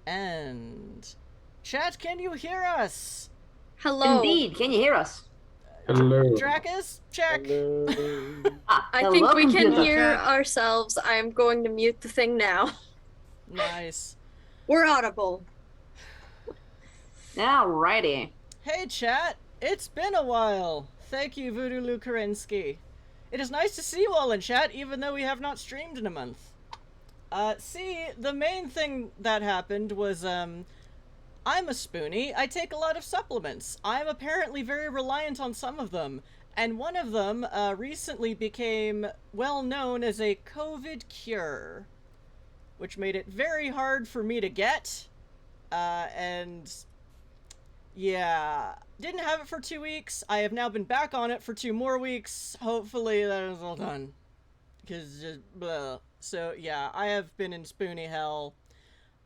And chat, can you hear us? Hello. Indeed, can you hear us? Hello. Dracus, check. Hello. I Hello, think we can computer. hear Check. ourselves. I'm going to mute the thing now. Nice. We're audible. Alrighty. Hey chat, it's been a while. Thank you, Voodoo Lukarinsky. It is nice to see you all in chat, even though we have not streamed in a month. See, the main thing that happened was, I'm a spoonie. I take a lot of supplements. I'm apparently very reliant on some of them. And one of them, recently became well known as a COVID cure. Which made it very hard for me to get. And... yeah, didn't have it for 2 weeks. I have now been back on it for 2 more weeks. Hopefully that is all done. Because just blah. So yeah, I have been in spoonie hell.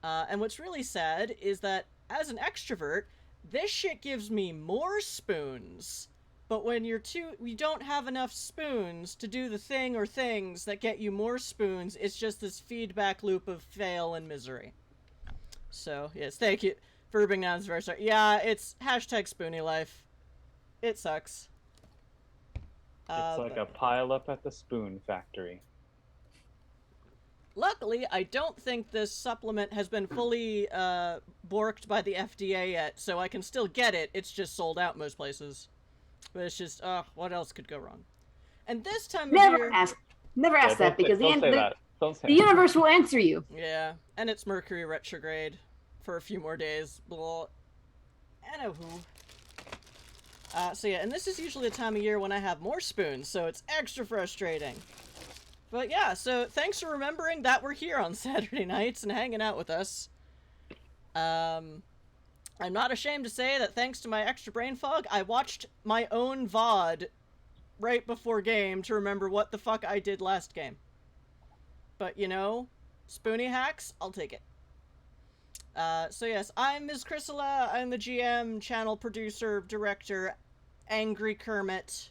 And what's really sad is that as an extrovert, this shit gives me more spoons. But when you don't have enough spoons to do the thing or things that get you more spoons, it's just this feedback loop of fail and misery. So yes, thank you. Verbing nouns very sorry. Yeah, it's hashtag spoonie life. It sucks. It's like a pile up at the spoon factory. Luckily, I don't think this supplement has been fully borked by the FDA yet, so I can still get it. It's just sold out most places. But it's just, what else could go wrong? And this time of year... Never ask that, because don't say that. Don't say the universe will answer you. Yeah, and it's Mercury retrograde for a few more days. Blah. Anywho. So yeah, and this is usually a time of year when I have more spoons, so it's extra frustrating. But yeah, so thanks for remembering that we're here on Saturday nights and hanging out with us. I'm not ashamed to say that thanks to my extra brain fog, I watched my own VOD right before game to remember what the fuck I did last game. But, you know, spoonie hacks, I'll take it. So yes, I'm Ms. Chrysala, I'm the GM, channel producer, director, Angry Kermit.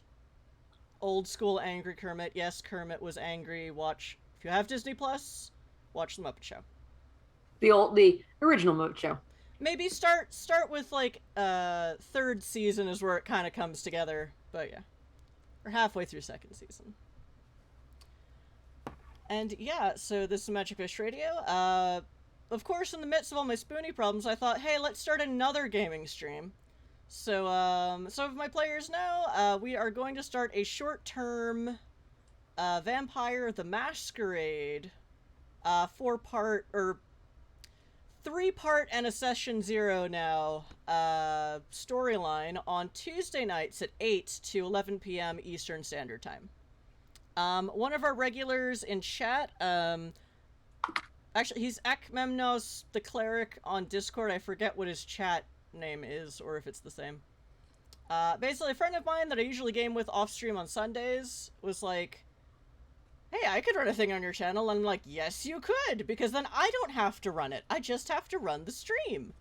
Old school Angry Kermit. Yes, Kermit was angry. If you have Disney Plus, watch The Muppet Show. The original Muppet Show. Maybe start with like third season is where it kind of comes together, but yeah, we're halfway through second season. And yeah, so this is Magic Fish Radio. Of course, in the midst of all my spoonie problems, I thought, hey, let's start another gaming stream. So some of my players know we are going to start a short-term Vampire the Masquerade 4-part or 3-part and a session 0 now storyline on Tuesday nights at 8 to 11 p.m. Eastern Standard Time. One of our regulars in chat, actually he's Akmemnos the Cleric on Discord. I forget what his chat name is or if it's the same. Basically a friend of mine that I usually game with off stream on Sundays was like, hey, I could run a thing on your channel, and I'm like, yes, you could, because then I don't have to run it. I just have to run the stream.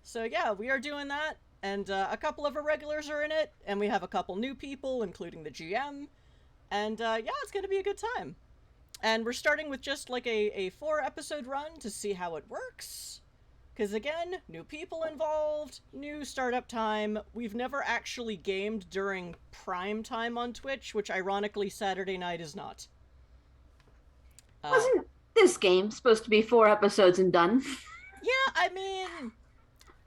So yeah, we are doing that, and a couple of our regulars are in it, and we have a couple new people, including the GM, and yeah, it's gonna be a good time. And we're starting with just like a 4-episode run to see how it works, because again, new people involved, new startup time. We've never actually gamed during prime time on Twitch, which ironically Saturday night is not. Wasn't this game supposed to be 4 episodes and done? Yeah, I mean,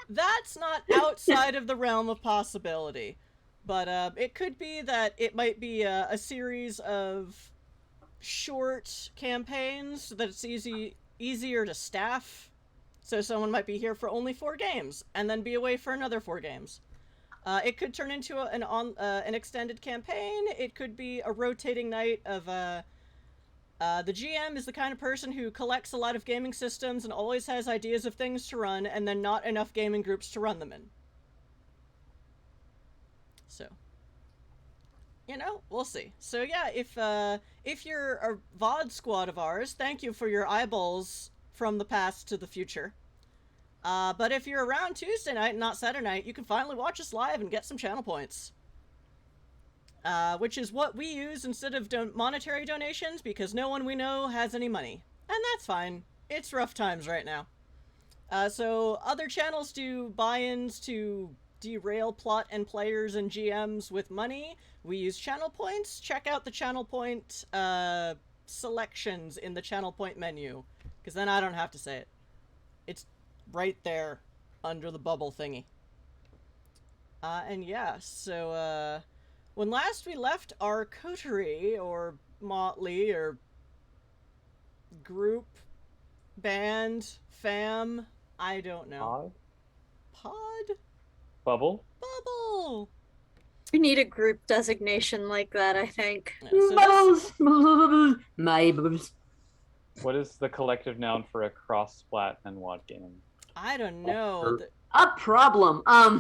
that's not outside of the realm of possibility. But it could be that it might be a series of short campaigns so that it's easier to staff. So someone might be here for only 4 games and then be away for another 4 games. It could turn into an extended campaign. It could be a rotating night of... the GM is the kind of person who collects a lot of gaming systems and always has ideas of things to run and then not enough gaming groups to run them in. So, you know, we'll see. So yeah, if you're a VOD squad of ours, thank you for your eyeballs from the past to the future. But if you're around Tuesday night and not Saturday night, you can finally watch us live and get some channel points. Which is what we use instead of monetary donations, because no one we know has any money. And that's fine. It's rough times right now. So other channels do buy-ins to derail plot and players and GMs with money. We use channel points. Check out the channel point selections in the channel point menu, because then I don't have to say it. It's right there under the bubble thingy. And yeah, so when last we left our coterie, or motley, or group, band, fam, I don't know. Pod? Bubble? Bubble! We need a group designation like that, I think. Yeah, so Bubbles, bubbles, my bubbles. What is the collective noun for a cross-splat NWoD game? I don't know. A problem. A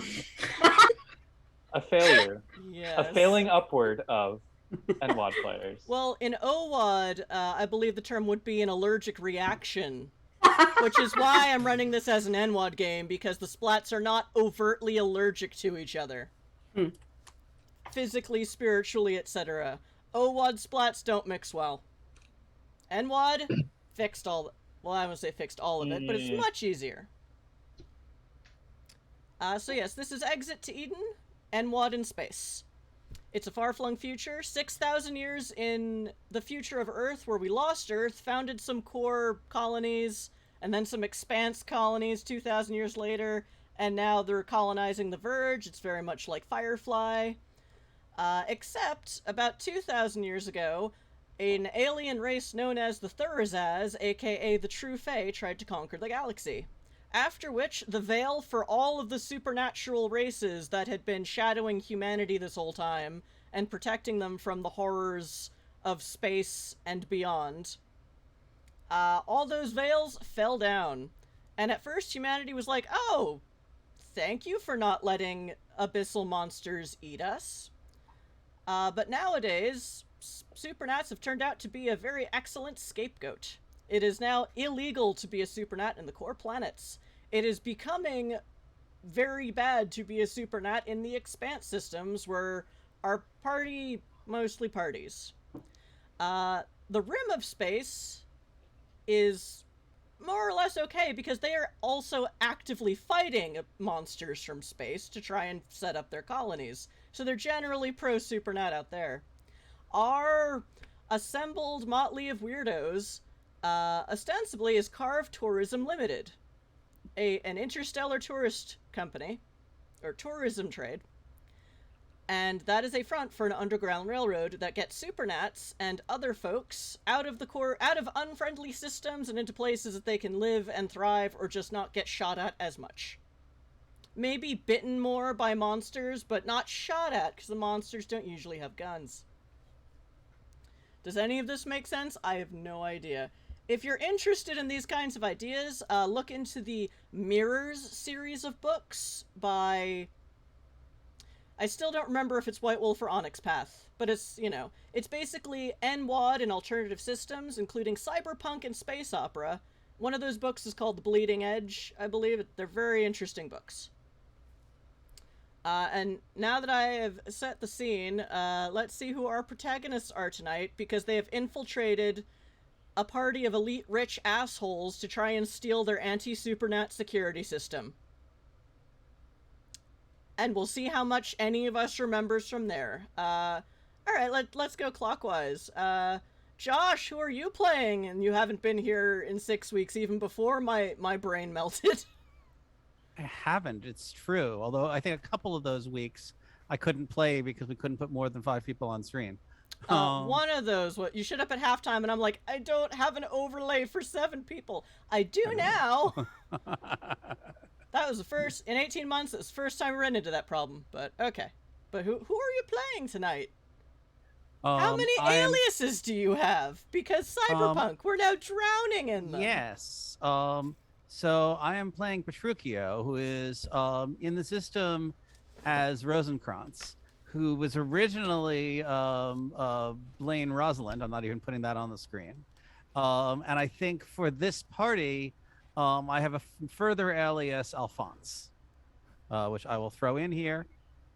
failure. Yes. A failing upward of NWoD players. Well, in OWOD, I believe the term would be an allergic reaction. Which is why I'm running this as an NWoD game, because the splats are not overtly allergic to each other. Physically, spiritually, etc. OWOD splats don't mix well. NWoD fixed all... Well, I won't say fixed all of it, but it's much easier. So yes, this is Exit to Eden, NWoD in space. It's a far-flung future, 6,000 years in the future of Earth, where we lost Earth, founded some core colonies, and then some Expanse colonies 2,000 years later, and now they're colonizing the Verge. It's very much like Firefly. Except, about 2,000 years ago, an alien race known as the Thurazaz, aka the True Fae, tried to conquer the galaxy. After which, the veil for all of the supernatural races that had been shadowing humanity this whole time, and protecting them from the horrors of space and beyond, all those veils fell down. And at first humanity was like, oh, thank you for not letting abyssal monsters eat us. But nowadays, Supernats have turned out to be a very excellent scapegoat. It is now illegal to be a Supernat in the core planets. It is becoming very bad to be a Supernat in the Expanse systems, where our party mostly parties. The Rim of Space is more or less okay, because they are also actively fighting monsters from space to try and set up their colonies. So they're generally pro-Supernat out there. Our assembled motley of weirdos ostensibly is Karve Tourism Ltd, an interstellar tourist company, or tourism trade. And that is a front for an underground railroad that gets Supernats and other folks out of unfriendly systems and into places that they can live and thrive, or just not get shot at as much. Maybe bitten more by monsters, but not shot at, because the monsters don't usually have guns. Does any of this make sense? I have no idea. If you're interested in these kinds of ideas, look into the Mirrors series of books by... I still don't remember if it's White Wolf or Onyx Path, but it's, you know, it's basically NWoD and alternative systems, including cyberpunk and space opera. One of those books is called The Bleeding Edge, I believe. They're very interesting books. And now that I have set the scene, let's see who our protagonists are tonight, because they have infiltrated a party of elite rich assholes to try and steal their anti-Supernat security system. And we'll see how much any of us remembers from there. Alright, let's go clockwise. Josh, who are you playing? And you haven't been here in 6 weeks, even before my brain melted. I haven't, it's true. Although I think a couple of those weeks I couldn't play because we couldn't put more than 5 people on stream. One of those, you showed up at halftime and I'm like, I don't have an overlay for 7 people. I do now! That was the first, in 18 months, it was the first time we ran into that problem, but okay. But who are you playing tonight? How many aliases do you have? Because Cyberpunk, we're now drowning in them. Yes. So I am playing Petruchio, who is in the system as Rosencrantz, who was originally Blaine Rosalind. I'm not even putting that on the screen. And I think for this party, I have a further alias, Alphonse, which I will throw in here,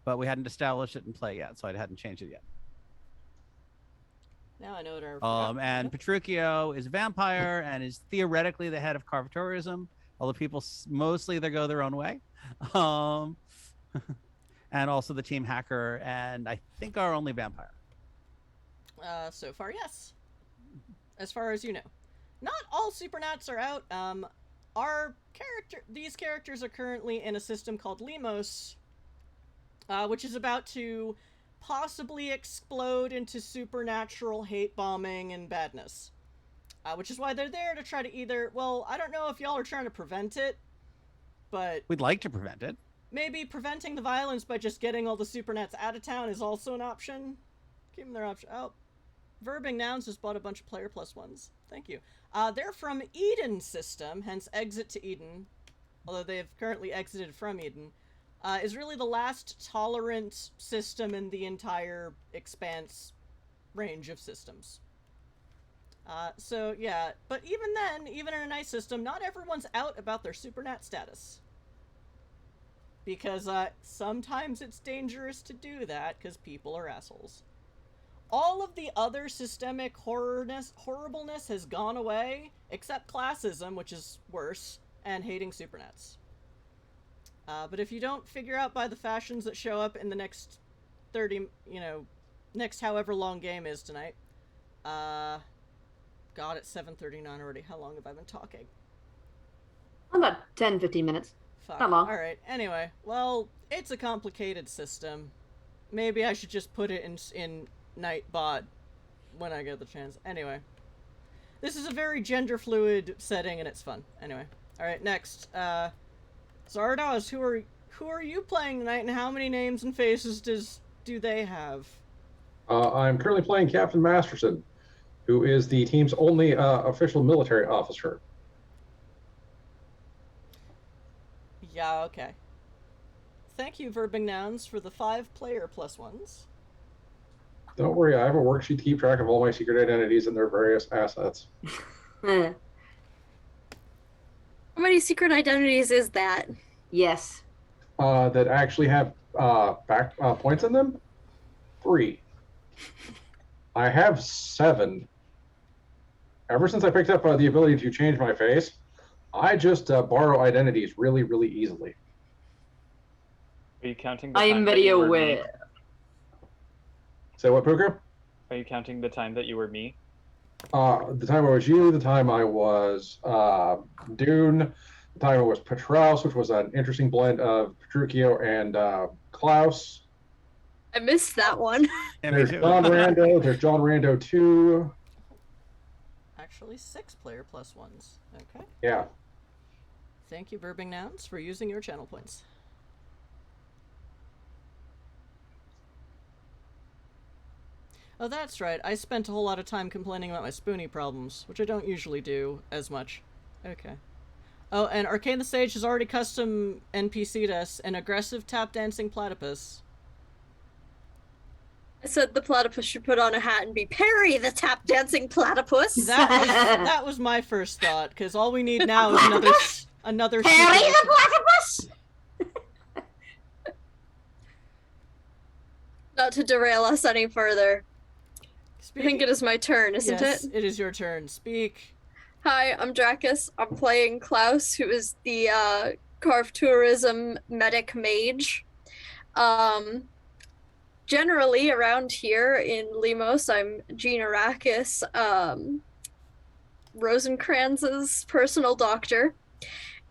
but we hadn't established it in play yet, so I hadn't changed it yet. Now I know what our... And Petruchio is a vampire and is theoretically the head of Karve Tourism, Although people mostly they go their own way. Um, and also the team hacker, and I think our only vampire. So far, yes. As far as you know. Not all Supernats are out. These characters are currently in a system called Limos, which is about to possibly explode into supernatural hate bombing and badness. Which is why they're there to try to either, well, I don't know if y'all are trying to prevent it, but... We'd like to prevent it. Maybe preventing the violence by just getting all the Supernats out of town is also an option. Give them their option. Oh, Verbing Nouns just bought a bunch of Player Plus ones. Thank you. They're from Idun system, hence exit to Eden, although they have currently exited from Eden, is really the last tolerant system in the entire Expanse range of systems. So yeah, but even then, even in a nice system, not everyone's out about their Supernat status. Because, sometimes it's dangerous to do that, because people are assholes. All of the other systemic horribleness has gone away, except classism, which is worse, and hating Supernats. But if you don't figure out by the fashions that show up in the next 30, next however long game is tonight, God, it's 7:39 already. How long have I been talking? About 10, 15 minutes. Fuck. Not long. Alright, anyway. Well, it's a complicated system. Maybe I should just put it in Nightbot when I get the chance. Anyway. This is a very gender fluid setting and it's fun. Anyway. Alright, next. Zardoz, who are you playing tonight and how many names and faces do they have? I'm currently playing Captain Masterson, who is the team's only official military officer. Yeah, okay. Thank you, Verbing Nouns, for the 5 player plus ones. Don't worry, I have a worksheet to keep track of all my secret identities and their various assets. How many secret identities is that? Yes. That actually have back points in them? 3. I have 7. Ever since I picked up the ability to change my face, I just borrow identities really, really easily. Are you counting the I am time that very you were me? aware. Say what, Puka? Are you counting the time that you were me? The time I was you, the time I was Dune, the time I was Petraus, which was an interesting blend of Petruchio and Klaus. I missed that one. And me There's too. John Rando. There's John Rando 2. Actually, 6 player plus ones. Okay. Yeah. Thank you, Verbing Nouns, for using your channel points. Oh, that's right. I spent a whole lot of time complaining about my spoony problems, which I don't usually do as much. Okay. Oh, and Arcane the Sage has already custom NPC'd us an aggressive tap dancing platypus. I said the platypus should put on a hat and be Perry the tap dancing platypus. That was my first thought, because all we need now is another Harry super- the platypus! Not to derail us any further. I think it is my turn, isn't Yes, it? it is your turn. Speak. Hi, I'm Dracus. I'm playing Klaus, who is the Karve Tourism medic mage. Generally, around here in Limos, I'm Gina Rakis, Rosencrantz's personal doctor.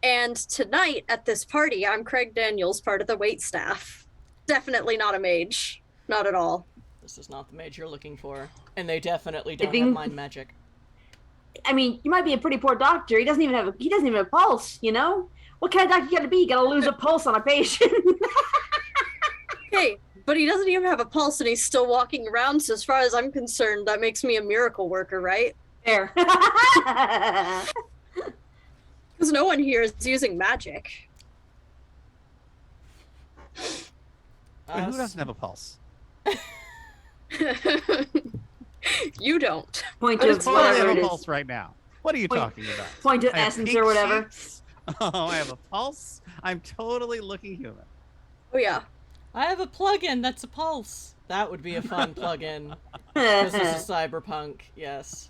And tonight at this party, I'm Craig Daniels, part of the waitstaff. Definitely not a mage. Not at all. This is not the mage you're looking for. And they definitely don't have think- mind magic. I mean, you might be a pretty poor doctor. He doesn't even have a pulse, you know? What kind of doctor you gotta be? You gotta lose a pulse on a patient. Hey, but he doesn't even have a pulse and he's still walking around, so as far as I'm concerned, that makes me a miracle worker, right? There. Because no one here is using magic. Wait, who doesn't have a pulse? You don't. Point I of totally have whatever a it is. pulse right now. What are you Point- talking about? Point of I have essence pink or whatever. cheeks. Oh, I have a pulse. I'm totally looking human. Oh yeah. I have a plugin that's a pulse. That would be a fun plugin. This is a cyberpunk, yes.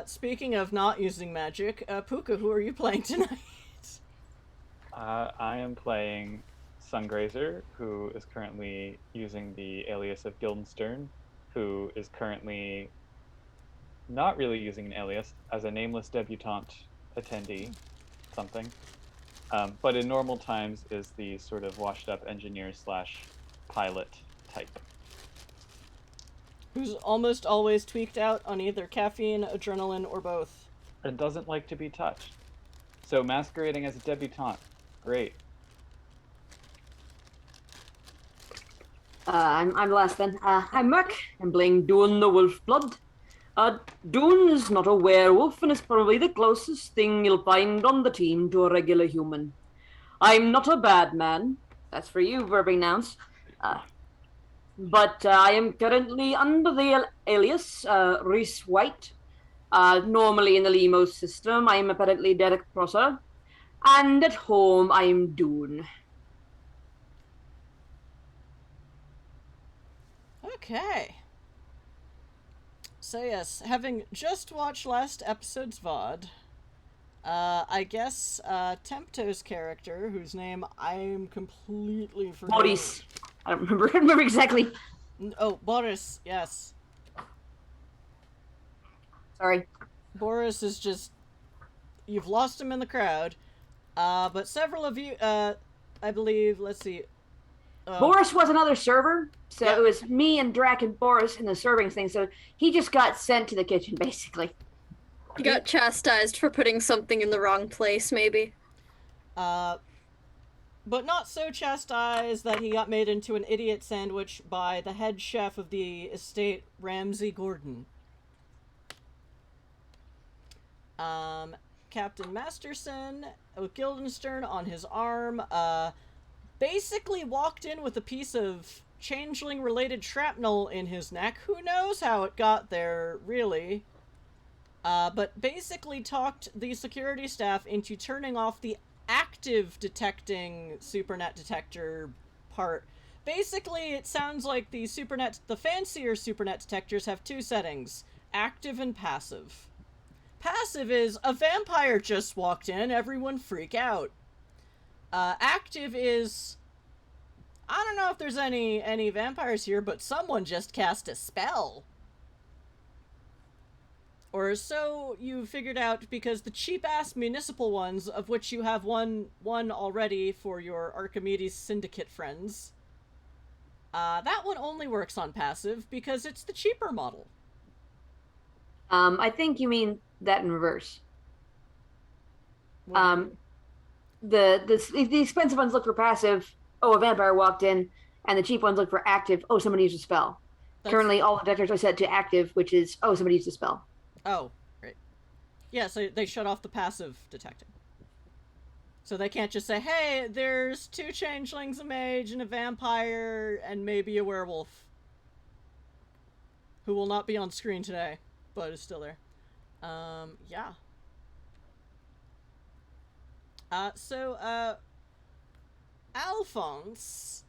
Speaking of not using magic, Puka, who are you playing tonight? I am playing Sungrazer, who is currently using the alias of Guildenstern, who is currently not really using an alias as a nameless debutante attendee, something. But in normal times is the sort of washed up engineer slash pilot type. Who's almost always tweaked out on either caffeine, adrenaline, or both. And doesn't like to be touched. So masquerading as a debutante, great. I'm last then. I'm Merc. I'm playing Dune the Wolfblood. Dune is not a werewolf and is probably the closest thing you'll find on the team to a regular human. I'm not a bad man. That's for you, verbing nouns. But I am currently under the alias Reese White. Normally in the Limos system, I am apparently Derek Prosser. And at home, I'm Dune. Okay. So yes, having just watched last episode's VOD, I guess Tempto's character, whose name I'm completely forgetting. Boris. I don't remember exactly. Oh, Boris, yes. Sorry. Boris is just... You've lost him in the crowd. But several of you, I believe, let's see. Boris was another server, so Yeah. it was me and Drac and Boris in the serving thing, so he just got sent to the kitchen, basically. You got chastised for putting something in the wrong place, maybe. But not so chastised that he got made into an idiot sandwich by the head chef of the estate, Ramsay Gordon. Captain Masterson, with Guildenstern on his arm, basically walked in with a piece of changeling-related shrapnel in his neck. Who knows how it got there, really? But basically talked the security staff into turning off the active detecting Supernat detector part. Basically, it sounds like the fancier Supernat detectors have two settings, active and passive. Passive is, a vampire just walked in, everyone freak out. Active is, I don't know if there's any vampires here, but someone just cast a spell. Or so you figured out, because the cheap-ass municipal ones, of which you have one already for your Archimedes Syndicate friends, that one only works on passive, because it's the cheaper model. I think you mean that in reverse. What do you The expensive ones look for passive, oh, a vampire walked in, and the cheap ones look for active, oh, somebody used a spell. Currently, all the detectors are set to active, which is, oh, somebody used a spell. Oh, right. Yeah, so they shut off the passive detecting. So they can't just say, hey, there's 2 changelings, a mage, and a vampire, and maybe a werewolf. Who will not be on screen today, but is still there. Yeah. Alphonse,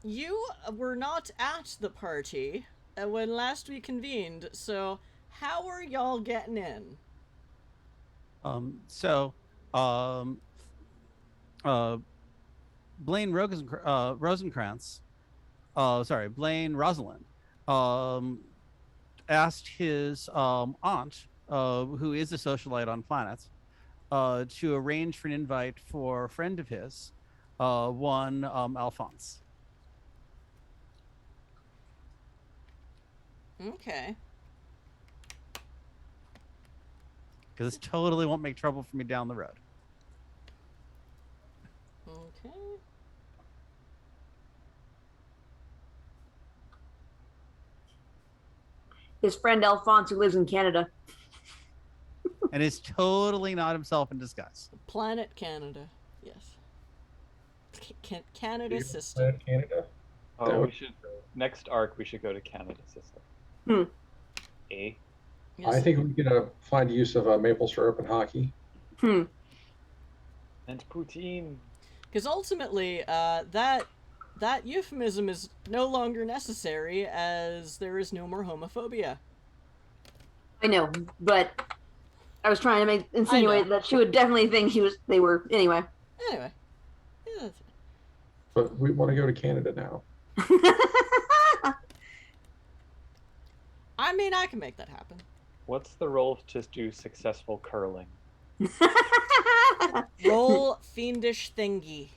you were not at the party when last we convened, so how are y'all getting in? Blaine Rosenkrantz, Blaine Rosalind, asked his aunt, who is a socialite on planets, to arrange for an invite for a friend of his, one Alphonse. Okay. Because this totally won't make trouble for me down the road. Okay. His friend Alphonse, who lives in Canada. And is totally not himself in disguise. Planet Canada, yes. Canada system. Canada. Oh, we should, next arc, we should go to Canada system. A. Yes. I think we could find use of maple syrup and hockey. And poutine. Because ultimately, that euphemism is no longer necessary, as there is no more homophobia. I know, but I was trying to insinuate that she would definitely think they were anyway. Anyway. Yeah, that's But we want to go to Canada now. I mean, I can make that happen. What's the role to do successful curling? Roll fiendish thingy.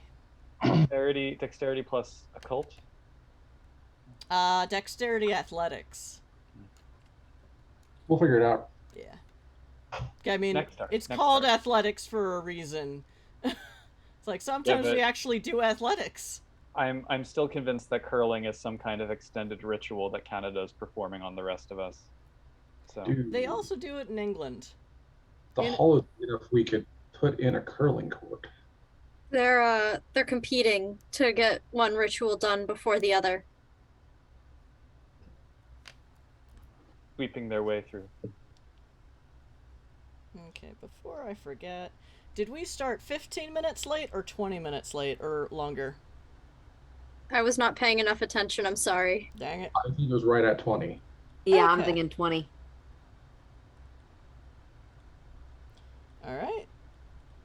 Dexterity plus occult. Dexterity athletics. We'll figure it out. Yeah. I mean, it's called athletics for a reason. It's like sometimes we actually do athletics. I'm still convinced that curling is some kind of extended ritual that Canada is performing on the rest of us. So They also do it in England. The hall is big enough we could put in a curling court. They're competing to get one ritual done before the other. sweeping their way through. Okay, before I forget, did we start 15 minutes late or 20 minutes late or longer? I was not paying enough attention, I'm sorry. Dang it. I think it was right at 20. Yeah, I'm Okay. thinking 20. Alright.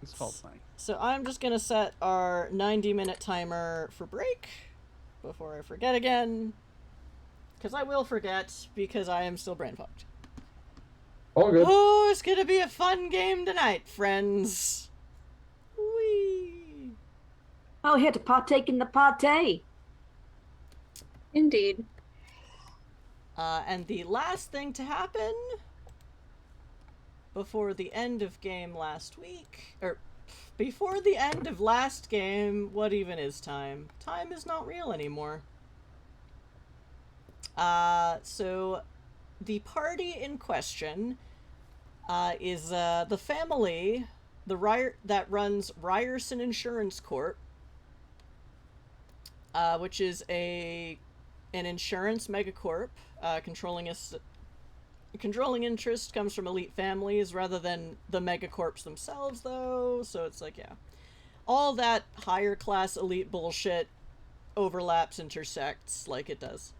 It's called 20. So I'm just gonna set our 90-minute timer for break before I forget again. Because I will forget, because I am still brain fucked. All good. Oh, it's gonna be a fun game tonight, friends. Whee! Oh, here to partake in the party. Indeed. And the last thing to happen before the end of game last week, or before the end of last game, what even is time? Time is not real anymore. So the party in question is the family that runs Ryerson Insurance Corp, which is an insurance megacorp. Controlling interest comes from elite families rather than the megacorps themselves, though. So it's like, yeah, all that higher class elite bullshit overlaps, intersects like it does.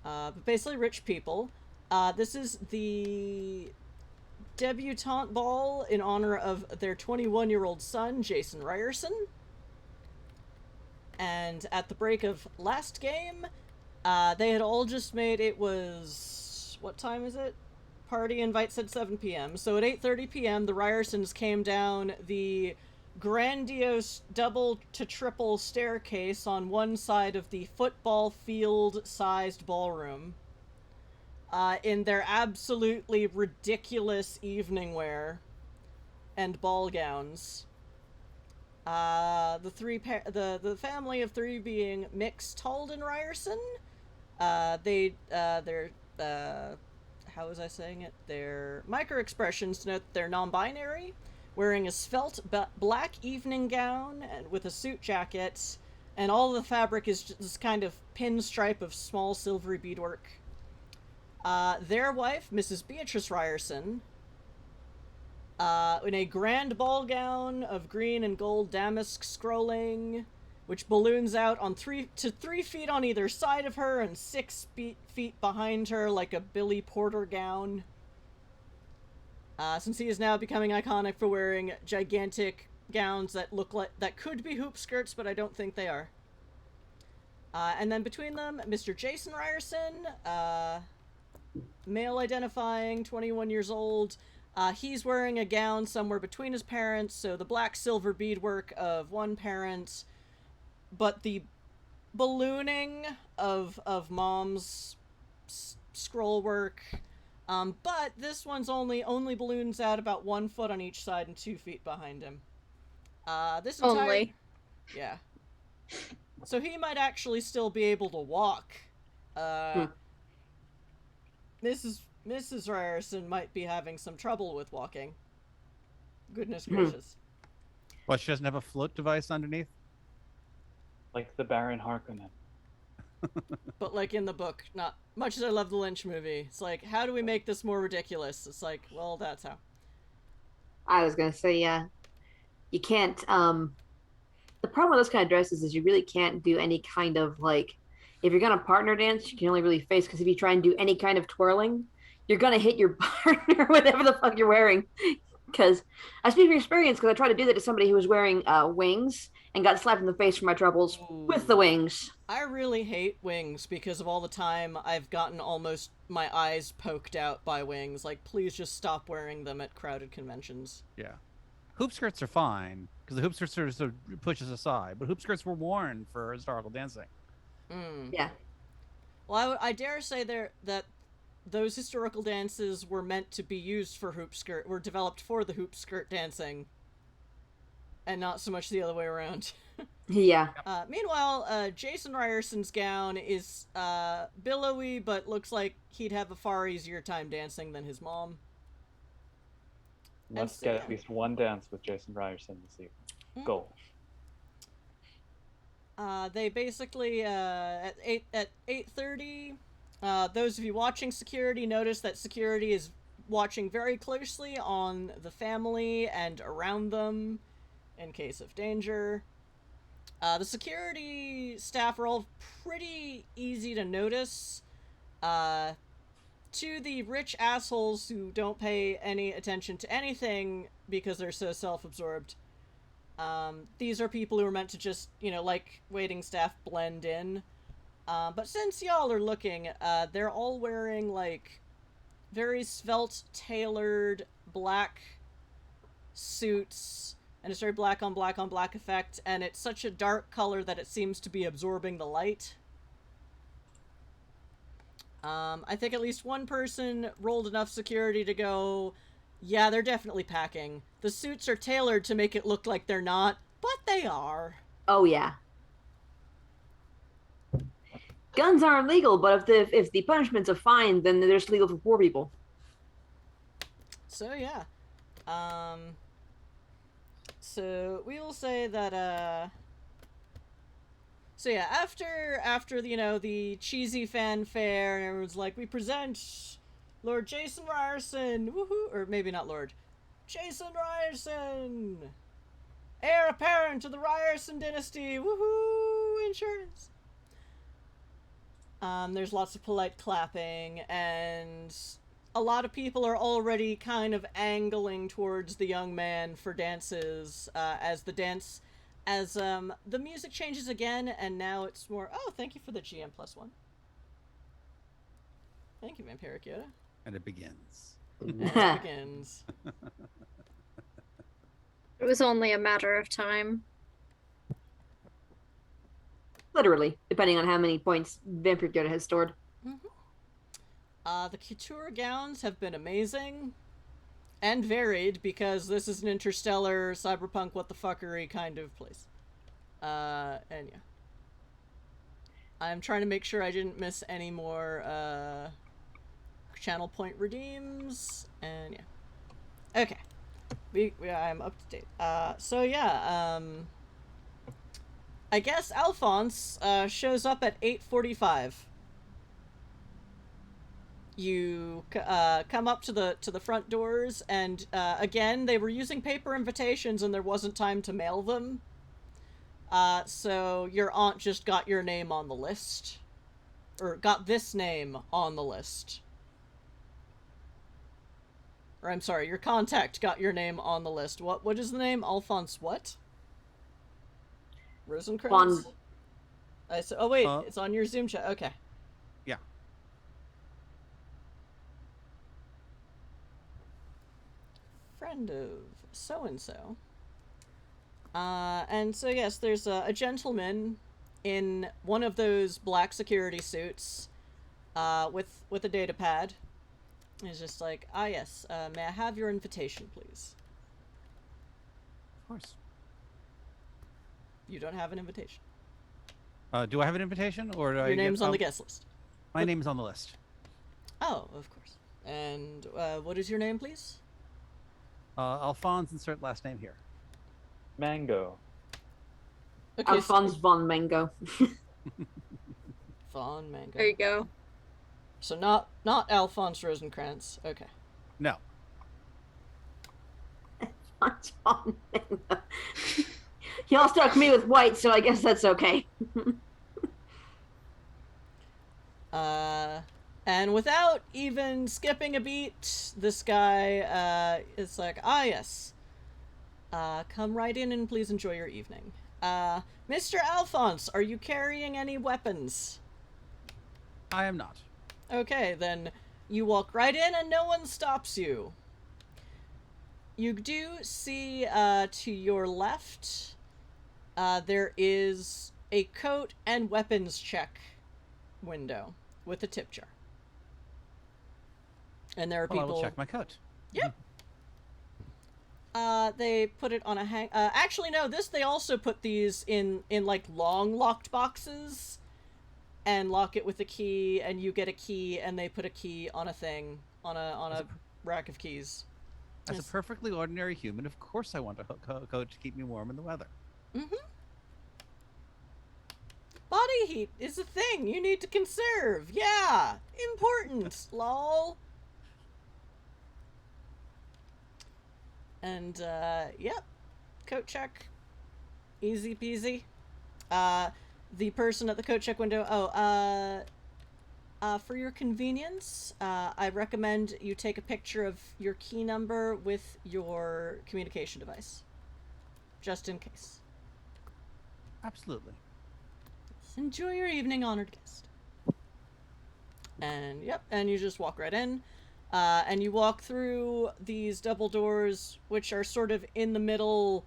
But basically, rich people. This is the debutante ball in honor of their 21-year-old son, Jason Ryerson. And at the break of last game, they had all just made, it was, what time is it? Party invite said 7 p.m. So at 8:30 p.m., the Ryersons came down the grandiose double to triple staircase on one side of the football field-sized ballroom in their absolutely ridiculous evening wear and ball gowns. The family of three being Mix, Talden, Ryerson. They're how was I saying it? They're micro-expressions denote they're non-binary, wearing a svelte black evening gown and with a suit jacket, and all the fabric is just this kind of pinstripe of small silvery beadwork. Their wife, Mrs. Beatrice Ryerson, in a grand ball gown of green and gold damask scrolling, which balloons out on 3 feet on either side of her and 6 feet behind her like a Billy Porter gown. Since he is now becoming iconic for wearing gigantic gowns that look like that could be hoop skirts, but I don't think they are. And then between them, Mr. Jason Ryerson, male identifying, 21 years old. He's wearing a gown somewhere between his parents, so the black silver beadwork of one parent, but the ballooning of mom's scroll work. But this one's only balloons out about 1 foot on each side and 2 feet behind him. This entire... Only. Yeah. So he might actually still be able to walk. Mrs. Ryerson might be having some trouble with walking. Goodness gracious. What, she doesn't have a float device underneath? Like the Baron Harkonnen. But like in the book, not much as I love the Lynch movie. It's like, how do we make this more ridiculous? It's like, well, that's how. I was going to say, yeah. You can't, the problem with those kind of dresses is you really can't do any kind of, like, if you're going to partner dance, you can only really face, because if you try and do any kind of twirling, you're gonna hit your partner, whatever the fuck you're wearing. Because I speak from experience, because I tried to do that to somebody who was wearing wings and got slapped in the face for my troubles with the wings. I really hate wings because of all the time I've gotten almost my eyes poked out by wings. Like, please just stop wearing them at crowded conventions. Yeah. Hoop skirts are fine because the hoop skirts sort of pushes aside, but hoop skirts were worn for historical dancing. Yeah. Well, I dare say that those historical dances were meant to be used for were developed for the hoop skirt dancing, and not so much the other way around. Yeah. Meanwhile, Jason Ryerson's gown is billowy, but looks like he'd have a far easier time dancing than his mom. Let's get at least one dance with Jason Ryerson this evening. Goal. They basically at 8:30. Those of you watching security notice that security is watching very closely on the family and around them in case of danger. The security staff are all pretty easy to notice. To the rich assholes who don't pay any attention to anything because they're so self-absorbed. These are people who are meant to just, like waiting staff, blend in. But since y'all are looking, they're all wearing, like, very svelte, tailored, black suits, and it's very black on black on black effect, and it's such a dark color that it seems to be absorbing the light. I think at least one person rolled enough security to go, yeah, they're definitely packing. The suits are tailored to make it look like they're not, but they are. Oh, yeah. Guns aren't legal, but if the punishment's a fine, then they're just legal for poor people. So, yeah. So, we will say that, So yeah, after the cheesy fanfare, and everyone's like, we present Lord Jason Ryerson, woohoo, or maybe not Lord, Jason Ryerson, heir apparent to the Ryerson dynasty, woohoo, insurance. There's lots of polite clapping, and a lot of people are already kind of angling towards the young man for dances, as the music changes again, and now it's more, oh, thank you for the GM +1. Thank you, Vampiric Yoda. And it begins. And it begins. It was only a matter of time. Literally, depending on how many points Vampiric Yoda has stored. The couture gowns have been amazing. And varied, because this is an interstellar, cyberpunk, what-the-fuckery kind of place. And yeah. I'm trying to make sure I didn't miss any more, channel point redeems, and yeah. Okay. I'm up to date. So yeah, I guess Alphonse, shows up at 8:45. You come up to the front doors, and again, they were using paper invitations, and there wasn't time to mail them. So your aunt just got your name on the list, or got this name on the list. Or I'm sorry, your contact got your name on the list. What is the name? Alphonse what? Rosencrantz? Oh wait, it's on your Zoom chat. Okay. Friend of so-and-so. And so yes, there's a gentleman in one of those black security suits, with a data pad. He's just like, yes, may I have your invitation, please? Of course. You don't have an invitation. Do I have an invitation, or do your name's on the guest list? My name's on the list. Oh, of course. And what is your name, please? Alphonse, insert last name here. Mango. Okay, Alphonse von Mango. Von Mango. There you go. So not Alphonse Rosencrantz. Okay. No. Alphonse von Mango. Y'all struck me with white, so I guess that's okay. And without even skipping a beat, this guy is like, ah, yes. Come right in and please enjoy your evening. Mr. Alphonse, are you carrying any weapons? I am not. Okay, then you walk right in and no one stops you. You do see, to your left, there is a coat and weapons check window with a tip jar. And there are Well, people... I will check my coat. Yep. They put it on a actually, no, they also put these in like, long locked boxes and lock it with a key, and you get a key, and they put a key on a thing, on a rack of keys. As a perfectly ordinary human, of course I want a coat to keep me warm in the weather. Mm-hmm. Body heat is a thing you need to conserve. Yeah, important, lol. And, yep. Coat check. Easy peasy. The person at the coat check window, for your convenience, I recommend you take a picture of your key number with your communication device. Just in case. Absolutely. Enjoy your evening, honored guest. And, yep, and you just walk right in. And you walk through these double doors, which are sort of in the middle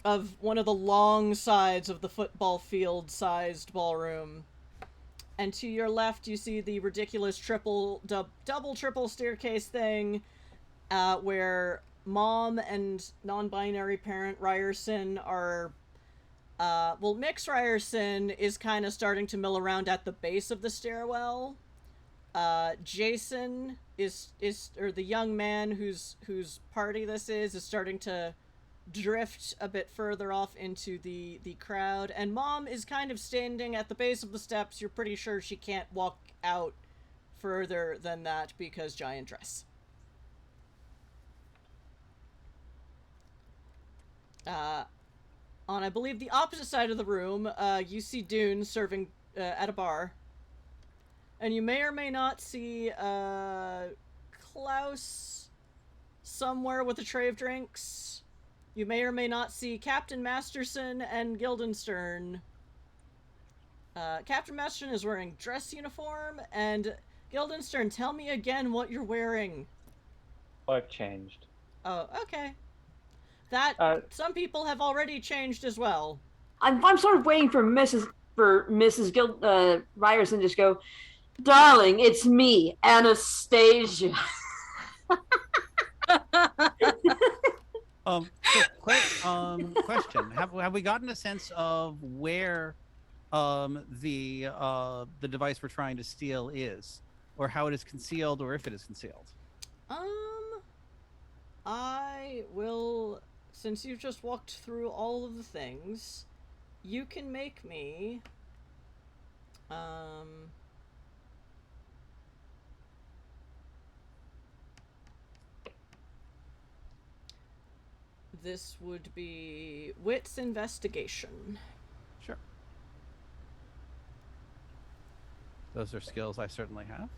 of one of the long sides of the football field-sized ballroom. And to your left, you see the ridiculous double, triple staircase thing, where Mom and non-binary parent Ryerson are... well, Mix Ryerson is kind of starting to mill around at the base of the stairwell. Jason or the young man whose party this is starting to drift a bit further off into the crowd, and Mom is kind of standing at the base of the steps. You're pretty sure she can't walk out further than that because giant dress. On, I believe, the opposite side of the room, you see Dune serving at a bar. And you may or may not see Klaus somewhere with a tray of drinks. You may or may not see Captain Masterson and Guildenstern. Captain Masterson is wearing dress uniform, and Guildenstern, tell me again what you're wearing. I've changed. Oh, okay. Some people have already changed as well. I'm sort of waiting for Mrs. Ryerson to just go, darling, it's me, Anastasia. Question: Have we gotten a sense of where the device we're trying to steal is, or how it is concealed, or if it is concealed? I will, since you've just walked through all of the things, you can make me this would be Wits Investigation. Sure. Those are skills I certainly have.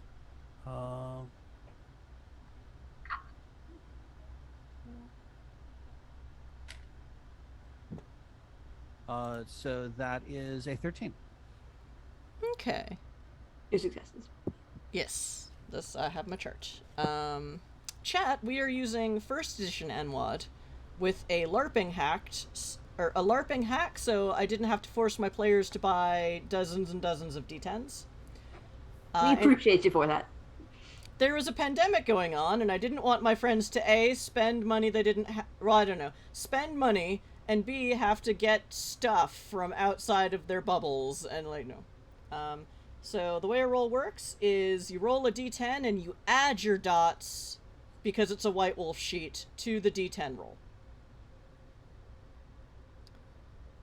So that is a 13. Okay. 2 successes. Yes. This, I have my chart. Chat, we are using 1st edition NWoD with a LARPing hack, so I didn't have to force my players to buy dozens and dozens of D10s. We appreciate you for that. There was a pandemic going on, and I didn't want my friends to A, spend money they didn't well, I don't know, spend money, and B, have to get stuff from outside of their bubbles, and like, no. So the way a roll works is you roll a D10 and you add your dots, because it's a White Wolf sheet, to the D10 roll.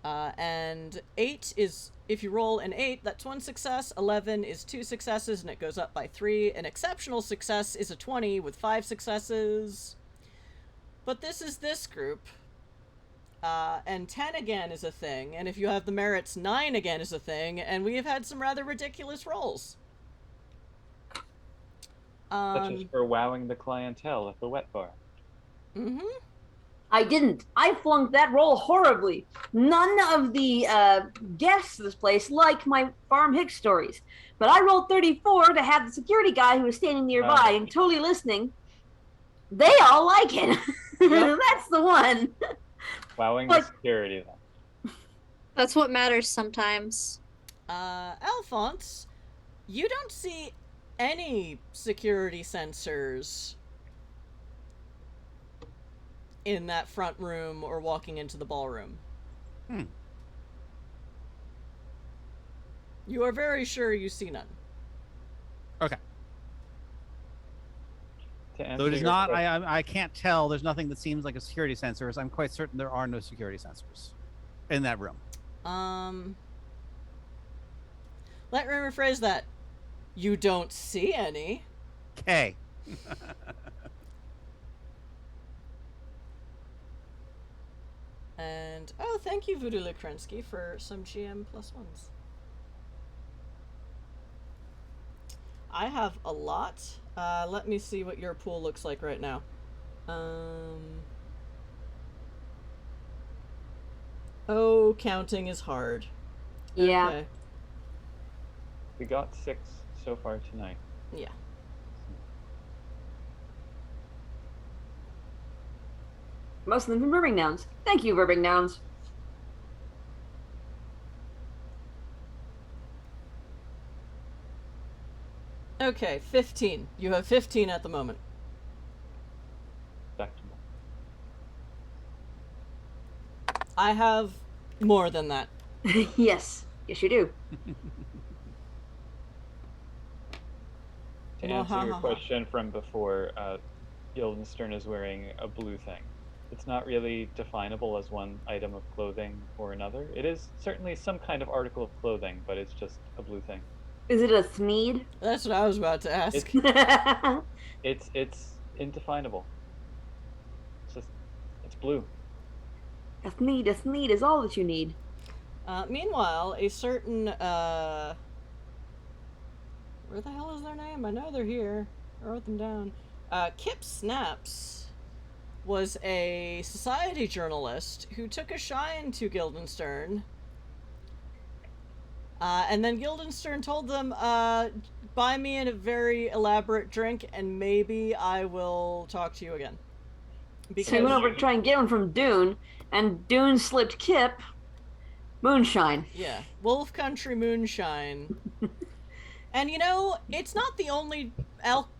And 8 is, if you roll an 8, that's 1 success, 11 is 2 successes, and it goes up by 3. An exceptional success is a 20 with 5 successes. But this is this group. And 10 again is a thing, and if you have the merits, 9 again is a thing, and we have had some rather ridiculous rolls. Such as for wowing the clientele at the wet bar. Mm-hmm. I didn't. I flunked that roll horribly. None of the guests of this place like my Farm Hicks stories. But I rolled 34 to have the security guy who was standing nearby and totally listening. They all like it. Yep. That's the one. Wowing the security, then. That's what matters sometimes. Alphonse, you don't see any security sensors in that front room or walking into the ballroom. You are very sure you see none. Okay. To answer So it is your not. question- I can't tell. There's nothing that seems like a security sensor. I'm quite certain there are no security sensors in that room. Let me rephrase that. You don't see any. Okay. And thank you, Voodoo Lukrensky, for some GM +1s. I have a lot. Let me see what your pool looks like right now. Oh, counting is hard. Yeah. Okay. We got 6 so far tonight. Yeah. Most of them from verbing nouns. Thank you, verbing nouns. Okay, 15. You have 15 at the moment. Respectable. I have more than that. Yes. Yes, you do. To answer your question from before, Guildenstern is wearing a blue thing. It's not really definable as one item of clothing or another. It is certainly some kind of article of clothing, but it's just a blue thing. Is it a Thneed? That's what I was about to ask. It's indefinable. It's blue. A Thneed is all that you need. Meanwhile, a certain, where the hell is their name? I know they're here. I wrote them down. Kip Snaps was a society journalist who took a shine to Guildenstern. And then Guildenstern told them, buy me a very elaborate drink and maybe I will talk to you again. So he went over to try and get one from Dune, and Dune slipped Kip moonshine. Yeah, Wolf Country moonshine. And you know, it's not the only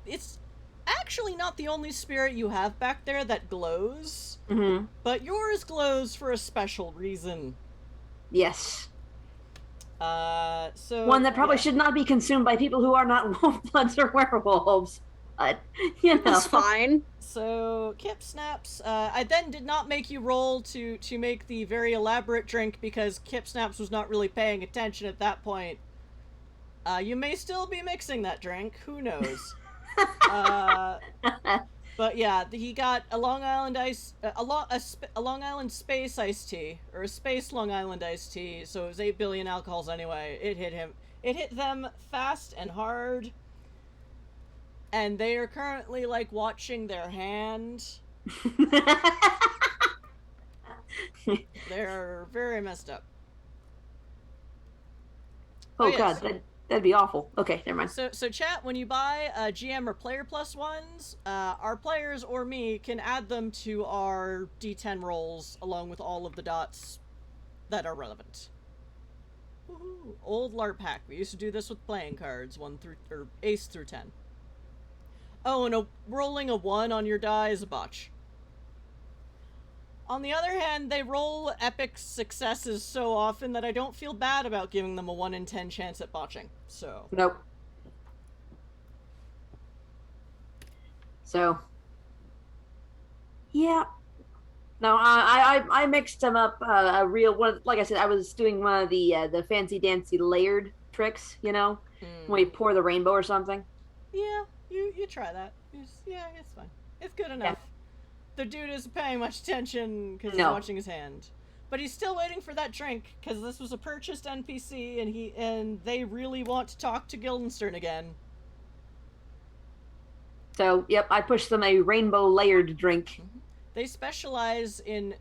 it's actually not the only spirit you have back there that glows. Mm-hmm. But yours glows for a special reason. Yes. So One that probably should not be consumed by people who are not wolf-bloods or werewolves. But, you know. That's fine. So, Kip Snaps, I then did not make you roll to make the very elaborate drink because Kip Snaps was not really paying attention at that point. You may still be mixing that drink, who knows? But yeah, he got a Long Island a Long Island space iced tea, or a space Long Island iced tea. So it was 8 billion alcohols anyway. It hit them fast and hard, and they are currently like watching their hand. They're very messed up. Oh, yes. God, that'd be awful. Okay, never mind. So chat, when you buy GM or player +1s, our players or me can add them to our D10 rolls along with all of the dots that are relevant. Woohoo. Old LARP hack. We used to do this with playing cards, ace through 10. Oh, and rolling a 1 on your die is a botch. On the other hand, they roll epic successes so often that I don't feel bad about giving them a 1 in 10 chance at botching. So. Nope. So. Yeah. No, I mixed them up. A real one. Like I said, I was doing one of the fancy dancy layered tricks. You know, when you pour the rainbow or something. Yeah, you try that. Yeah, it's fine. It's good enough. Yeah. The dude isn't paying much attention because he's watching his hand, but he's still waiting for that drink because this was a purchased NPC, and they really want to talk to Guildenstern again. So, yep, I pushed them a rainbow layered drink. They specialize in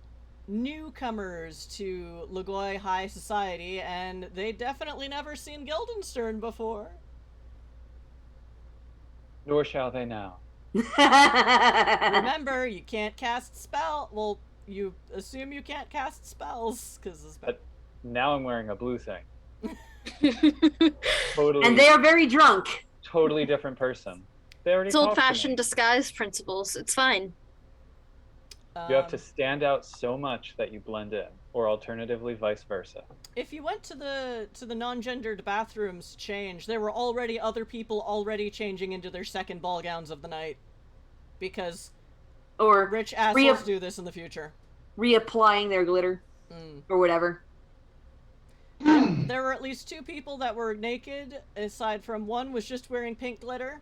newcomers to Lagoi High Society, and they definitely never seen Guildenstern before. Nor shall they now. Remember, you can't cast spell. Well, you assume you can't cast spells because. But now I'm wearing a blue thing. Totally. And they are very drunk. Totally different person. They already It's talked to old-fashioned me. disguise principles. It's fine. You have to stand out so much that you blend in, or alternatively, vice versa. If you went to the non-gendered bathrooms to change, there were already other people already changing into their second ball gowns of the night, because Or rich assholes do this in the future. reapplying their glitter. Or whatever. There were at least 2 people that were naked, aside from one was just wearing pink glitter.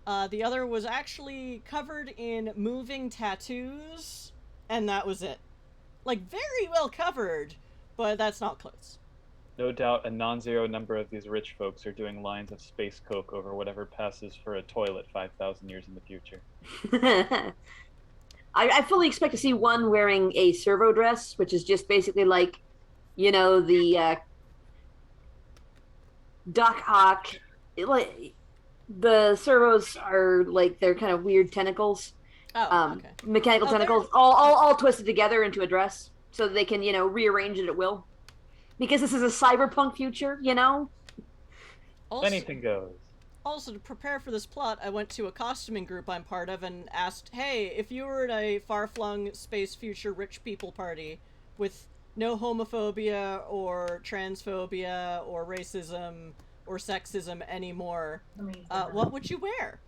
The other was actually covered in moving tattoos, and that was it. Like, very well covered, but that's not clothes. No doubt a non-zero number of these rich folks are doing lines of space coke over whatever passes for a toilet 5,000 years in the future. I fully expect to see one wearing a servo dress, which is just basically like, you know, the Doc Ock. Like, the servos are like they're kind of weird tentacles, Oh, okay. mechanical Oh, tentacles, all twisted together into a dress, so they can, you know, rearrange it at will. Because this is a cyberpunk future, you know. Also, Anything goes. Also, to prepare for this plot, I went to a costuming group I'm part of and asked, hey, if you were in a far-flung space future rich people party with no homophobia or transphobia or racism or sexism anymore, what would you wear?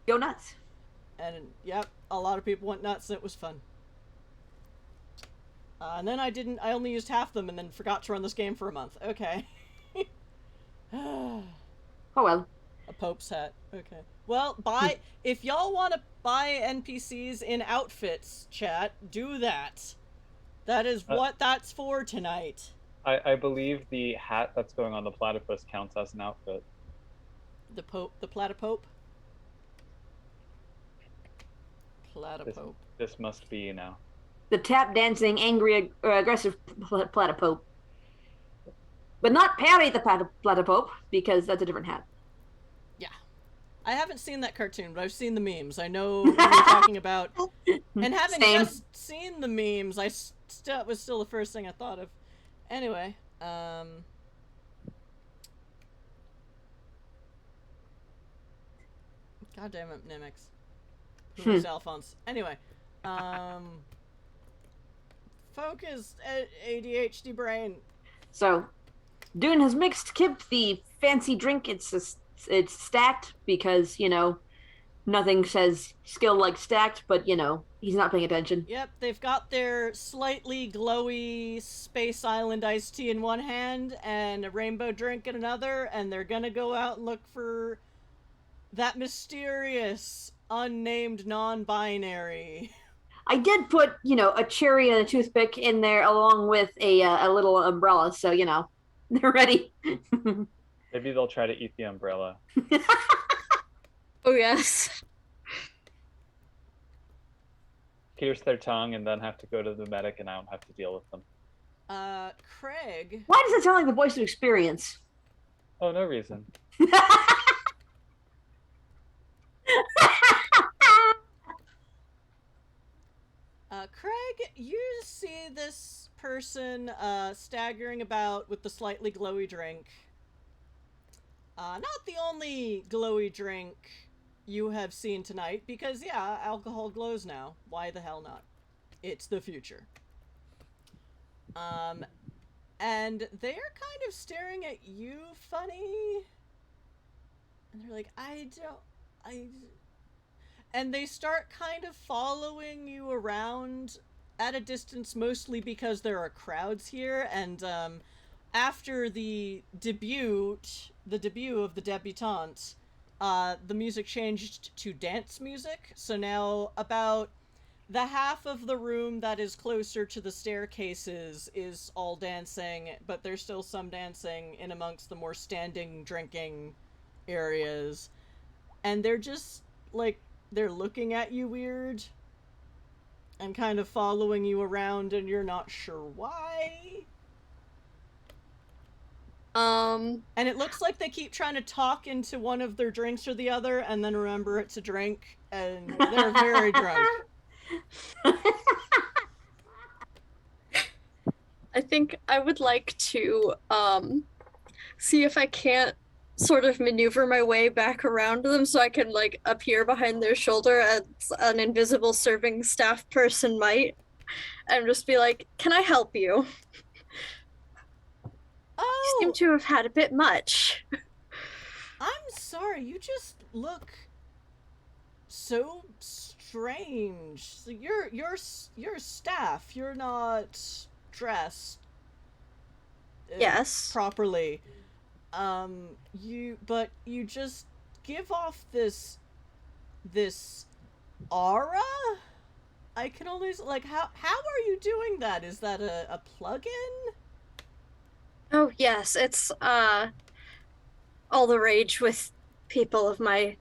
Go nuts. And, yep, a lot of people went nuts and it was fun. And then I only used half them and then forgot to run this game for a month. Okay. Oh well. A Pope's hat. Okay. Well, if y'all want to buy NPCs in outfits, chat, do that. That is what that's for tonight. I believe the hat that's going on the platypus counts as an outfit. The platypope? Platypope. This must be, you know. The tap dancing, angry, aggressive platypope. But not Perry the platypope, because that's a different hat. Yeah. I haven't seen that cartoon, but I've seen the memes. I know what you're talking about. And having just seen the memes, it was still the first thing I thought of. Anyway, God damn it, Nimix. Who's Alphonse? Anyway, focus, ADHD brain. So, Dune has kept the fancy drink. It's stacked because, you know, nothing says skill like stacked, but, you know, he's not paying attention. Yep, they've got their slightly glowy Space Island iced tea in one hand and a rainbow drink in another, and they're gonna go out and look for that mysterious, unnamed non-binary. I did put, you know, a cherry and a toothpick in there along with a little umbrella, so, you know, they're ready. Maybe they'll try to eat the umbrella. Oh, yes. Pierce their tongue and then have to go to the medic, and I don't have to deal with them. Craig. Why does it sound like the voice of experience? Oh, no reason. Craig, you see this person staggering about with the slightly glowy drink. Not the only glowy drink you have seen tonight, because, yeah, alcohol glows now. Why the hell not? It's the future. And they're kind of staring at you funny. And they're like, And they start kind of following you around at a distance, mostly because there are crowds here, and, after the debut of the debutante, the music changed to dance music, so now about the half of the room that is closer to the staircases is all dancing, but there's still some dancing in amongst the more standing, drinking areas. And they're just like they're looking at you weird and kind of following you around, and you're not sure why. And it looks like they keep trying to talk into one of their drinks or the other, and then remember it's a drink, and they're very drunk. I think I would like to see if I can't sort of maneuver my way back around them so I can like appear behind their shoulder as an invisible serving staff person might, and just be like, "Can I help you? Oh, You seem to have had a bit much." I'm sorry, you just look so strange. So you're staff. You're not dressed Yes. properly. But you just give off this aura. I can only like how are you doing that? Is that a plug-in? Oh yes, it's all the rage with people of my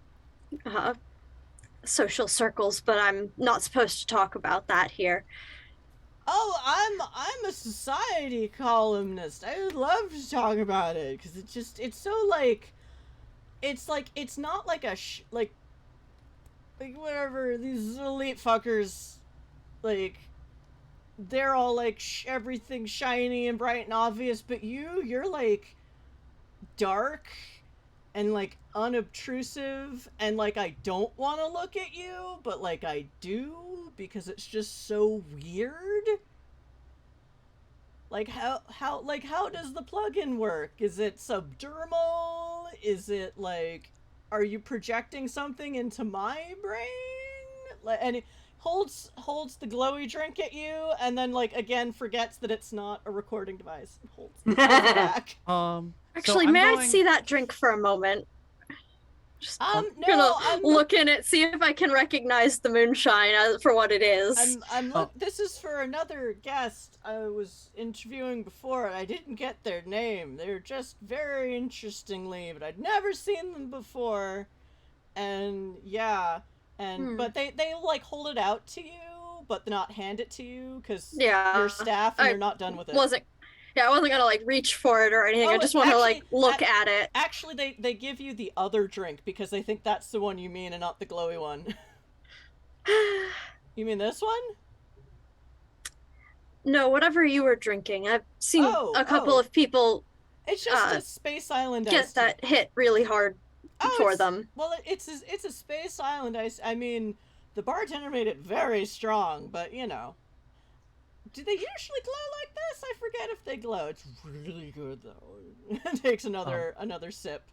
social circles, but I'm not supposed to talk about that here. Oh, I'm a society columnist. I would love to talk about it because it's so like it's not like a like whatever these elite fuckers like they're all like everything shiny and bright and obvious, but you're like dark and like unobtrusive, and like I don't want to look at you, but like I do because it's just so weird. Like how does the plugin work? Is it subdermal? Is it like, are you projecting something into my brain? And it holds the glowy drink at you, and then like again forgets that it's not a recording device. Holds it back. Actually, so may I see that drink for a moment? Just No, gonna look in it, see if I can recognize the moonshine for what it is. This is for another guest I was interviewing before, and I didn't get their name. They're just very interestingly, but I'd never seen them before. And yeah, but they like hold it out to you, but not hand it to you because you're staff and you're not done with it. I wasn't gonna like reach for it or anything. I just want to like look at it. Actually, they give you the other drink because they think that's the one you mean and not the glowy one. You mean this one? No, whatever you were drinking. I've seen a couple of people. It's just a space island get that hit really hard for them. Well, it's a space island ice. I mean, the bartender made it very strong, but you know. Do they usually glow like this? I forget if they glow. It's really good though. It takes another sip.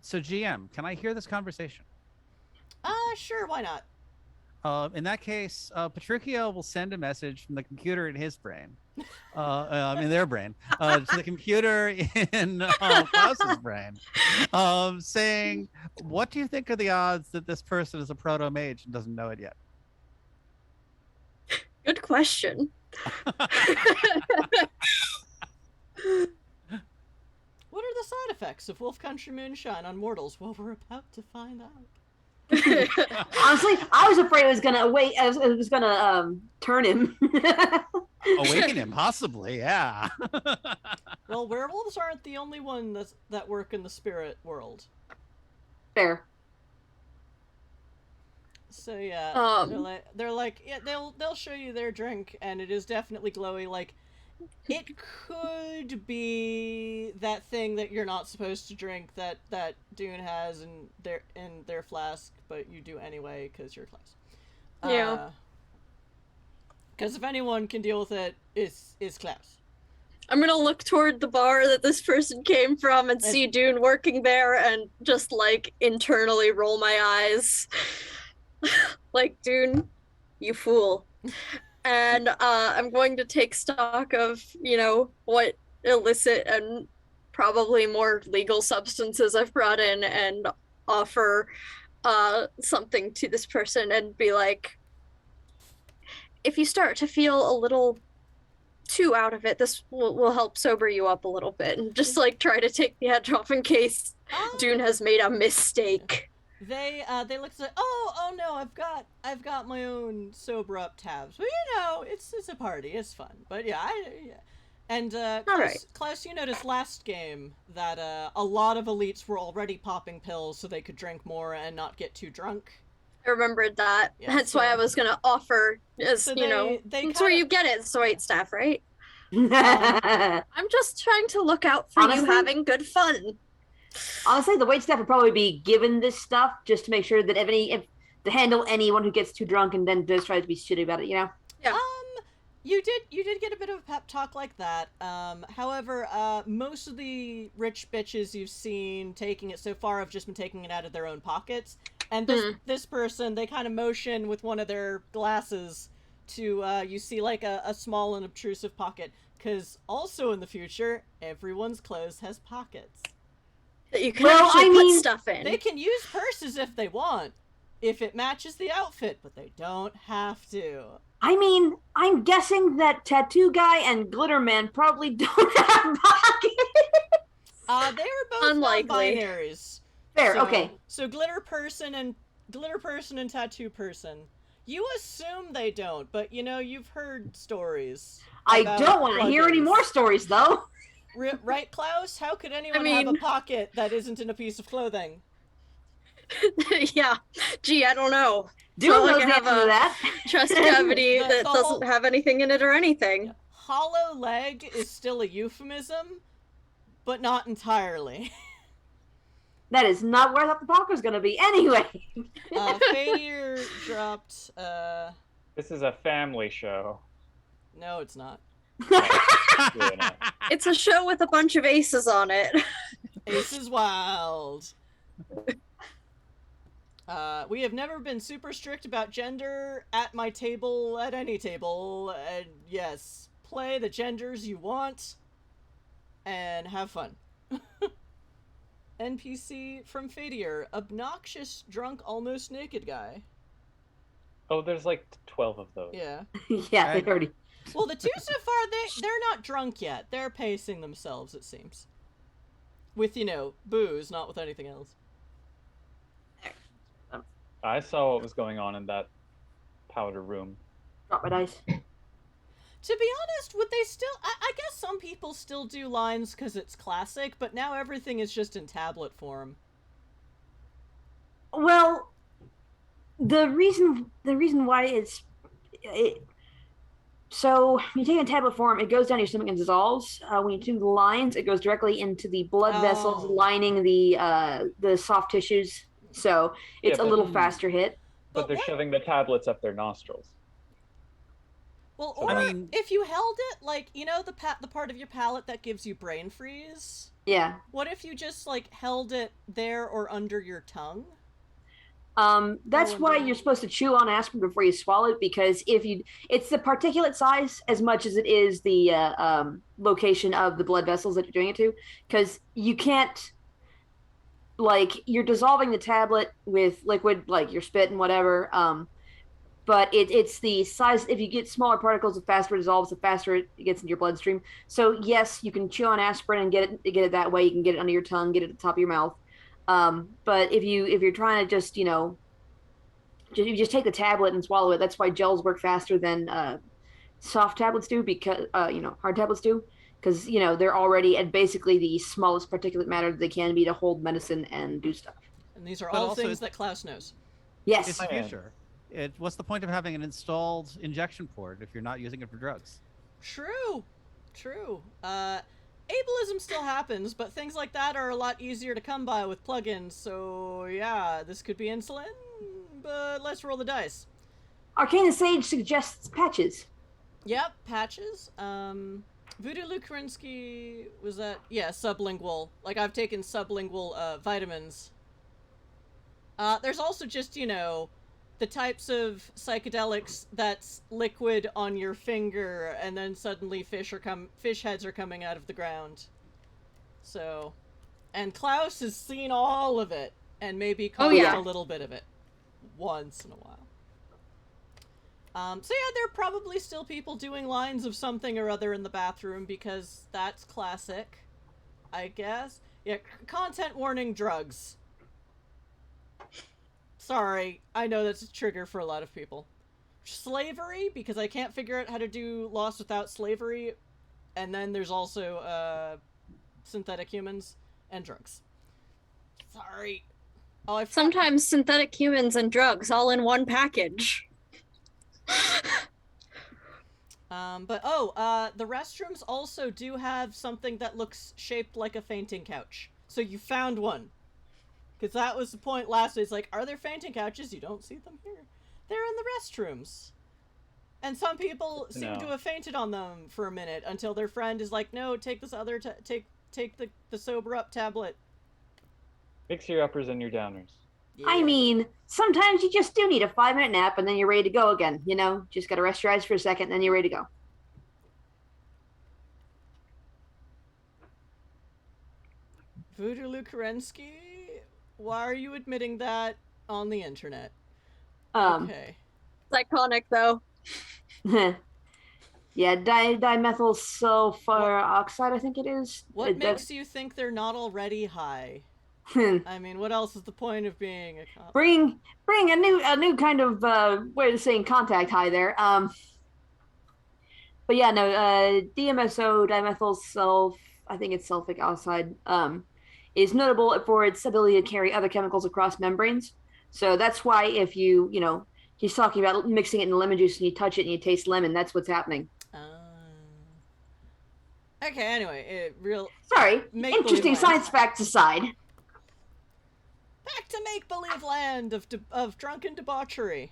So GM, can I hear this conversation? Sure, why not? In that case, Petruchio will send a message from the computer in his brain, in their brain, to the computer in Klaus's brain, saying, "What do you think are the odds that this person is a proto-mage and doesn't know it yet?" Good question. What are the side effects of Wolf Country Moonshine on mortals? Well, we're about to find out. Honestly, I was afraid it was gonna turn him. Awaken him, possibly, yeah. Well, werewolves aren't the only one that work in the spirit world. Fair. So yeah, they're like yeah, they'll show you their drink, and it is definitely glowy. Like, it could be that thing that you're not supposed to drink that Dune has in their flask, but you do anyway because you're Klaus. Yeah. Because if anyone can deal with it, is Klaus. I'm gonna look toward the bar that this person came from and see Dune working there, and just like internally roll my eyes. Like, Dune, you fool. And I'm going to take stock of, what illicit and probably more legal substances I've brought in, and offer something to this person and be like, if you start to feel a little too out of it, this will help sober you up a little bit, and just like try to take the edge off in case Dune has made a mistake. they look like, oh no, I've got my own sober up tabs. But you know, it's a party, it's fun. But yeah, and Klaus, you noticed last game that a lot of elites were already popping pills so they could drink more and not get too drunk. I remembered that. Yeah, That's why I was gonna offer, as So you know, they that's where you get it, it's the wait staff, right? Honestly, I'm just trying to look out for you having good fun. the wait staff would probably be given this stuff just to make sure that if to handle anyone who gets too drunk and then just tries to be shitty about it, you know? Yeah. You did get a bit of a pep talk like that. However, most of the rich bitches you've seen taking it so far have just been taking it out of their own pockets. And this person, they kind of motion with one of their glasses to, you see like a small and obtrusive pocket. Because also in the future, everyone's clothes has pockets. That you can actually put stuff in. They can use purses if they want, if it matches the outfit, but they don't have to. I mean, I'm guessing that Tattoo Guy and Glitter Man probably don't have pockets. They were both Unlikely. non-binaries. Fair, So- okay. So glitter person and tattoo person. You assume they don't, but you know, you've heard stories. I about don't want to hear any plugins. more stories, though. Right, Klaus? How could anyone I have a mean- pocket that isn't in a piece of clothing? Yeah. Gee, I don't know. Dude not knows like I the have answer to that. Chest cavity The- that the doesn't whole- have anything in it or anything. Hollow leg is still a euphemism, but not entirely. That is not where I thought the talk was going to be. Anyway. Failure dropped, This is a family show. no, it's not. Really not. It's a show with a bunch of aces on it. Ace is wild. We have never been super strict about gender at my table, at any table, and yes, play the genders you want, and have fun. NPC from Fadier, obnoxious, drunk, almost naked guy. Oh, there's like 12 of those. Yeah. Yeah, they already. Well, the two so far, they're not drunk yet. They're pacing themselves, it seems. With, you know, booze, not with anything else. I saw what was going on in that powder room. Drop my dice. To be honest, would they still... I guess some people still do lines because it's classic, but now everything is just in tablet form. Well, the reason why so when you take it in tablet form, it goes down your stomach and dissolves. When you do the lines, it goes directly into the blood vessels Oh. lining the soft tissues. So it's Yeah, a but- little faster hit. But they're what- shoving the tablets up their nostrils. Well, So or I mean- if you held it, like, you know the part of your palate that gives you brain freeze? Yeah. What if you just, like, held it there or under your tongue? That's Oh, why no. you're supposed to chew on aspirin before you swallow it, because it's the particulate size as much as it is the location of the blood vessels that you're doing it to, because you can't, like, you're dissolving the tablet with liquid, like your spit and whatever, but it's the size. If you get smaller particles, the faster it dissolves, the faster it gets into your bloodstream. So yes, you can chew on aspirin and get it that way. You can get it under your tongue, get it at the top of your mouth. But if you're trying to just, you know, you just take the tablet and swallow it. That's why gels work faster than soft tablets do, because hard tablets do, because they're already at basically the smallest particulate matter that they can be to hold medicine and do stuff. And these are But all also things it's- that Klaus knows. Yes. It's the future. What's the point of having an installed injection port if you're not using it for drugs? True. Ableism still happens, but things like that are a lot easier to come by with plugins, so yeah, this could be insulin, but let's roll the dice. Arcana Sage suggests patches. Yep, patches. Voodoo Lukarinsky was that? Yeah, sublingual. Like, I've taken sublingual vitamins. There's also just, the types of psychedelics that's liquid on your finger, and then suddenly fish heads are coming out of the ground. So, and Klaus has seen all of it, and maybe caused yeah. a little bit of it once in a while. So yeah, there are probably still people doing lines of something or other in the bathroom, because that's classic, I guess. Yeah, content warning, drugs. Sorry, I know that's a trigger for a lot of people. Slavery, because I can't figure out how to do Lost without slavery. And then there's also synthetic humans and drugs. Sorry. Oh, Sometimes synthetic humans and drugs all in one package. The restrooms also do have something that looks shaped like a fainting couch. So you found one. Because that was the point last week. It's like, are there fainting couches? You don't see them here. They're in the restrooms. And some people seem to have fainted on them for a minute until their friend is like, no, take this other, take the sober up tablet. Mix your uppers and your downers. Yeah. I mean, sometimes you just do need a 5-minute nap and then you're ready to go again. You know, just got to rest your eyes for a second and then you're ready to go. Voodoo Lukerensky, why are you admitting that on the internet? Okay. It's iconic, though. Yeah, dimethyl sulfur oxide, I think it is. What makes you think they're not already high? I mean, what else is the point of being a cop? Bring a new kind of way of saying contact high there. But yeah, no, DMSO, dimethyl sulf, I think it's sulfic oxide, is notable for its ability to carry other chemicals across membranes. So that's why if you know, he's talking about mixing it in lemon juice and you touch it and you taste lemon, that's what's happening. Okay, anyway, Sorry, interesting science facts aside. Back to make-believe land of drunken debauchery.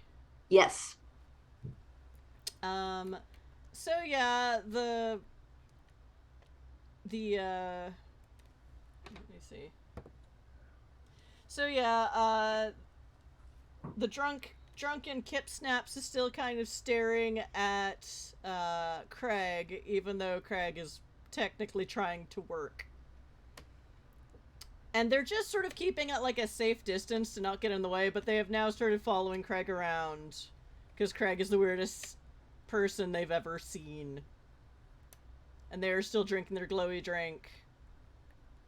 Yes. So yeah, the let me see. So yeah, the drunken Kip Snaps is still kind of staring at Craig, even though Craig is technically trying to work. And they're just sort of keeping at like a safe distance to not get in the way, but they have now started following Craig around because Craig is the weirdest person they've ever seen. And they're still drinking their glowy drink.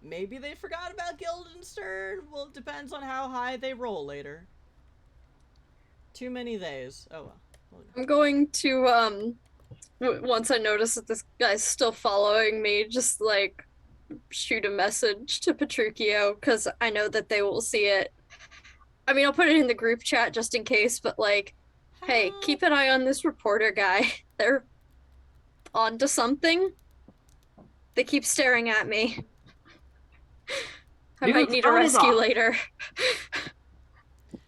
Maybe they forgot about Guildenstern? Well, it depends on how high they roll later. Too many days. Oh well. I'm going to, once I notice that this guy's still following me, just like shoot a message to Petruchio, because I know that they will see it. I mean, I'll put it in the group chat just in case, but like, hey, keep an eye on this reporter guy. They're onto something. They keep staring at me. I might need a rescue later.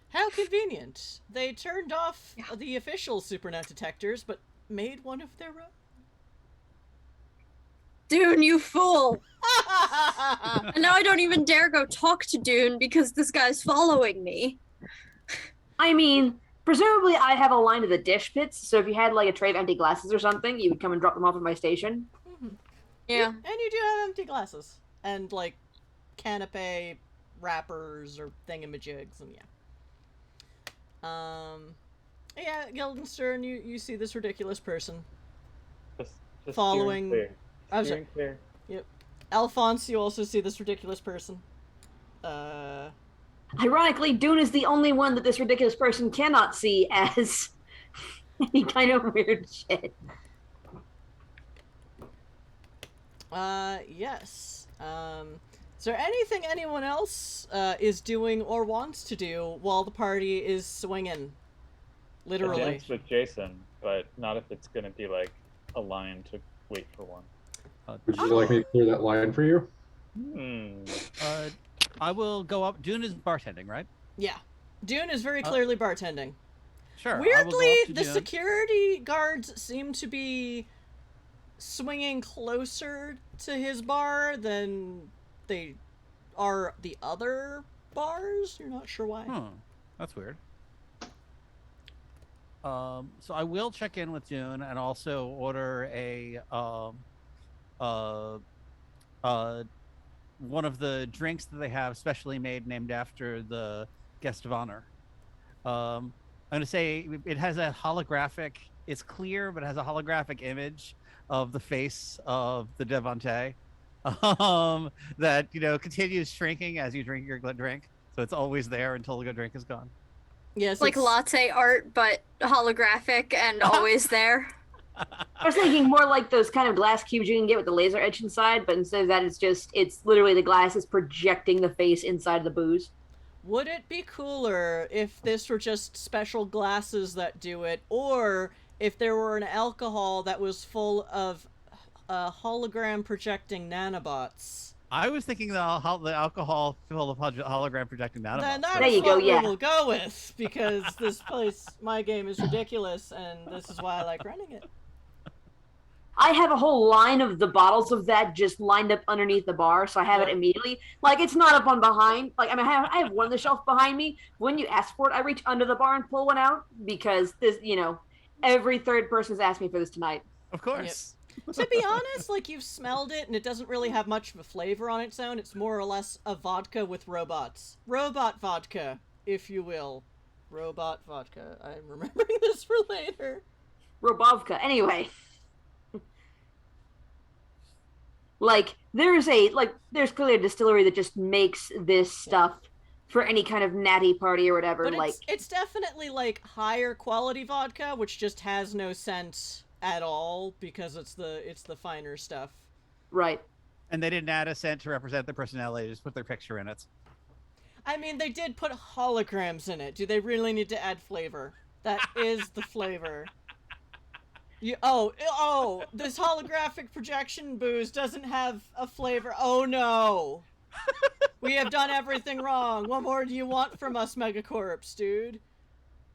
How convenient. They turned off the official Supernat detectors, but made one of their own. Dune, you fool! And now I don't even dare go talk to Dune because this guy's following me. I mean, presumably I have a line to the dish pits, so if you had like a tray of empty glasses or something, you would come and drop them off at my station. Mm-hmm. Yeah. And you do have empty glasses. And like canapé wrappers or thingamajigs, and yeah, Guildenstern, you see this ridiculous person Just following. Steering clear. Yep. Alphonse, you also see this ridiculous person. Ironically, Dune is the only one that this ridiculous person cannot see as any kind of weird shit. Yes. Is there anything anyone else is doing or wants to do while the party is swinging? Literally. Dance with Jason, but not if it's going to be like a line to wait for one. Would you like me to clear that line for you? I will go up. Dune is bartending, right? Yeah. Dune is very clearly bartending. Sure. Weirdly, the Dune. security guards seem to be swinging closer to his bar than they are the other bars. You're not sure why. That's weird. So I will check in with Dune and also order a one of the drinks that they have specially made named after the guest of honor. I'm gonna say it has a holographic. It's clear, but it has a holographic image of the face of the devotee. That continues shrinking as you drink your drink, so it's always there until the good drink is gone. Yes, Like it's- latte art, but holographic and always there. I was thinking more like those kind of glass cubes you can get with the laser etch inside, but instead of that, it's literally the glass is projecting the face inside the booze. Would it be cooler if this were just special glasses that do it, or if there were an alcohol that was full of hologram projecting nanobots? I was thinking the alcohol full of hologram projecting nanobots. Then that's There you what go, yeah. we will go with, because this place, my game is ridiculous, and this is why I like running it. I have a whole line of the bottles of that just lined up underneath the bar, so I have it immediately. Like, it's not up on behind. Like, I mean, I have one on the shelf behind me. When you ask for it, I reach under the bar and pull one out, because this, every third person's asked me for this tonight. Of course. To be honest, like, you've smelled it, and it doesn't really have much of a flavor on its own. It's more or less a vodka with robots. Robot vodka, if you will. Robot vodka. I'm remembering this for later. Robovka. Anyway. There's clearly a distillery that just makes this stuff for any kind of natty party or whatever. But it's definitely, like, higher quality vodka, which just has no scent at all, because it's the finer stuff. Right. And they didn't add a scent to represent their personality, just put their picture in it. I mean, they did put holograms in it. Do they really need to add flavor? That is the flavor. This holographic projection booze doesn't have a flavor. Oh no. We have done everything wrong. What more do you want from us, Megacorps, dude?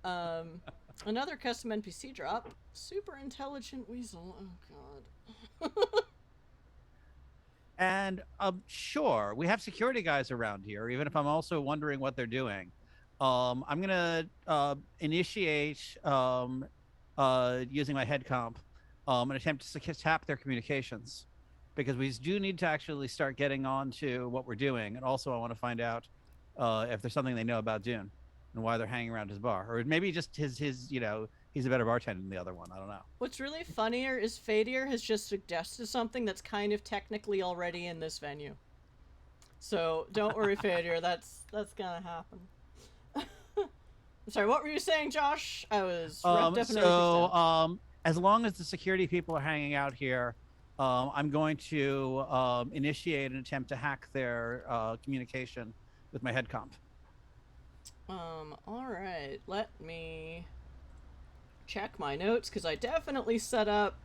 Another custom NPC drop. Super intelligent weasel. Oh god. And sure, we have security guys around here, even if I'm also wondering what they're doing. I'm gonna initiate using my head comp an attempt to tap their communications, because we do need to actually start getting on to what we're doing. And also I want to find out if there's something they know about Dune and why they're hanging around his bar, or maybe just his he's a better bartender than the other one. I don't know. What's really funnier is Fadir has just suggested something that's kind of technically already in this venue. So don't worry, Fadir, that's gonna happen. I'm sorry, what were you saying, Josh? I was definitely as long as the security people are hanging out here, I'm going to initiate an attempt to hack their communication with my head comp. All right, let me check my notes, because I definitely set up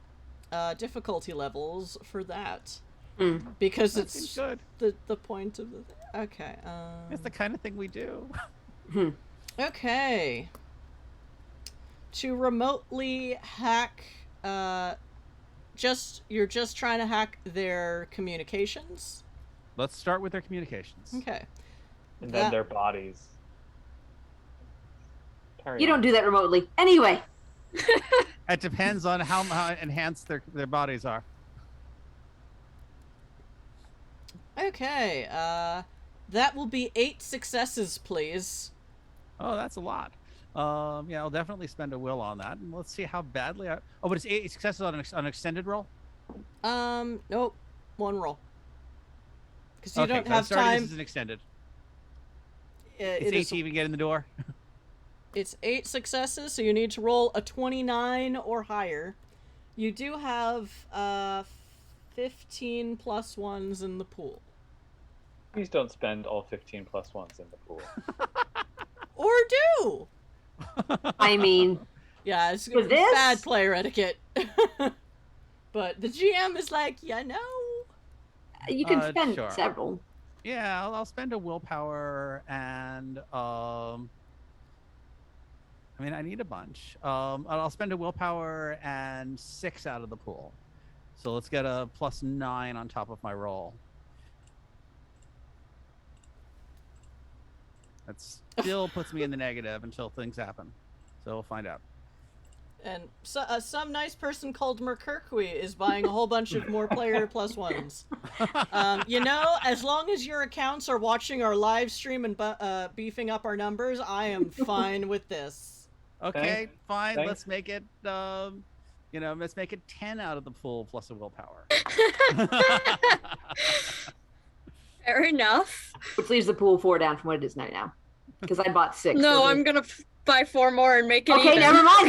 difficulty levels for that. Because that seems good. The point of the thing. Okay. It's the kind of thing we do. Okay. To remotely hack, you're just trying to hack their communications? Let's start with their communications. Okay. And then their bodies. You don't do that remotely. Anyway. It depends on how enhanced their bodies are. Okay, that will be 8 successes, please. Oh, that's a lot. Yeah, I'll definitely spend a will on that, and let's see how badly I. Oh, but it's 8 successes on an extended roll. Nope, 1 roll. Because you Okay, don't so have time. This is an extended. It's 8 to even get in the door. It's 8 successes, so you need to roll a 29 or higher. You do have 15 plus 1s in the pool. Please don't spend all 15 plus 1s in the pool. Or do! I mean... Yeah, it's for this? bad player etiquette. But the GM is like, yeah, no. You can spend sure. several. Yeah, I'll spend a willpower and I mean, I need a bunch. I'll spend a willpower and 6 out of the pool. So let's get a +9 on top of my roll. That still puts me in the negative until things happen. So we'll find out. And so, some nice person called Mercurqui is buying a whole bunch of more player +1s. As long as your accounts are watching our live stream and beefing up our numbers, I am fine with this. Okay, fine. Thanks. Let's make it. Let's make it 10 out of the pool plus a willpower. Fair enough. Which leaves the pool 4 down from what it is now. Because I bought 6. No, so I'm gonna buy 4 more and make it Okay, even. never mind.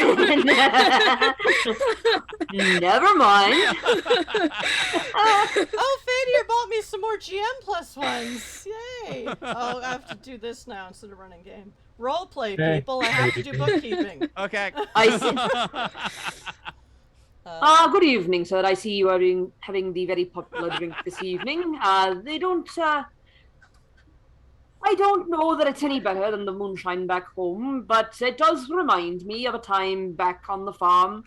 Never mind. Oh, Fadia bought me some more GM plus ones. Yay! Oh, I have to do this now instead of running game. Roleplay, Okay. people. I have to do bookkeeping. Okay. I see. Good evening, sir. I see you are having the very popular drink this evening. I don't know that it's any better than the moonshine back home, but it does remind me of a time back on the farm.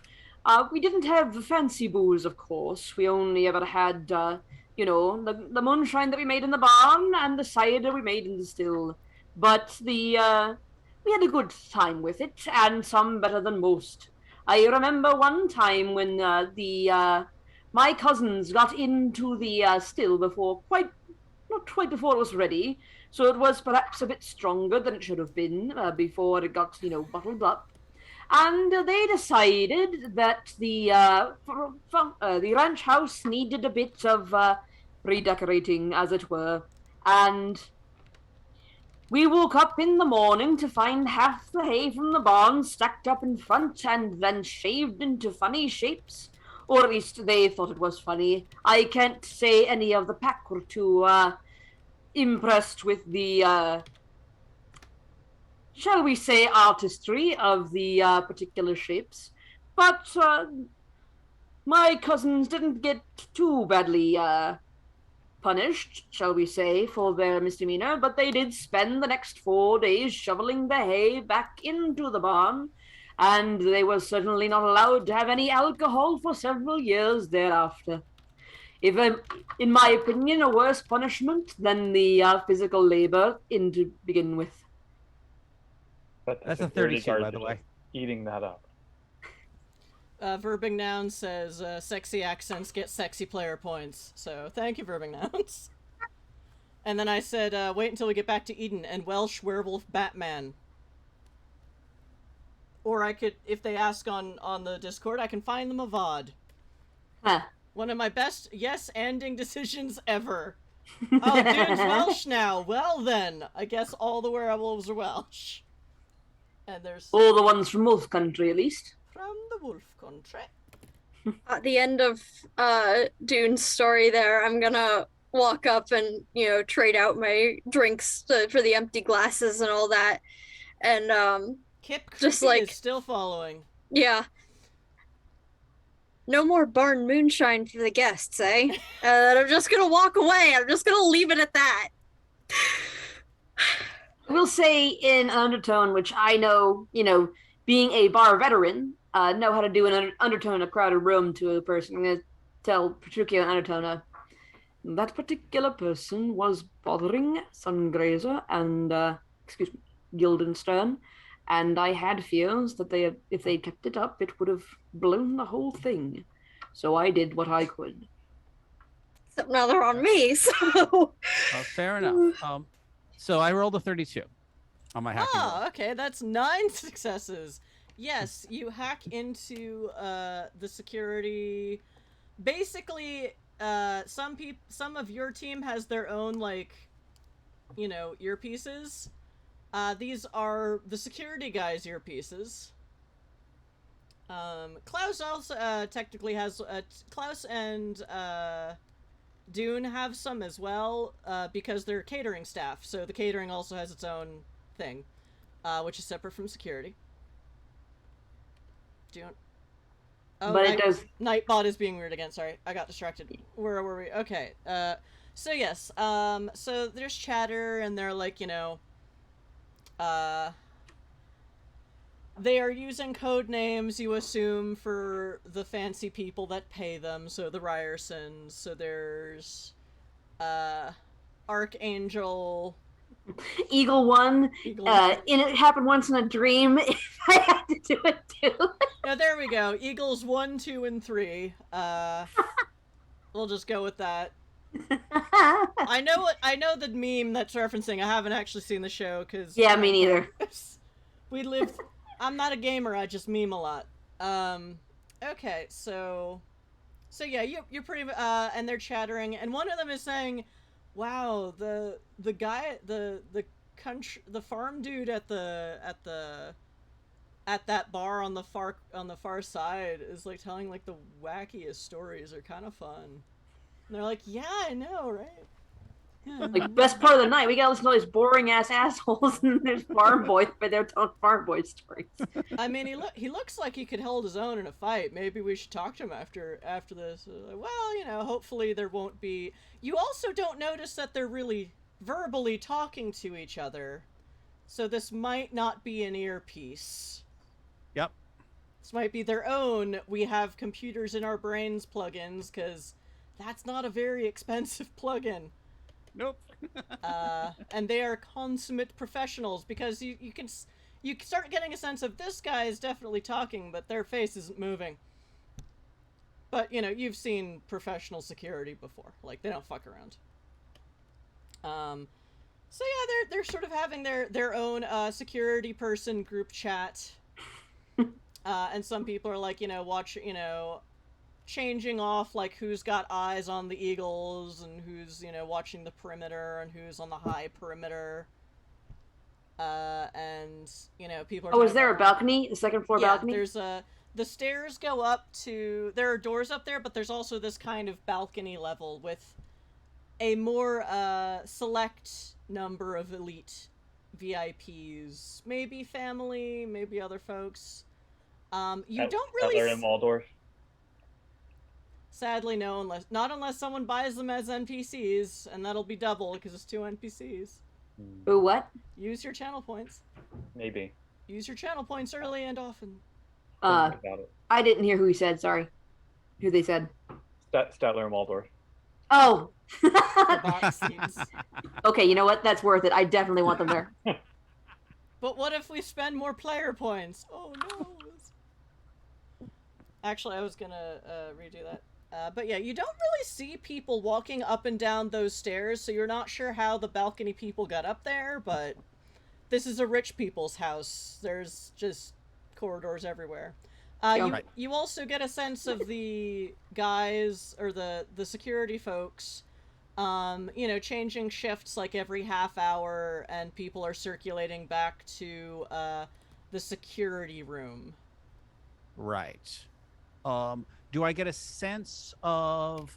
We didn't have the fancy booze, of course. We only ever had, the moonshine that we made in the barn and the cider we made in the still. But we had a good time with it, and some better than most. I remember one time when my cousins got into the still not quite before it was ready, so it was perhaps a bit stronger than it should have been before it got, bottled up. And they decided that the ranch house needed a bit of redecorating, as it were. And we woke up in the morning to find half the hay from the barn stacked up in front and then shaved into funny shapes. Or at least they thought it was funny. I can't say any of the pack were too impressed with the, shall we say, artistry of the particular shapes. But my cousins didn't get too badly punished, shall we say, for their misdemeanor, but they did spend the next 4 days shoveling the hay back into the barn, and they were certainly not allowed to have any alcohol for several years thereafter. In my opinion, a worse punishment than the physical labor to begin with. But That's a security 32, by guards the are way. just eating that up. Verbing Noun says, sexy accents get sexy player points. So, thank you, Verbing Nouns. And then I said, wait until we get back to Eden and Welsh Werewolf Batman. Or I could, if they ask on the Discord, I can find them a VOD. Huh. One of my best yes-anding decisions ever. Oh, Dune's Welsh now. Well then, I guess all the werewolves are Welsh. And there's... All the ones from Wolf Country, at least. From the Wolf Country. At the end of Dune's story there, I'm gonna walk up and, trade out my drinks for the empty glasses and all that. And, Kip just Creepy like... is still following. yeah. No more barn moonshine for the guests, eh? And I'm just gonna walk away. I'm just gonna leave it at that. I will say in an undertone, which I know, being a bar veteran, know how to do an undertone in a crowded room to a person. I'm going to tell Petruchio in undertone, that particular person was bothering Sungrazer and, Guildenstern, and I had fears that if they kept it up, it would have blown the whole thing. So I did what I could. Except now they're on me, so... Fair enough. So I rolled a 32 on my hacking roll. Oh, okay, that's 9 successes. Yes, you hack into the security. Basically, some of your team has their own earpieces. These are the security guys' earpieces. Klaus also technically has Klaus and Dune have some as well, because they're catering staff, so the catering also has its own thing, which is separate from security. Dune. Oh, But it does... Nightbot is being weird again, sorry. I got distracted. Where were we? Okay, so yes, so there's chatter, and they're like, they are using code names, you assume, for the fancy people that pay them, so the Ryersons, so there's, Archangel... Eagle One, Eagle and it happened once in a dream, if I had to do it too. Yeah, there we go. Eagles 1, 2, and 3. We'll just go with that. I know the meme that's referencing. I haven't actually seen the show, because... Yeah, me neither. I'm not a gamer, I just meme a lot. Okay, so yeah, you're pretty, and they're chattering, and one of them is saying, wow, the guy, the farm dude at the at that bar on the far side is like telling like the wackiest stories are kind of fun. And they're like, yeah, I know, right? Yeah. Like, best part of the night, we gotta listen to all these boring ass assholes and there's farm boys, but they're telling farm boy stories. I mean, he looks like he could hold his own in a fight. Maybe we should talk to him after this. Well, you know, hopefully there won't be. You also don't notice that they're really verbally talking to each other, so this might not be an earpiece. Yep. This might be their own. We have computers in our brains plugins, because that's not a very expensive plugin. Nope. And they are consummate professionals, because you start getting a sense of this guy is definitely talking, but their face isn't moving. But, you know, you've seen professional security before. Like, they don't fuck around. So yeah, they're sort of having their own security person group chat. And some people are like, you know, changing off, like, who's got eyes on the eagles and who's, you know, watching the perimeter and who's on the high perimeter. And, you know, people are... Oh, is there a balcony? A second floor balcony? Yeah, there's the stairs go up to... There are doors up there, but there's also this kind of balcony level with a more select number of elite VIPs. Maybe family, maybe other folks. You don't really... They're in Waldorf. Sadly, no, not unless someone buys them as NPCs, and that'll be double, because it's 2 NPCs. Ooh, what? Use your channel points. Maybe. Use your channel points early and often. About it. I didn't hear who he said, sorry. Who they said. Statler and Waldorf. Oh! The box seats. Okay, you know what? That's worth it. I definitely want them there. But what if we spend more player points? Oh no! Actually, I was gonna redo that. But yeah, you don't really see people walking up and down those stairs, so you're not sure how the balcony people got up there, but this is a rich people's house. There's just corridors everywhere. You also get a sense of the guys, or the security folks, you know, changing shifts like every half hour, and people are circulating back to the security room. Right. Do I get a sense of,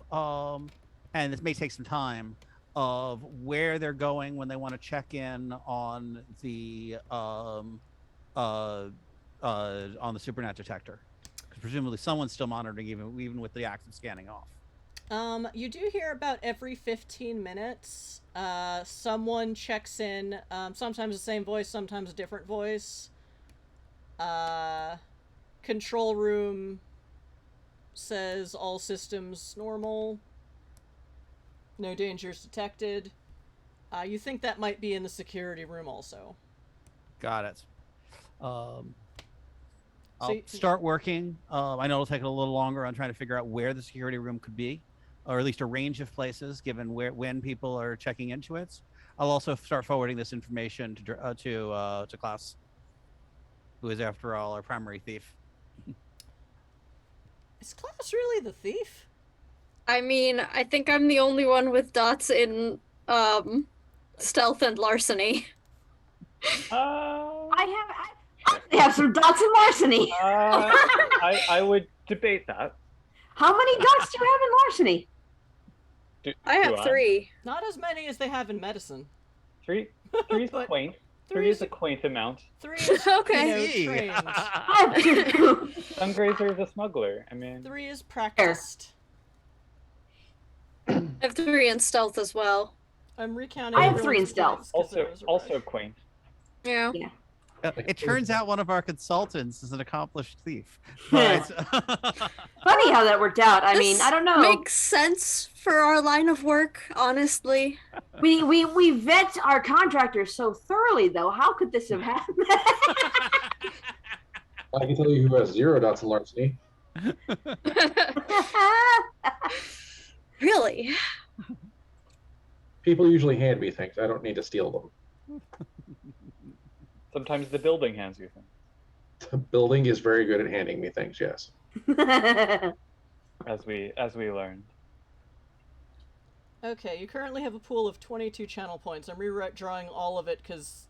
and this may take some time, of where they're going when they want to check in on the Supernat detector? Because presumably someone's still monitoring even with the active scanning off. You do hear about every 15 minutes, someone checks in, sometimes the same voice, sometimes a different voice. Control room says all systems normal. No dangers detected. You think that might be in the security room also. Got it. I'll start working. I know it'll take a little longer on trying to figure out where the security room could be, or at least a range of places, given when people are checking into it. I'll also start forwarding this information to Klaus, who is, after all, our primary thief. Is Klaus really the thief? I mean, I think I'm the only one with dots in stealth and larceny. I have some dots in larceny. I would debate that. How many dots do you have in larceny? I have 3. Not as many as they have in medicine. 3 is But quaint. 3 is a quaint amount. 3 is, Okay. you know, trained. I have 2. Sungrazer is a smuggler. I mean, 3 is practiced. I have 3 in stealth as well. I'm recounting. I have 3 in everyone's stealth. points 'cause it was a also rush. quaint. Yeah. It turns out one of our consultants is an accomplished thief. But, Funny how that worked out. I mean, This I don't know. Makes sense for our line of work, honestly. We vet our contractors so thoroughly, though. How could this have happened? I can tell you who has 0 dots in larceny. Really? People usually hand me things. I don't need to steal them. Sometimes the building hands you things. The building is very good at handing me things, yes. As we learned. Okay, you currently have a pool of 22 channel points. I'm redrawing all of it because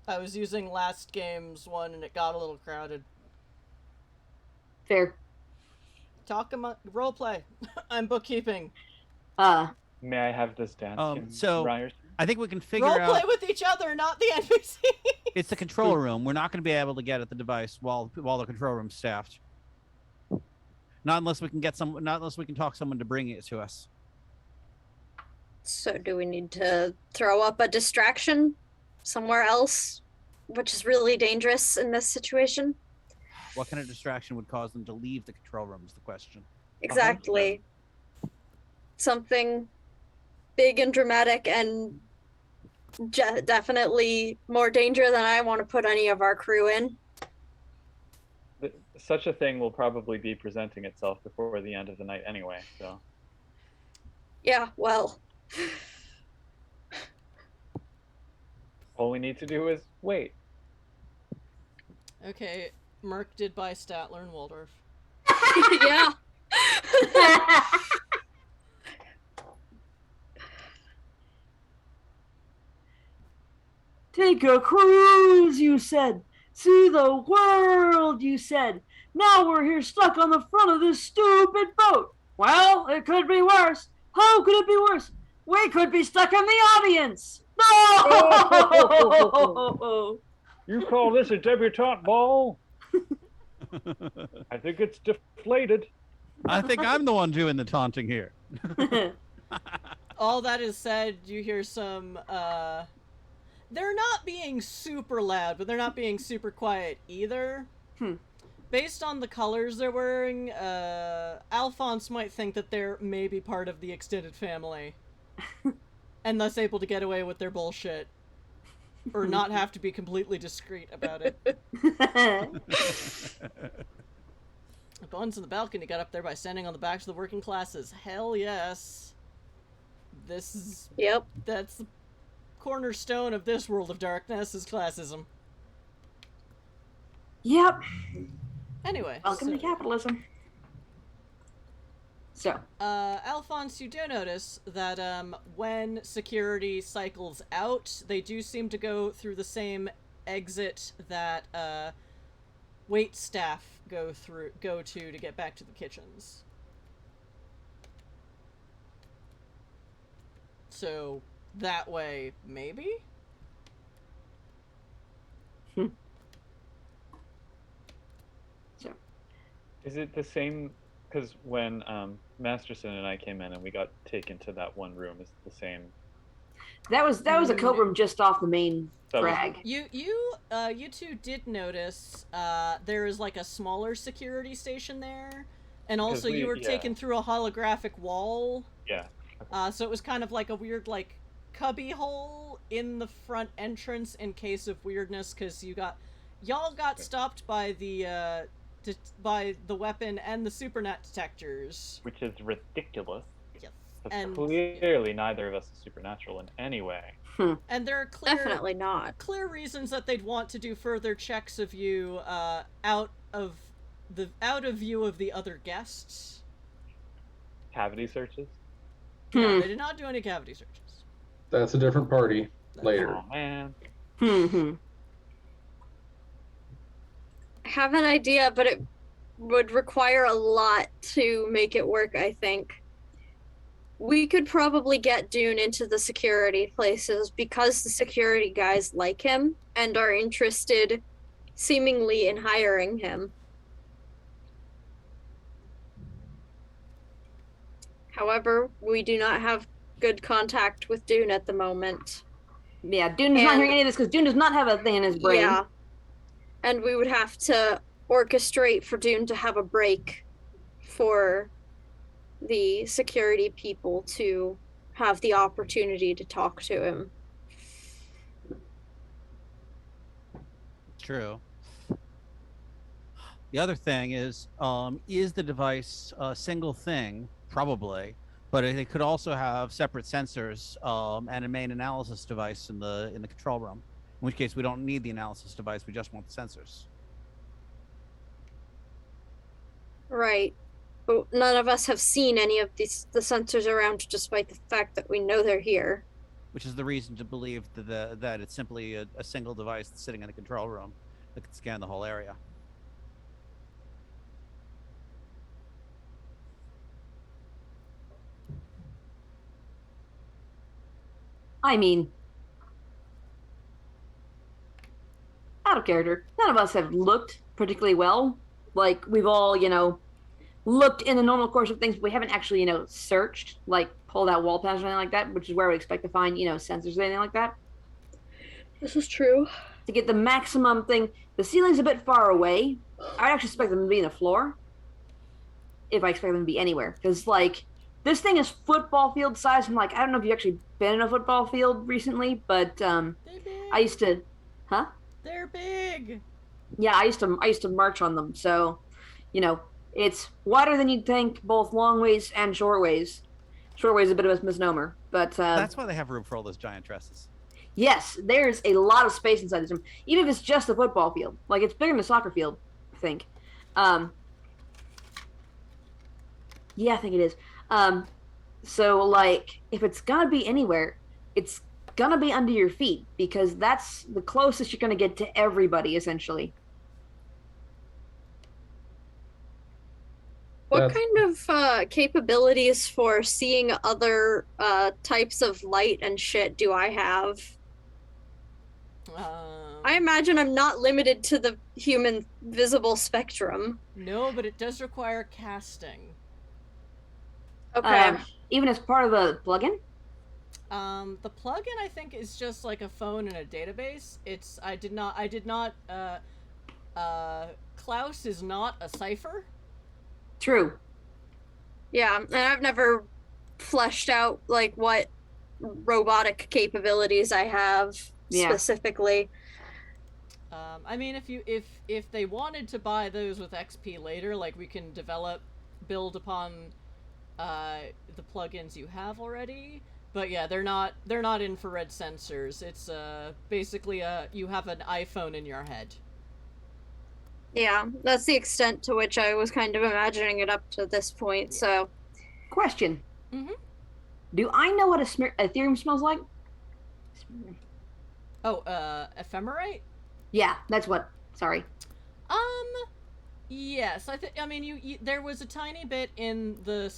I was using last game's one and it got a little crowded. Fair. Roleplay. I'm bookkeeping. May I have this dance? So Ryerson? I think we can figure Roleplay out. with each other, not the NPC. It's the control room. We're not going to be able to get at the device while the control room's staffed. Not unless we can not unless we can talk someone to bring it to us. So do we need to throw up a distraction somewhere else, which is really dangerous in this situation? What kind of distraction would cause them to leave the control room is the question. Exactly. Something big and dramatic and definitely more danger than I want to put any of our crew in. Such a thing will probably be presenting itself before the end of the night anyway, so. Yeah, well. All we need to do is wait. Okay, Merc did buy Statler and Waldorf. Yeah. Take a cruise, you said. See the world, you said. Now we're here stuck on the front of this stupid boat. Well, it could be worse. How could it be worse? We could be stuck in the audience. No! You call this a debutante ball? I think it's deflated. I think I'm the one doing the taunting here. All that is said, you hear some, they're not being super loud, but they're not being super quiet either. Based on the colors they're wearing, Alphonse might think that they're maybe part of the extended family. And thus able to get away with their bullshit. Or not have to be completely discreet about it. Bones in the balcony got up there by standing on the backs of the working classes. Hell yes. This is... Yep. That's the cornerstone of this world of darkness, is classism. Yep. Anyway. Welcome to capitalism. So. Alphonse, you do notice that, when security cycles out, they do seem to go through the same exit that, wait staff go to get back to the kitchens. So, that way, maybe? So. Is it the same? Because when Masterson and I came in and we got taken to that one room, is it the same? That was a coat room just off the main drag. You two did notice there is like a smaller security station there, and also you were taken through a holographic wall. Yeah. So it was kind of like a weird like cubby hole in the front entrance in case of weirdness, because y'all got stopped by the weapon and the Supernat detectors, which is ridiculous. Yes. And clearly neither of us is supernatural in any way. And there are definitely not clear reasons that they'd want to do further checks of you out of view of the other guests. Cavity searches? No, they did not do any cavity searches. That's a different party later. Oh man. I have an idea, but it would require a lot to make it work, I think. We could probably get Dune into the security places because the security guys like him and are interested, seemingly, in hiring him. However, we do not have good contact with Dune at the moment. Yeah, Dune is not hearing any of this because Dune does not have a thing in his brain. Yeah. And we would have to orchestrate for Dune to have a break for the security people to have the opportunity to talk to him. True. The other thing is the device a single thing? Probably, but it could also have separate sensors and a main analysis device in the control room. In which case, we don't need the analysis device. We just want the sensors. Right. But none of us have seen any of the sensors around, despite the fact that we know they're here. which is the reason to believe that it's simply a single device that's sitting in the control room that can scan the whole area. I mean, out of character, none of us have looked particularly well. Like, we've all, looked in the normal course of things, but we haven't actually, searched, like, pulled out wall patterns or anything like that, which is where we expect to find, sensors or anything like that. This is true. To get the maximum thing, the ceiling's a bit far away. I'd actually expect them to be in the floor, if I expect them to be anywhere. Because, like, this thing is football field size. I'm like, I don't know if you've actually been in a football field recently, but I used to, huh? They're big. Yeah, I used to march on them. So, it's wider than you'd think, both long ways and short ways. Short ways is a bit of a misnomer, but That's why they have room for all those giant trusses. yes, there's a lot of space inside this room, even if it's just a football field. Like, it's bigger than a soccer field, I think. Yeah, I think it is. So, like, if it's gonna be anywhere, it's gonna be under your feet, because that's the closest you're gonna get to everybody, essentially. What That's- kind of capabilities for seeing other types of light and shit do I have? I imagine I'm not limited to the human visible spectrum. No, but it does require casting. Okay. Even as part of the plugin? The plugin I think is just like a phone and a database. I did not Klaus is not a cipher. True. Yeah, and I've never fleshed out like what robotic capabilities I have Yeah. specifically. I mean, if they wanted to buy those with XP later, like we can build upon the plugins you have already. But yeah, they're not infrared sensors. It's basically you have an iPhone in your head. Yeah, that's the extent to which I was kind of imagining it up to this point. So, Question. Mhm. Do I know what Ethereum smells like? Oh, ephemerite? Yeah, that's what. Sorry. Yes. I mean, you there was a tiny bit in the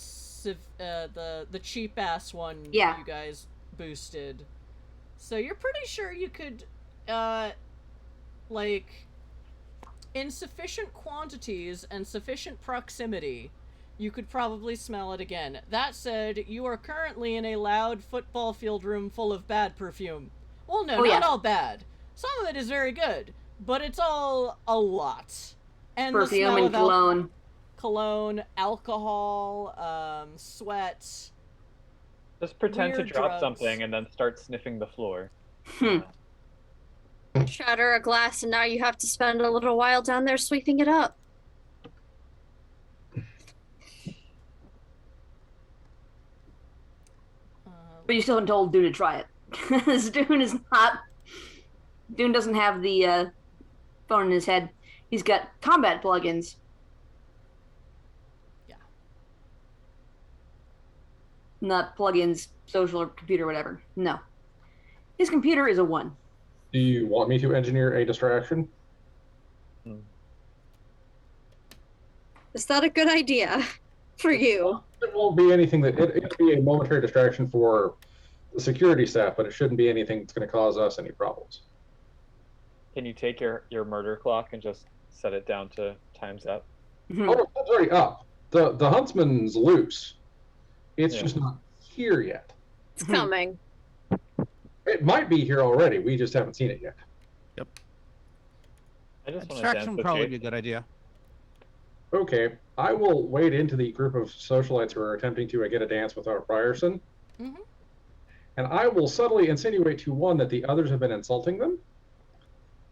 cheap ass one Yeah. you guys boosted. So you're pretty sure you could like in sufficient quantities and sufficient proximity, you could probably smell it again. That said, you are currently in a loud football field room full of bad perfume. Well, no, Oh, not yeah. all bad. Some of it is very good, but it's all a lot. And the Perfume smell and of cologne. cologne, alcohol, sweat. Just pretend to Weird drop drugs. something and then start sniffing the floor. Hmm. shatter a glass, and now you have to spend a little while down there sweeping it up. But you still haven't told Dune to try it. Because Dune doesn't have the phone in his head. He's got combat plugins. Yeah. Not plugins, social or computer, whatever. No. His computer is a 1. Do you want me to engineer a distraction? Is that a good idea for you? It won't be anything that it'll be a momentary distraction for the security staff, but it shouldn't be anything that's going to cause us any problems. Can you take your murder clock and just set it down to time's up? Mhm. Oh, it's already up. The huntsman's loose. It's Yeah. just not here yet. It's coming. It might be here already. We just haven't seen it yet. I A just want to distraction dance would with probably be a Jake. good idea. Okay, I will wade into the group of socialites who are attempting to get a dance without Ryerson, Mhm. and I will subtly insinuate to one that the others have been insulting them,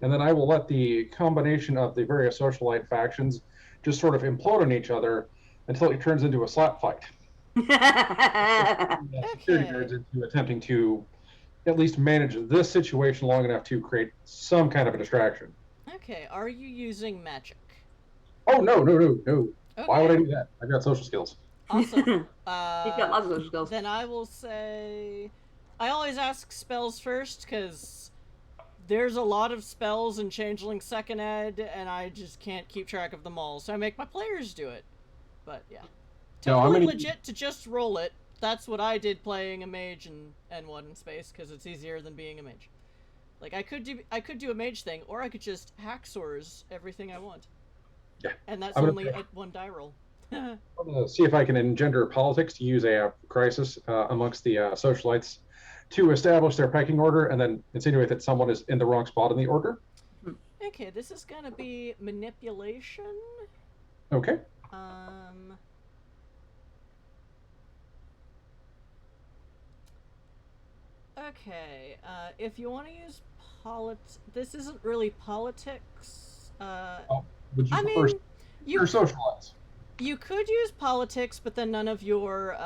and then I will let the combination of the various socialite factions just sort of implode on each other until it turns into a slap fight. Security Okay. guards into attempting to at least manage this situation long enough to create some kind of a distraction. Okay, are you using magic? Oh, no. Okay. Why would I do that? I've got social skills. Awesome. He's got lots of social skills. Then I will say, I always ask spells first, because there's a lot of spells in Changeling 2nd Ed, and I just can't keep track of them all, so I make my players do it. But, yeah. No, Totally I'm gonna- legit to just roll it. That's what I did playing a mage in NWoD in space, because it's easier than being a mage. Like, I could do a mage thing, or I could just hacksaws everything I want. Yeah. And that's I'm gonna only play- a 1 die roll. I'm going to see if I can engender politics to use a crisis amongst the socialites to establish their pecking order and then insinuate that someone is in the wrong spot in the order. Okay, this is gonna be manipulation. Okay. Okay, if you want to use this isn't really politics. Would you I prefer mean, your socialites? you could use politics, but then none of your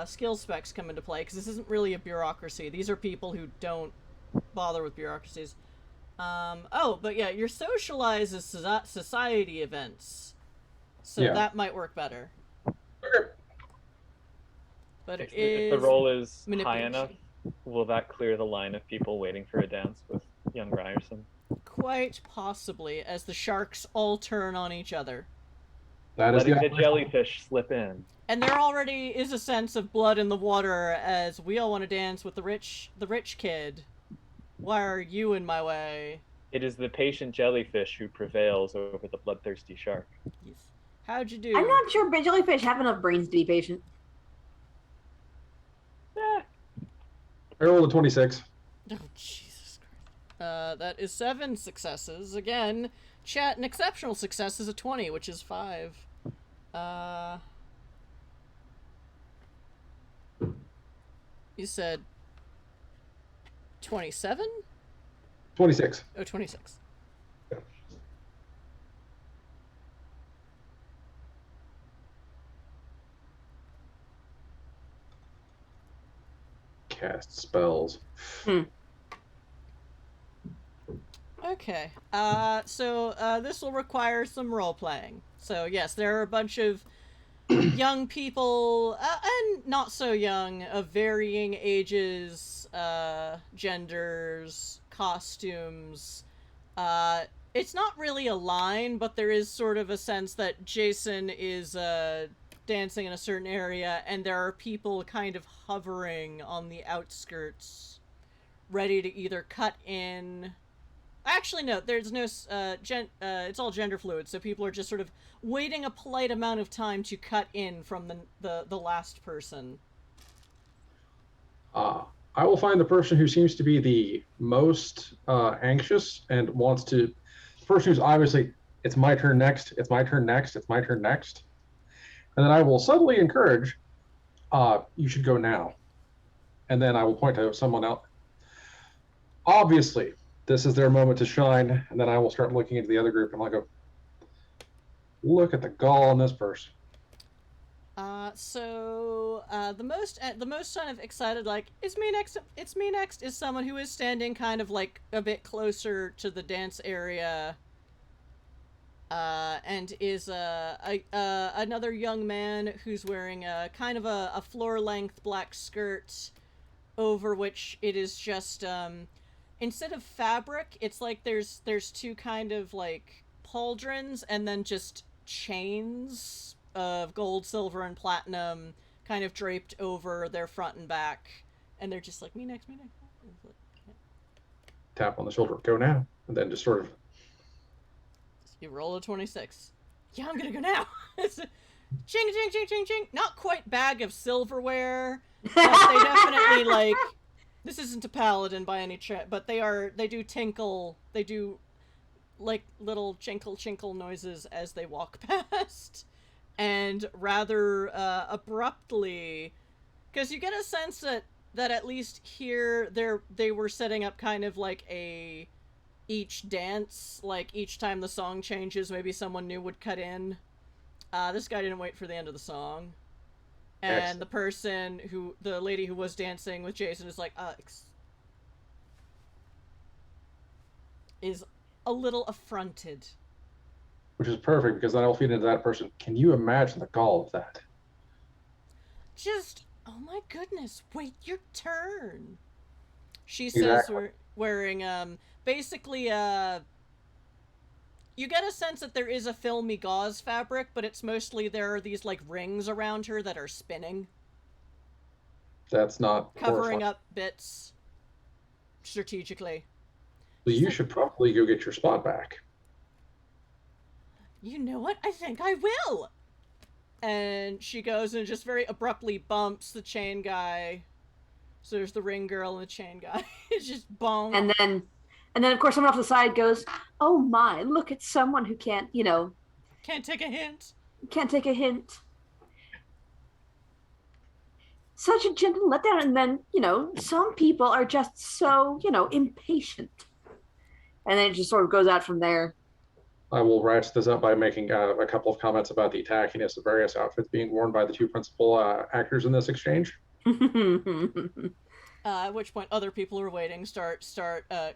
skill specs come into play, because this isn't really a bureaucracy. These are people who don't bother with bureaucracies. Oh, but yeah, your socialize is society events, so Yeah. that might work better. Okay. But it If the is roll is high manipulation. enough, will that clear the line of people waiting for a dance with young Ryerson? Quite possibly, as the sharks all turn on each other. That is Letting the the jellyfish slip in. And there already is a sense of blood in the water, as we all want to dance with the rich kid. Why are you in my way? It is the patient jellyfish who prevails over the bloodthirsty shark. Yes. How'd you do? I'm not sure jellyfish have enough brains to be patient. I rolled a 26. Oh, Jesus Christ. That is 7 successes. Again, chat, an exceptional success is a 20, which is 5. You said 27? 26. Oh, 26. Cast spells. Okay. So this will require some role-playing. So, yes, there are a bunch of young people, and not so young, of varying ages, genders, costumes. It's not really a line, but there is sort of a sense that Jason is dancing in a certain area, and there are people kind of hovering on the outskirts, ready to either cut in. Actually, no, there's no, it's all gender fluid, so people are just sort of waiting a polite amount of time to cut in from the last person. I will find the person who seems to be the most anxious and wants to, the person who's obviously, it's my turn next, it's my turn next, it's my turn next. And then I will subtly encourage, you should go now. And then I will point to someone else. Obviously, this is their moment to shine, and then I will start looking into the other group, and I'll go, look at the gall on this person. The most kind of excited, like, it's me next, is someone who is standing kind of, like, a bit closer to the dance area, and is, another young man who's wearing a kind of a floor-length black skirt, over which it is just, instead of fabric, it's like there's two kind of, like, pauldrons, and then just chains of gold, silver, and platinum kind of draped over their front and back. And they're just like, me next, me next. Like, yeah. Tap on the shoulder, go now. And then just sort of, you roll a 26. Yeah, I'm gonna go now. Ching, ching, ching, ching, ching. Not quite bag of silverware, but they definitely, like, this isn't a paladin by any chance, but they do tinkle, they do, like, little chinkle chinkle noises as they walk past. And rather abruptly, because you get a sense that at least here they were setting up kind of like each dance, like each time the song changes, maybe someone new would cut in. This guy didn't wait for the end of the song. And the lady who was dancing with Jason is like, is a little affronted. which is perfect because then I'll feed into that person. Can you imagine the gall of that? Just, Oh my goodness, wait your turn. She says, wearing, basically, you get a sense that there is a filmy gauze fabric, but it's mostly there are these, like, rings around her that are spinning. That's not covering up bits strategically. So you should probably go get your spot back. You know what? I think I will. And she goes and just very abruptly bumps the chain guy. So there's the ring girl and the chain guy. It's just bonk. And then of course someone off the side goes, "Oh my, look at someone who can't, can't take a hint. Can't take a hint. Such a gentle letdown." And then, some people are just so, impatient. And then it just sort of goes out from there. I will ratchet this up by making a couple of comments about the tackiness of various outfits being worn by the two principal actors in this exchange. At which point other people who are waiting start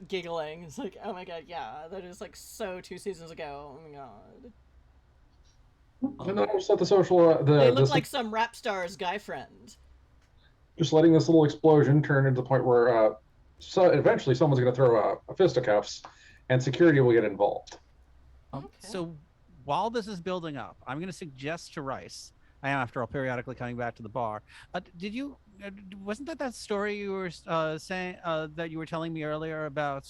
giggling. It's like, oh my god, yeah, that is like so 2 seasons ago. Oh my god. And then I just let the social... they look like some rap star's guy friend. Just letting this little explosion turn into the point where so eventually someone's going to throw a fisticuffs and security will get involved. Okay. So while this is building up, I'm going to suggest to Rice, I am, after all, periodically coming back to the bar. Wasn't that story you were saying that you were telling me earlier about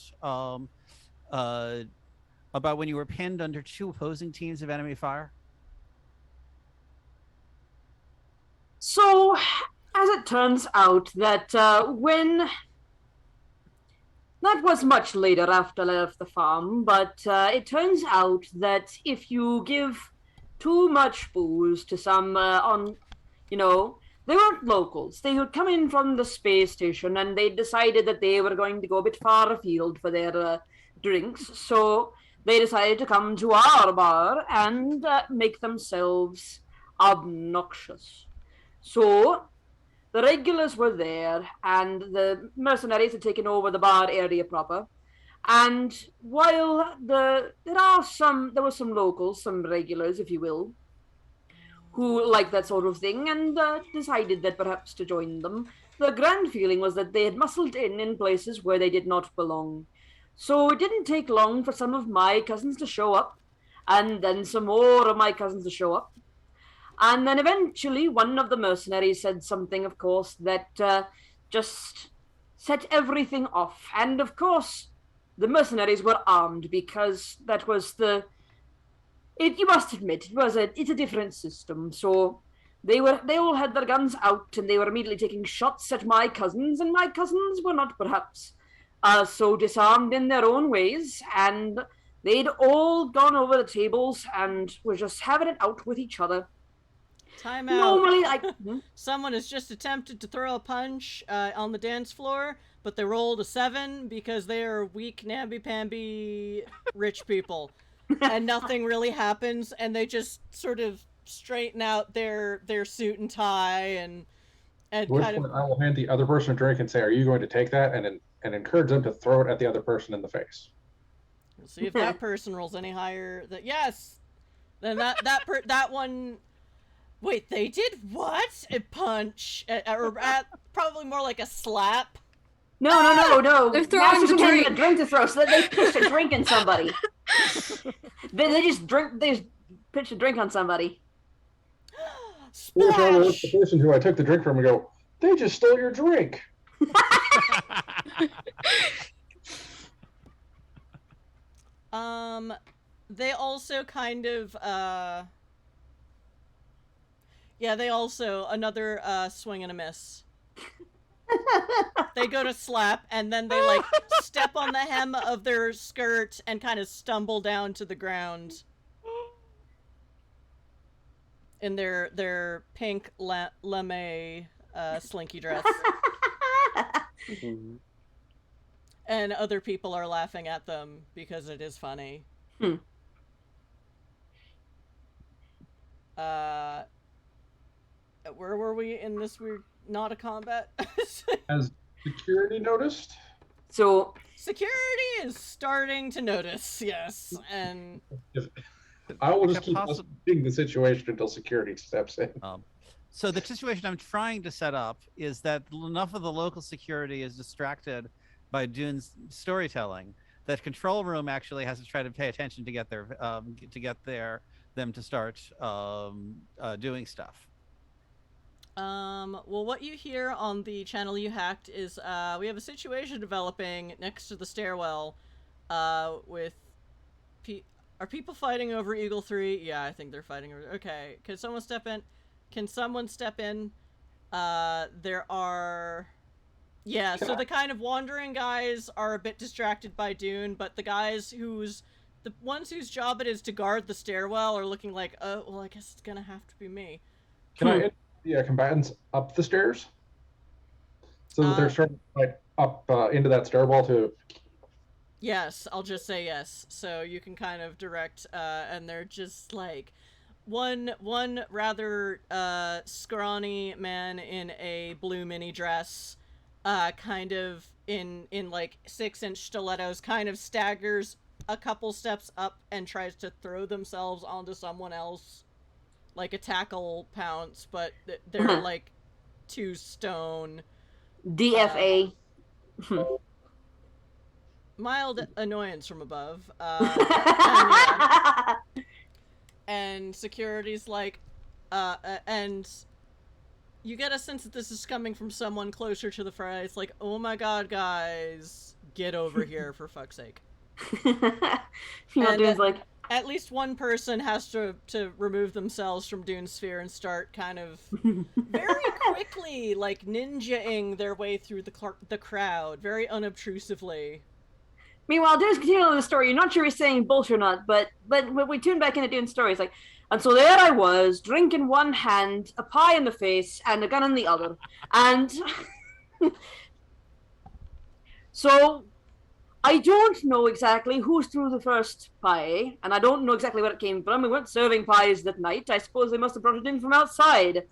when you were pinned under 2 opposing teams of enemy fire? So, as it turns out, that that was much later after I left the farm, but it turns out that if you give too much booze to some they weren't locals. They had come in from the space station and they decided that they were going to go a bit far afield for their drinks. So they decided to come to our bar and make themselves obnoxious. So the regulars were there, and the mercenaries had taken over the bar area proper. And while there were some locals, some regulars, if you will, who liked that sort of thing and decided that perhaps to join them, the grand feeling was that they had muscled in places where they did not belong. So it didn't take long for some of my cousins to show up, and then some more of my cousins to show up. And then eventually one of the mercenaries said something, of course, that just set everything off. And of course, the mercenaries were armed because that was you must admit, it's a different system. So they all had their guns out and they were immediately taking shots at my cousins, and my cousins were not perhaps so disarmed in their own ways, and they'd all gone over the tables and were just having it out with each other. Time out. Normally, someone has just attempted to throw a punch on the dance floor, but they rolled a 7 because they are weak, namby-pamby rich people. And nothing really happens, and they just sort of straighten out their suit and tie and kind of... I will hand the other person a drink and say, "Are you going to take that?" and encourage them to throw it at the other person in the face. We'll see if that person rolls any higher. Yes! Then that one... Wait, they did what? A punch? Or probably more like a slap? No. They're throwing the drink. A drink to throw, so that they pitched a drink in somebody. They just pitched a drink on somebody. Splash! Or the person who I took the drink from and go, "They just stole your drink." They also kind of, they also, another, swing and a miss. They go to slap, and then they, like, step on the hem of their skirt and kind of stumble down to the ground. In their pink lame slinky dress. And other people are laughing at them because it is funny. Where were we in this weird not a combat? Has security noticed? So security is starting to notice, yes, and I will just keep seeing the situation until security steps in. So the situation I'm trying to set up is that enough of the local security is distracted by Dune's storytelling that control room actually has to try to pay attention to get them to start doing stuff. Well, what you hear on the channel you hacked is, we have a situation developing next to the stairwell, with are people fighting over Eagle 3? Yeah, I think they're fighting over... Okay, can someone step in? Can someone step in? There are... Yeah, so the kind of wandering guys are a bit distracted by Dune, but the guys the ones whose job it is to guard the stairwell are looking like, oh, well, I guess it's gonna have to be me. Can I hit the combatants up the stairs? So that they're starting like up into that stairwell to... Yes, I'll just say yes. So you can kind of direct, and they're just like one rather scrawny man in a blue mini dress, kind of in like 6-inch stilettos, kind of staggers a couple steps up and tries to throw themselves onto someone else, like a tackle pounce, but they're like 2 stone. DFA. Mild annoyance from above. And security's like, and you get a sense that this is coming from someone closer to the fray. It's like, oh my god, guys, get over here for fuck's sake. Dune's like, at least one person has to remove themselves from Dune's sphere and start kind of very quickly, like, ninja-ing their way through the crowd, very unobtrusively. meanwhile, Dune's continuing the story. You're not sure he's saying bullshit or not, but when we tune back into Dune's story, it's like, and so there I was, drink in one hand, a pie in the face, and a gun in the other. And so I don't know exactly who threw the first pie, and I don't know exactly where it came from. We weren't serving pies that night. I suppose they must have brought it in from outside.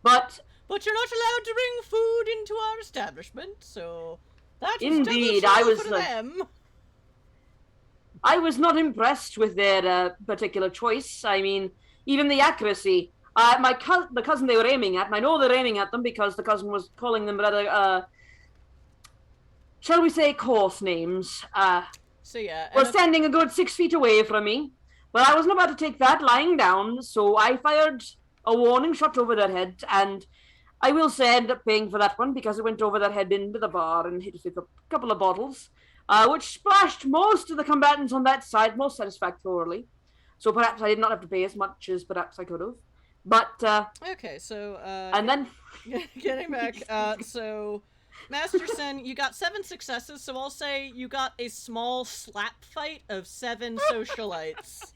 But you're not allowed to bring food into our establishment, so that is indeed, I was for them. I was not impressed with their particular choice. I mean, even the accuracy. The cousin they were aiming at, and I know they're aiming at them because the cousin was calling them rather, shall we say, coarse names. So yeah, were standing a good 6 feet away from me. But I wasn't about to take that lying down, so I fired a warning shot over their head, and I will say I ended up paying for that one because it went over their head into the bar and hit a couple of bottles, which splashed most of the combatants on that side most satisfactorily. So perhaps I did not have to pay as much as perhaps I could have. But okay, so and then getting back, so Masterson, you got 7 successes, so I'll say you got a small slap fight of 7 socialites.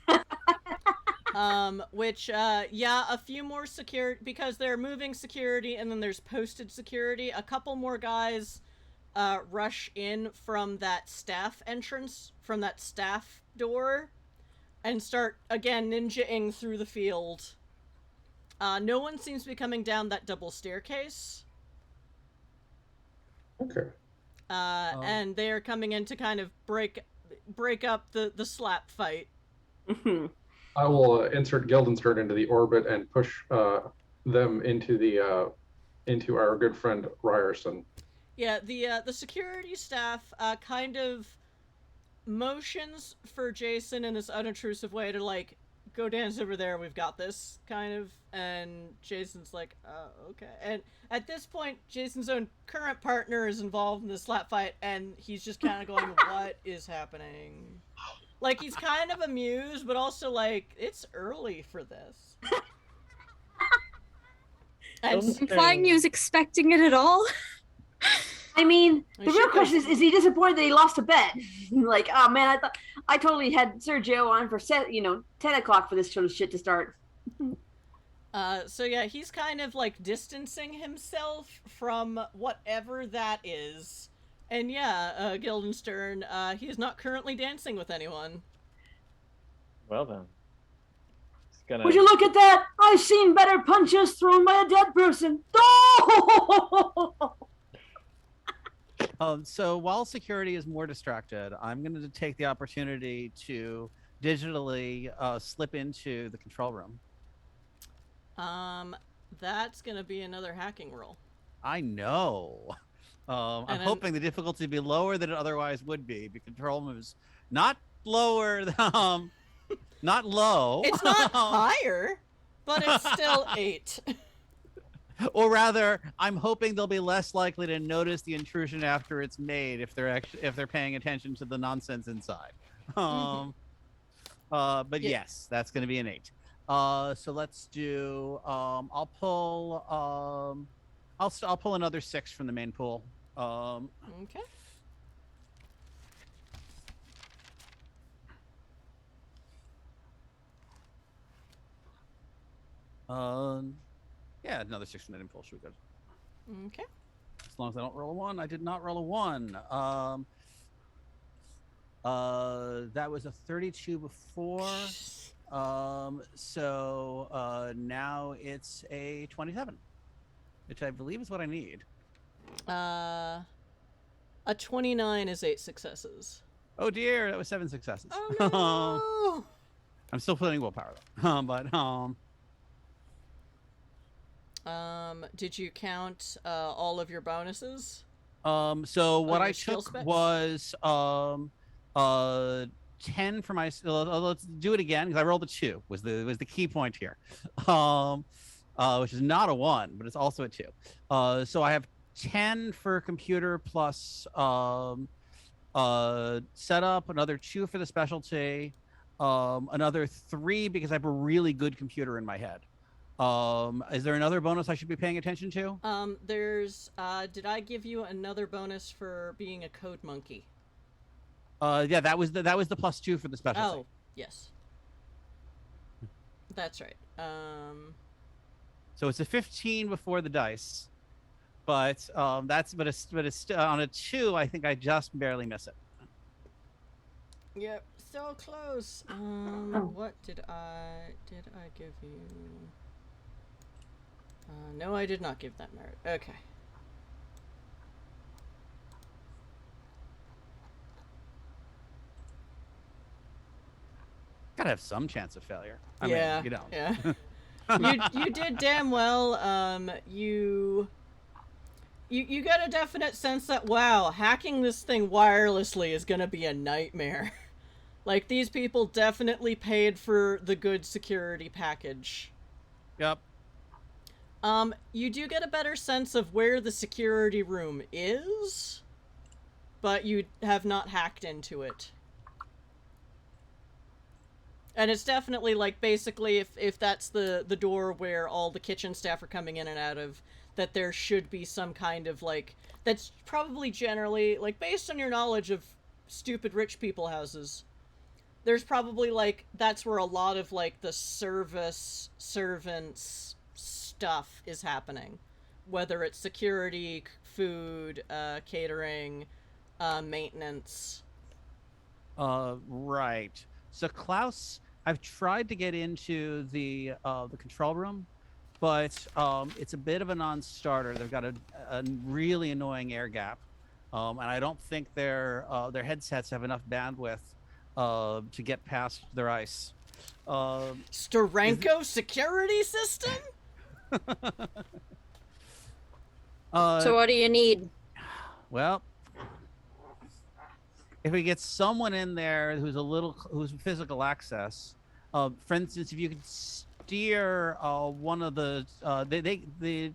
Which, yeah, a few more security, because they're moving security and then there's posted security. A couple more guys, rush in from that staff entrance, from that staff door, and start, again, ninja-ing through the field. No one seems to be coming down that double staircase. Okay. And they are coming in to kind of break up the slap fight. I will insert Guildenstern into the orbit and push them into our good friend Ryerson. Yeah, the security staff kind of motions for Jason in this unobtrusive way to, like, go dance over there, we've got this, kind of, and Jason's like, okay. And at this point, Jason's own current partner is involved in the slap fight, and he's just kind of going, what is happening? Like, he's kind of amused, but also, like, it's early for this. And Implying he was expecting it at all? I mean, the real question is he disappointed that he lost a bet? Like, oh man, I totally had Sergio on for 10 o'clock for this sort of shit to start. So yeah, he's kind of like distancing himself from whatever that is. And yeah, Guildenstern, he is not currently dancing with anyone. Well then. Would you look at that? I've seen better punches thrown by a dead person. Oh! So while security is more distracted, I'm going to take the opportunity to digitally slip into the control room. That's gonna be another hacking roll. I know. I'm And then- hoping the difficulty to be lower than it otherwise would be. The control moves not lower. Not low. It's not higher, but it's still 8. Or rather, I'm hoping they'll be less likely to notice the intrusion after it's made if they're paying attention to the nonsense inside. But Yeah. yes, that's going to be an 8. So let's do. I'll pull. I'll pull another 6 from the main pool. Okay. Yeah, another 6 from the main pool should be good. Okay. As long as I don't roll a 1. I did not roll a 1. That was a 32 before. So now it's a 27, which I believe is what I need. A 29 is 8 successes. Oh dear, that was 7 successes. Oh no! I'm still putting willpower though. Did you count all of your bonuses? So what your I skill took specs? was 10 for my. Let's do it again because I rolled a 2. Was the key point here, which is not a 1, but it's also a 2. So I have 10 for computer plus setup, another 2 for the specialty, another 3 because I have a really good computer in my head. Is there another bonus I should be paying attention to? There's did I give you another bonus for being a code monkey? Yeah, that was the +2 for the specialty. Oh, yes. That's right. So it's a 15 before the dice, but it's on a 2. I think I just barely miss it. Yep, so close. What did I give you? No, I did not give that merit. Okay. Gotta have some chance of failure. I Yeah, mean, you know. Yeah. you did damn well. You got a definite sense that, wow, hacking this thing wirelessly is gonna be a nightmare. Like, these people definitely paid for the good security package. Yep. You do get a better sense of where the security room is, but you have not hacked into it. And it's definitely, like, basically, if that's the door where all the kitchen staff are coming in and out of, that there should be some kind of, like, that's probably generally, like, based on your knowledge of stupid rich people houses, there's probably, like, that's where a lot of, like, the servants stuff is happening. Whether it's security, food, catering, maintenance. Right. So Klaus, I've tried to get into the control room, but it's a bit of a non-starter. They've got a really annoying air gap, and I don't think their headsets have enough bandwidth to get past their ice. Steranko security system? So what do you need? Well, if we get someone in there who's physical access, for instance, if you could steer one of the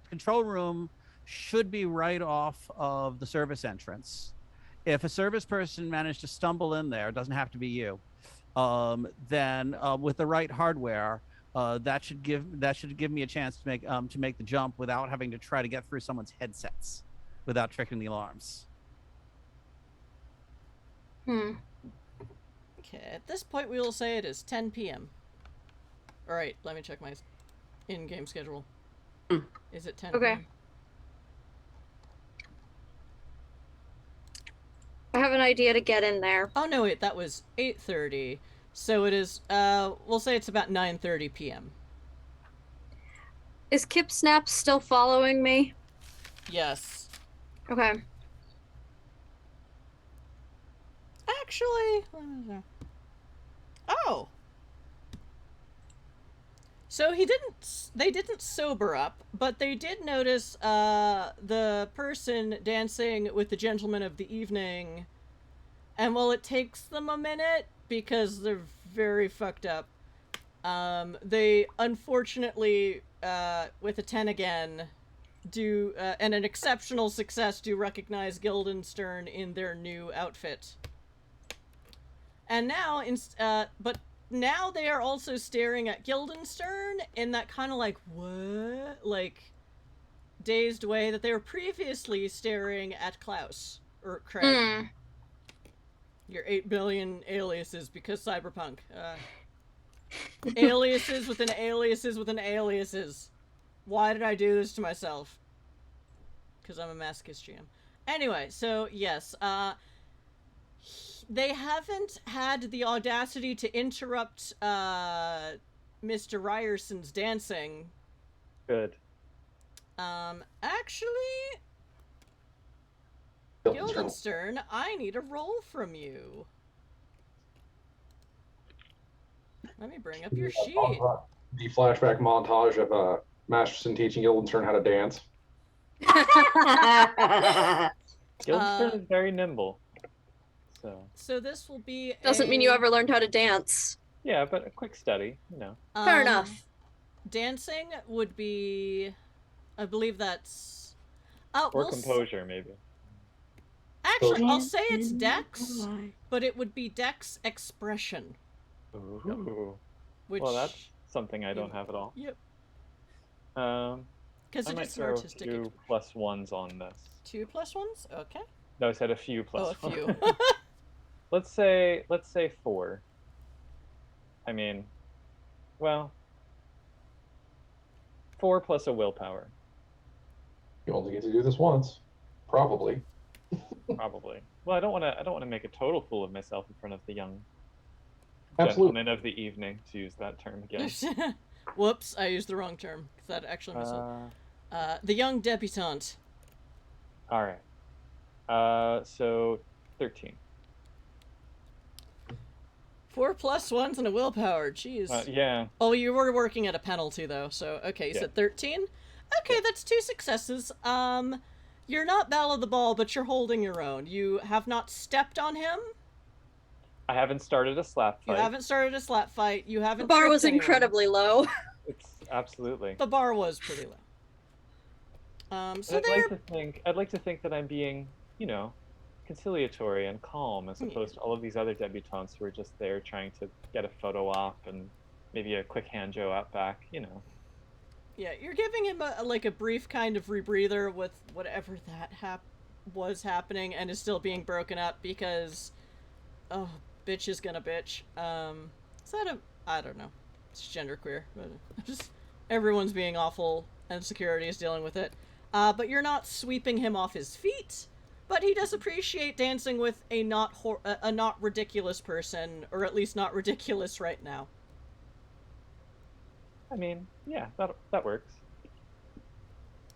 control room should be right off of the service entrance. If a service person managed to stumble in there, it doesn't have to be you. Then with the right hardware, that should give me a chance to make the jump without having to try to get through someone's headsets, without triggering the alarms. Okay, at this point we will say it is 10 p.m. Alright, let me check my in-game schedule. Is it 10 Okay. p.m.? I have an idea to get in there. Oh no, wait, that was 8:30. So it is, we'll say it's about 9:30 p.m. Is Kip Snap still following me? Yes. Okay. Actually, what is that? Oh! So they didn't sober up, but they did notice the person dancing with the gentleman of the evening. And while it takes them a minute, because they're very fucked up, they unfortunately, with a 10 again, and an exceptional success, do recognize Guildenstern in their new outfit. And now, but now they are also staring at Guildenstern in that kind of like, what? Like, dazed way that they were previously staring at Klaus, or Craig. Your 8 billion aliases, because cyberpunk. Aliases within aliases within aliases. Why did I do this to myself? Because I'm a masochist GM. Anyway, so yes, they haven't had the audacity to interrupt Mr. Ryerson's dancing. Good. Actually, Guildenstern, I need a roll from you. Let me bring up your sheet. The flashback montage of Masterson teaching Guildenstern how to dance. Guildenstern is very nimble. So this will be Doesn't mean you ever learned how to dance. Yeah, but a quick study, you know. Fair enough. Dancing would be, I believe that's... Or composure, maybe. Actually, I'll say it's Dex, but it would be Dex expression. Ooh. Which, well, that's something I don't have at all. Yep. Because it is artistic. 2 +1s on this. 2 +1s? Okay. No, I said a few plus. Oh, a few. let's say 4. I mean, well, 4 plus a willpower. You only get to do this once, probably. Probably. Well, I don't want to make a total fool of myself in front of the young Absolutely. gentleman of the evening, to use that term again. Whoops, I used the wrong term. That actually was the young debutante. All right. So 13. 4 +1s and a willpower. Jeez. Yeah. Oh, you were working at a penalty though, so okay. You said 13. Okay, that's 2 successes. You're not Belle of the Ball, but you're holding your own. You have not stepped on him. I haven't started a slap fight. You haven't started a slap fight. You haven't. The bar was anyone. incredibly low. It's absolutely. The bar was pretty low. So I'd like to think that I'm being, you know, conciliatory and calm, as opposed to all of these other debutantes who are just there trying to get a photo op and maybe a quick hand job out back, you know. Yeah, you're giving him a brief kind of rebreather with whatever that was happening, and is still being broken up because, oh, bitch is gonna bitch. Is that I don't know. It's genderqueer, but just everyone's being awful, and security is dealing with it. But you're not sweeping him off his feet. But he does appreciate dancing with a not ridiculous person, or at least not ridiculous right now. I mean, yeah, that works.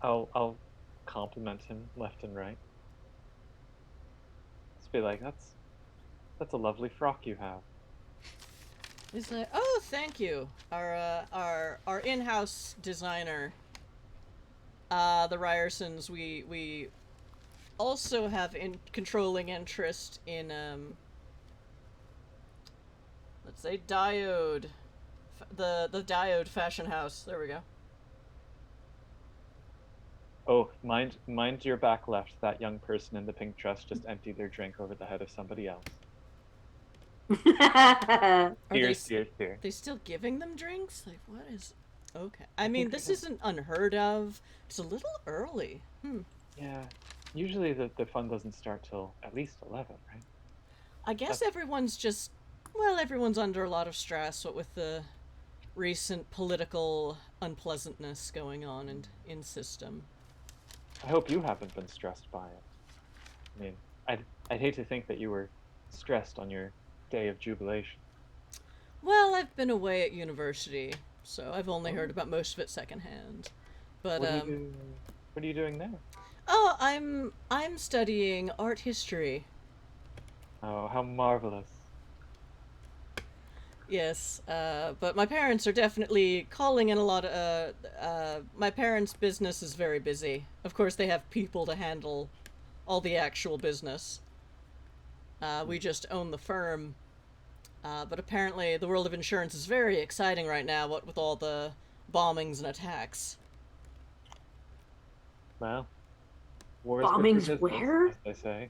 I'll compliment him left and right. Just be like, that's a lovely frock you have. He's like, oh, thank you. Our in-house designer, the Ryersons, we also have controlling interest in let's say Diode, the Diode fashion house. There we go. Oh, mind your back left. That young person in the pink dress just emptied their drink over the head of somebody else. Are Cheers. they still giving them drinks? Like, what is... Okay. I mean, this isn't unheard of. It's a little early. Yeah. Usually the fun doesn't start till at least 11, right? I guess everyone's just... Well, everyone's under a lot of stress, what with the recent political unpleasantness going on in system. I hope you haven't been stressed by it. I mean, I'd hate to think that you were stressed on your day of jubilation. Well, I've been away at university, so I've only heard about most of it secondhand. But what are you doing there? Oh, I'm studying art history. Oh, how marvelous. Yes, but my parents are definitely calling in a lot of, my parents' business is very busy. Of course, they have people to handle all the actual business. We just own the firm. But apparently the world of insurance is very exciting right now, what with all the bombings and attacks. Well, war is good for Bombings business, where? as they say.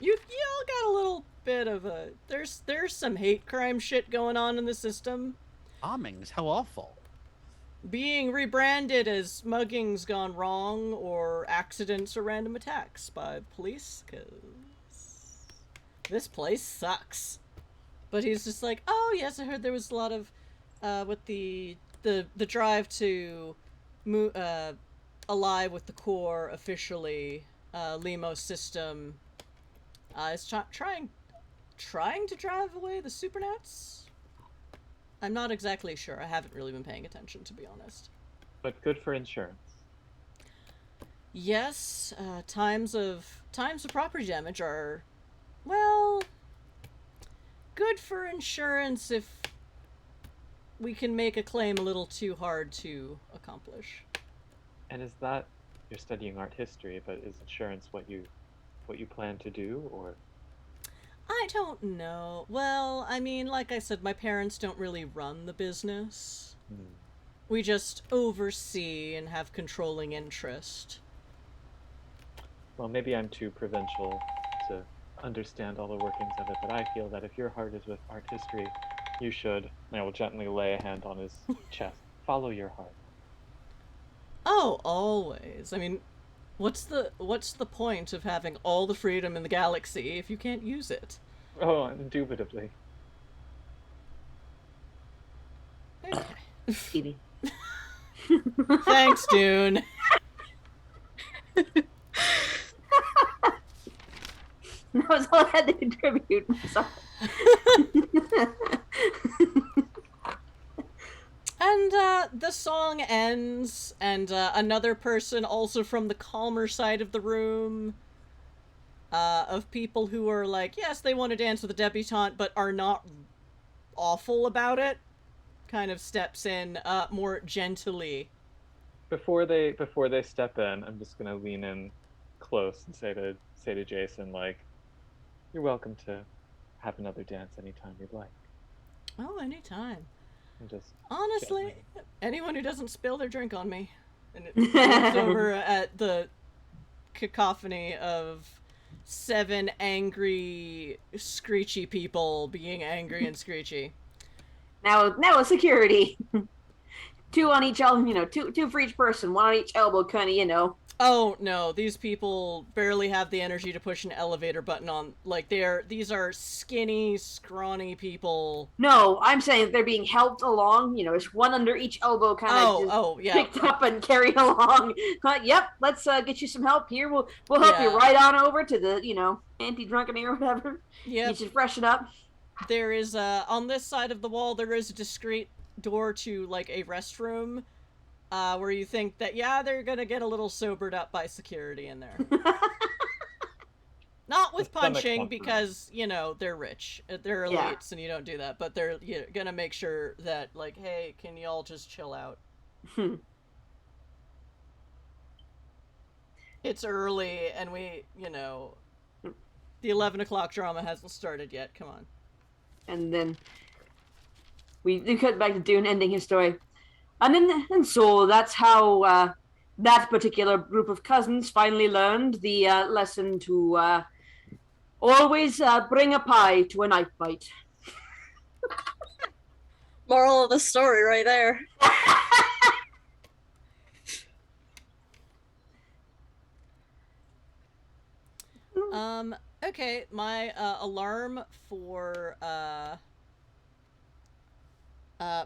You all got a little bit of a... There's some hate crime shit going on in the system. Bombings, how awful. Being rebranded as muggings gone wrong, or accidents or random attacks by the police, because this place sucks. But he's just like, oh yes, I heard there was a lot of, with the drive to alive with the core officially, Limos system is trying to drive away the Supernats? I'm not exactly sure. I haven't really been paying attention, to be honest. But good for insurance. Yes, times of property damage are, well, good for insurance if we can make a claim a little too hard to accomplish. And is that, you're studying art history, but is insurance what you plan to do, or? I don't know. Well, I mean, like I said, my parents don't really run the business. We just oversee and have controlling interest. Well, maybe I'm too provincial to understand all the workings of it, but I feel that if your heart is with art history, you should, and I will gently lay a hand on his chest, follow your heart. Oh, always. I mean, what's the point of having all the freedom in the galaxy if you can't use it? Oh, indubitably. Okay. Phoebe. Thanks, Dune. That was all I had to contribute. Sorry. And the song ends, and another person also from the calmer side of the room, of people who are like, yes, they want to dance with a debutante, but are not awful about it, kind of steps in more gently. Before they step in, I'm just gonna lean in close and say to Jason, like, you're welcome to have another dance anytime you'd like. Oh, anytime. And just Honestly, gently. anyone who doesn't spill their drink on me. And it looks over at the cacophony of 7 angry, screechy people being angry and screechy. Now security. 2 on each elbow, two for each person, 1 on each elbow, kind of, Oh no, these people barely have the energy to push an elevator button on. Like, these are skinny, scrawny people. No, I'm saying they're being helped along. It's 1 under each elbow, kind of Yeah. picked up and carried along. Yep, let's get you some help here. We'll help you right on over to the anti-drunken or whatever. Yeah. Get you freshen up. There is on this side of the wall there is a discreet door to like a restroom. Where you think that, yeah, they're gonna get a little sobered up by security in there. Not with punching, because, they're rich. They're elites, and you don't do that. But they're gonna make sure that, like, hey, can you all just chill out? It's early, and we, the 11 o'clock drama hasn't started yet. Come on. And then we cut back to Dune ending his story. And so that's how that particular group of cousins finally learned the lesson to always bring a pie to a knife bite. Moral of the story right there. Okay, my alarm for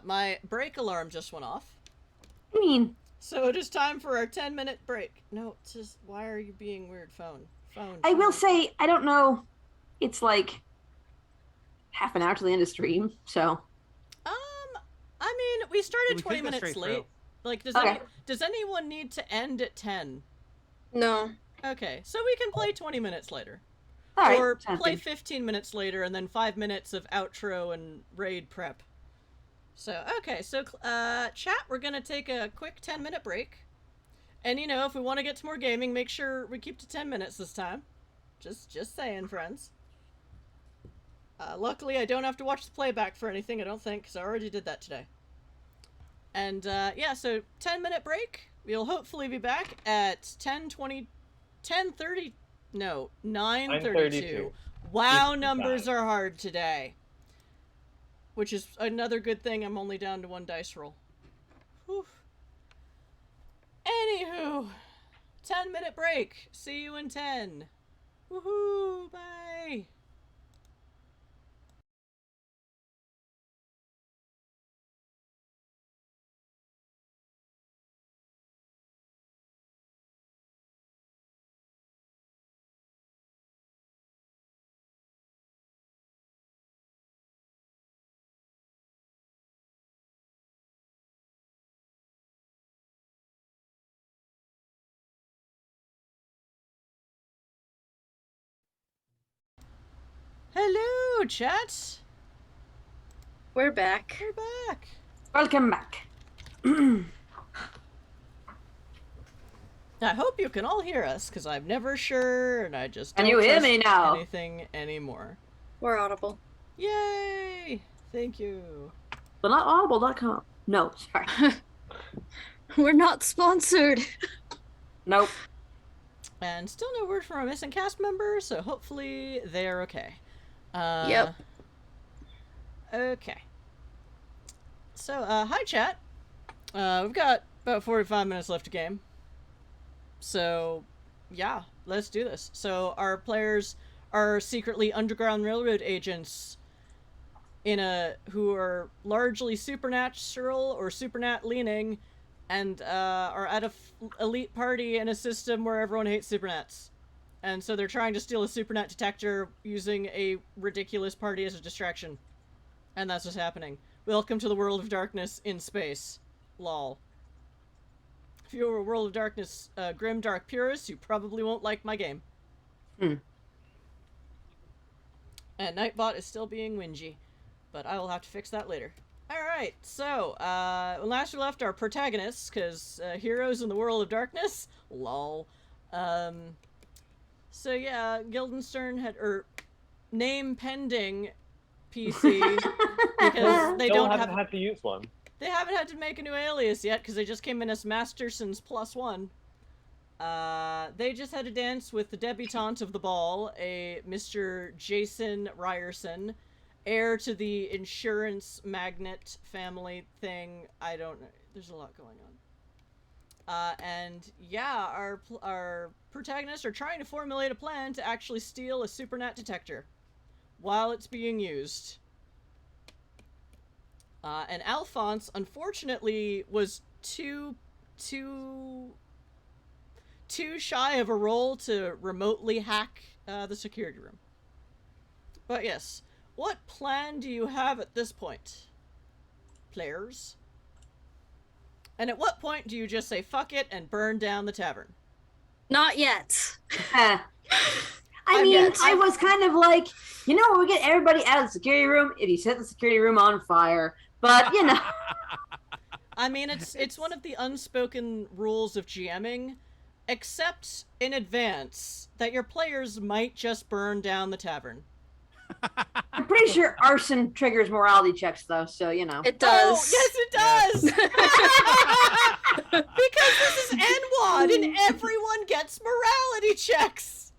my break alarm just went off. I mean, so it is time for our 10-minute break. No, it's just, why are you being weird? Phone. I will say, I don't know, it's like half an hour to the end of stream, so. I mean, we started 20 minutes late. Like, does anyone need to end at 10? No. Okay, so we can play 20 minutes later. All right. Or sounds play good. 15 minutes later and then 5 minutes of outro and raid prep. So, okay, so chat, we're gonna take a quick 10-minute break. And you know, if we want to get to more gaming, make sure we keep to 10 minutes this time. Just saying, friends. Luckily, I don't have to watch the playback for anything, I don't think, because I already did that today. And, yeah, so 10-minute break. We'll hopefully be back at 10:30, no, 9:32. Wow, Eastern numbers time. are hard today. Which is another good thing I'm only down to 1 dice roll. Whew. Anywho, 10-minute break. See you in 10. Woohoo, bye. Hello, chat. We're back. We're back. Welcome back. I hope you can all hear us, because I'm never sure, and I just Can don't you hear trust me now? anything anymore. We're audible. Yay! Thank you. But not audible.com. No, sorry. We're not sponsored. Nope. And still no word from our missing cast member, so hopefully they're okay. Yep. Okay. So, hi chat. We've got about 45 minutes left of game. So, yeah, let's do this. So, our players are secretly Underground Railroad agents who are largely supernatural or supernat leaning, and are at a elite party in a system where everyone hates supernats. And so they're trying to steal a supernat detector using a ridiculous party as a distraction. And that's what's happening. Welcome to the World of Darkness in space. Lol. If you're a World of Darkness grim dark purist, you probably won't like my game. Hmm. And Nightbot is still being whingy, but I will have to fix that later. Alright, so, when last we left our protagonists, because heroes in the World of Darkness, lol. So yeah, Guildenstern had, name pending PC, because they Still don't haven't had to use one. They haven't had to make a new alias yet, because they just came in as Masterson's +1. They just had to dance with the debutante of the ball, a Mr. Jason Ryerson, heir to the insurance magnate family thing. I don't know. There's a lot going on. And yeah, our protagonists are trying to formulate a plan to actually steal a supernat detector while it's being used. And Alphonse, unfortunately, was too shy of a role to remotely hack the security room. But yes, what plan do you have at this point, players? And at what point do you just say fuck it and burn down the tavern? Not yet. I mean, yet. I was kind of like, you know, we get everybody out of the security room if you set the security room on fire. But, you know. I mean, it's one of the unspoken rules of GMing, except in advance, that your players might just burn down the tavern. I'm pretty sure arson triggers morality checks, though, so, you know. It does. Oh, yes, it does! Because this is NWoD, and everyone gets morality checks!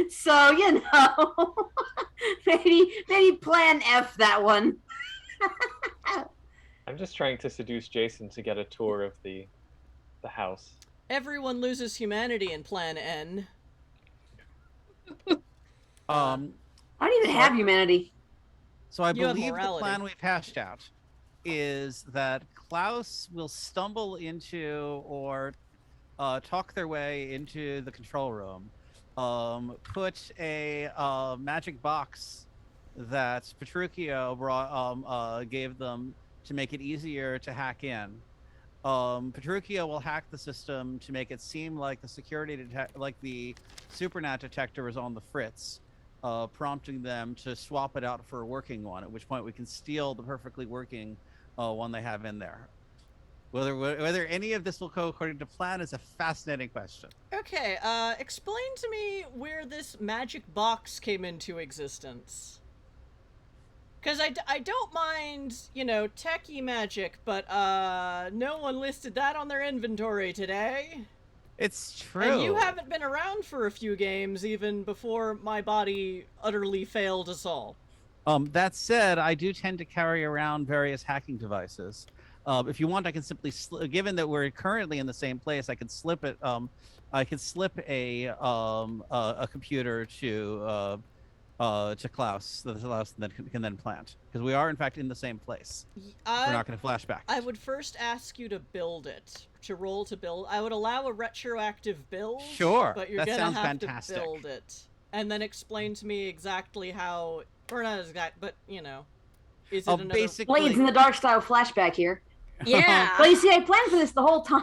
So, you know, maybe plan F that one. I'm just trying to seduce Jason to get a tour of the house. Everyone loses humanity in Plan N. I don't even have humanity. So I You have believe the morality. plan we've hashed out is that Klaus will stumble into or talk their way into the control room, put a magic box that Petruchio gave them to make it easier to hack in, Petruchio will hack the system to make it seem like the Supernat detector is on the fritz, prompting them to swap it out for a working one. At which point we can steal the perfectly working one they have in there. Whether any of this will go according to plan is a fascinating question. Okay, explain to me where this magic box came into existence. Because I don't mind, techie magic, but no one listed that on their inventory today. It's true. And you haven't been around for a few games even before my body utterly failed us all. That said, I do tend to carry around various hacking devices. If you want, I can simply, given that we're currently in the same place, I could slip it. I could slip a computer to Klaus, that Klaus can then plant, because we are in fact in the same place. We're not going to flash back. I would first ask you to build it, to roll to build. I would allow a retroactive build. Sure, but you're that gonna sounds have fantastic. to build it, and then explain to me exactly how, or not exact, but is it another? Basically, Blades in the Dark style flashback here. Yeah. Well, you see, I planned for this the whole time.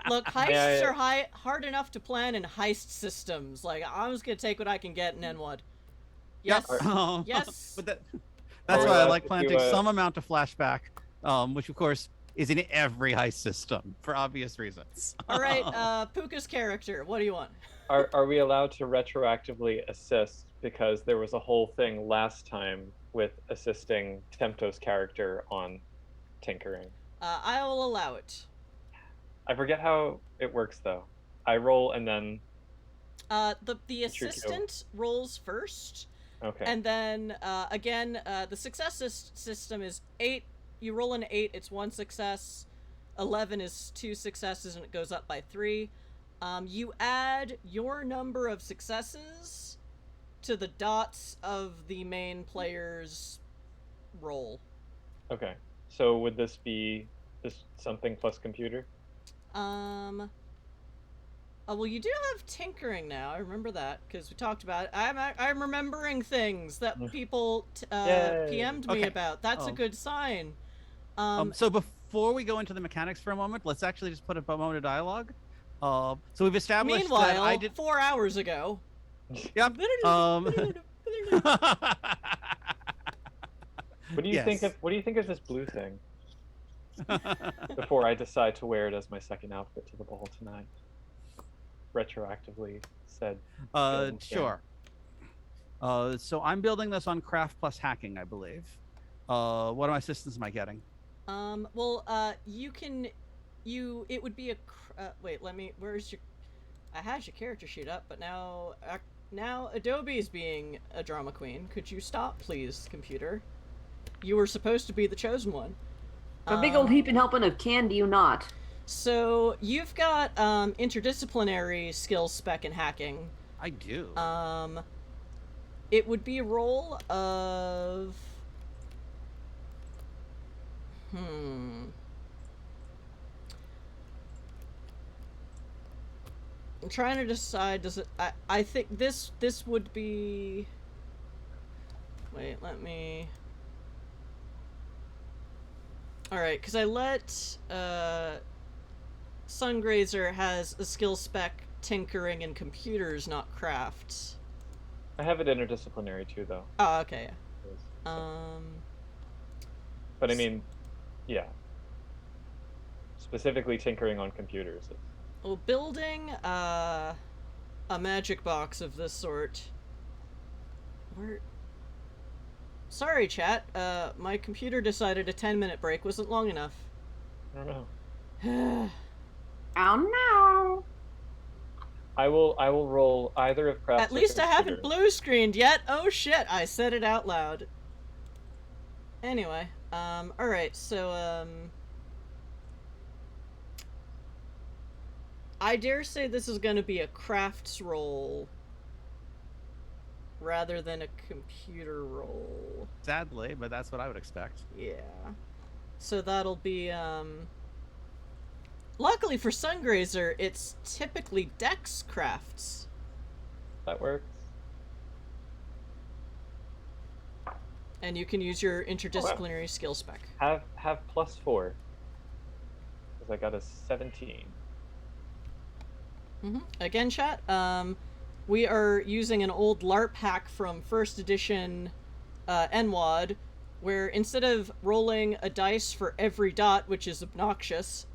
Look, heists are hard enough to plan in heist systems. Like, I'm just gonna take what I can get in NWoD. Yes. Yes. But that's why I like planting some amount of flashback, which of course is in every heist system for obvious reasons. All right, Puka's character. What do you want? Are we allowed to retroactively assist, because there was a whole thing last time with assisting Tempto's character on tinkering? I will allow it. I forget how it works though. I roll and then the assistant rolls first. Okay. And then again, the success system is 8. You roll an 8, it's 1 success. 11 is 2 successes, and it goes up by 3. You add your number of successes to the dots of the main player's roll. Okay. So would this be something plus computer? Well, you do have tinkering now. I remember that because we talked about it. I'm remembering things that people PM'd me about. That's a good sign. So before we go into the mechanics for a moment, let's actually just put a moment of dialogue. So we've established that I did 4 hours ago. Yep. What do you think of this blue thing? Before I decide to wear it as my second outfit to the ball tonight. Retroactively said. Sure. So I'm building this on craft plus hacking, I believe. What my systems am I getting? It would be a wait, where's your, I had your character sheet up, but now Adobe is being a drama queen. Could you stop, please, computer? You were supposed to be the chosen one. A big old heaping helping of can do you not? So you've got interdisciplinary skill spec in hacking. I do. It would be a roll of I'm trying to decide, does it I think this would be, wait, let me, alright, because I let Sungrazer has a skill spec tinkering and computers, not crafts. I have it interdisciplinary too, though. Oh, okay. But I mean, yeah. Specifically tinkering on computers. Well, building a magic box of this sort. Sorry, chat. My computer decided a 10-minute break wasn't long enough. I don't know. Oh no! I will roll either of crafts. At least I haven't blue screened yet. Oh shit! I said it out loud. Anyway, all right. So I dare say this is going to be a crafts roll rather than a computer roll. Sadly, but that's what I would expect. Yeah. So that'll be luckily for Sungrazer, it's typically Dex crafts. That works. And you can use your interdisciplinary skill spec. Have +4. because I got a 17. Again, chat, we are using an old LARP hack from first edition NWoD, where instead of rolling a dice for every dot, which is obnoxious,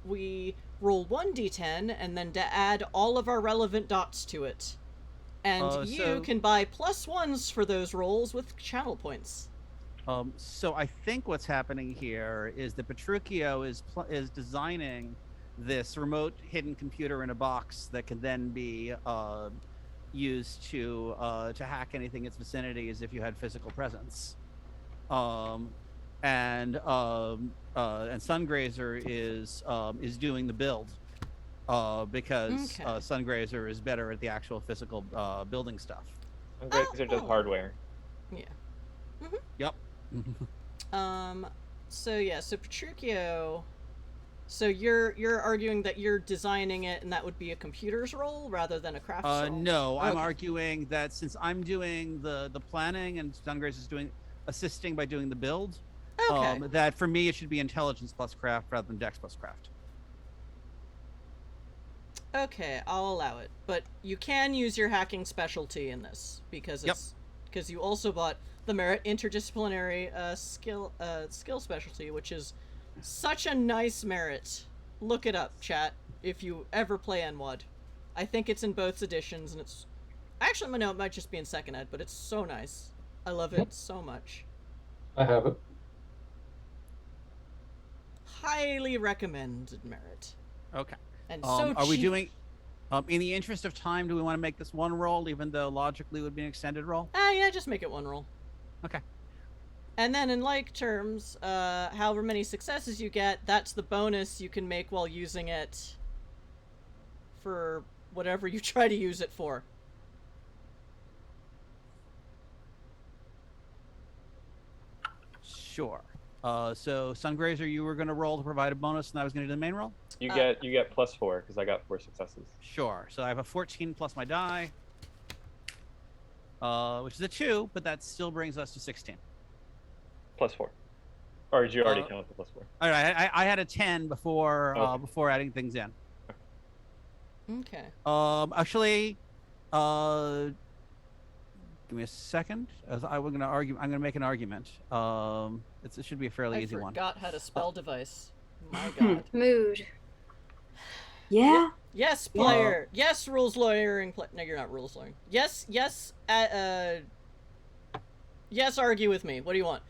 we roll 1d10 and then add all of our relevant dots to it. And you can buy +1s for those rolls with channel points. So I think what's happening here is that Petruchio is designing this remote hidden computer in a box that can then be used to hack anything in its vicinity as if you had physical presence. And Sungrazer is doing the build because Sungrazer is better at the actual physical building stuff. Sungrazer does hardware. Yeah. Yep. So Petruchio, so you're arguing that you're designing it and that would be a computer's role rather than a crafts role? No, I'm arguing that since I'm doing the planning and Sungrazer is assisting by doing the build, that for me it should be intelligence plus craft rather than dex plus craft. Okay, I'll allow it, but you can use your hacking specialty in this because because you also bought the merit interdisciplinary skill specialty, which is such a nice merit. Look it up, chat, if you ever play NWoD. I think it's in both editions, and it's actually, no, it might just be in second ed, but it's so nice. I love it so much. I have it. Highly recommended merit. Okay. And so are we cheap. doing in the interest of time, do we want to make this one roll even though logically it would be an extended roll? Yeah, just make it one roll. Okay. And then in like terms, however many successes you get, that's the bonus you can make while using it for whatever you try to use it for. Sure. So Sungrazer, you were going to roll to provide a bonus, and I was going to do the main roll? You get +4 because I got 4 successes. Sure. So I have a 14 plus my die, which is a 2, but that still brings us to 16. +4. Or did you already count the +4? All right. I had a 10 before Okay. before adding things in. Okay. Actually, give me a second. As I'm going to make an argument. It should be a fairly easy one. I forgot how to spell device. My god. Mood. Yeah. Yes, player. Yes, rules lawyering. No, you're not rules lawyering. Yes, yes, yes, argue with me. What do you want?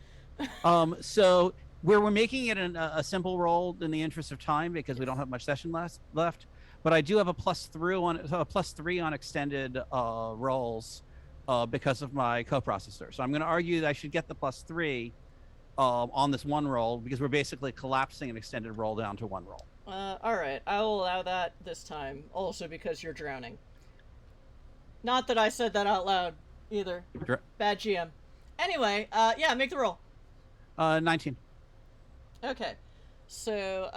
So we're making it a simple roll in the interest of time because we don't have much session left. But I do have a +3 on extended rolls because of my coprocessor. So I'm going to argue that I should get the +3 on this one roll because we're basically collapsing an extended roll down to one roll. All right, I will allow that this time. Also because you're drowning. Not that I said that out loud either. Bad GM. Anyway, yeah, make the roll. 19. Okay, so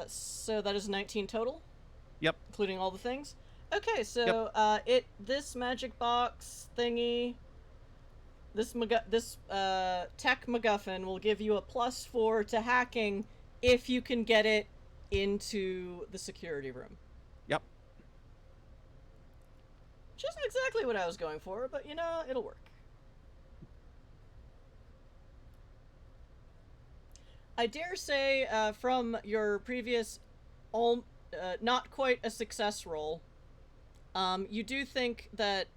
so that is 19 total. Yep. Including all the things. Okay, so this magic box thingy, this tech MacGuffin will give you a +4 to hacking if you can get it into the security room. Yep. Which isn't exactly what I was going for, but you know, it'll work. I dare say, from your previous not quite a success roll, you do think that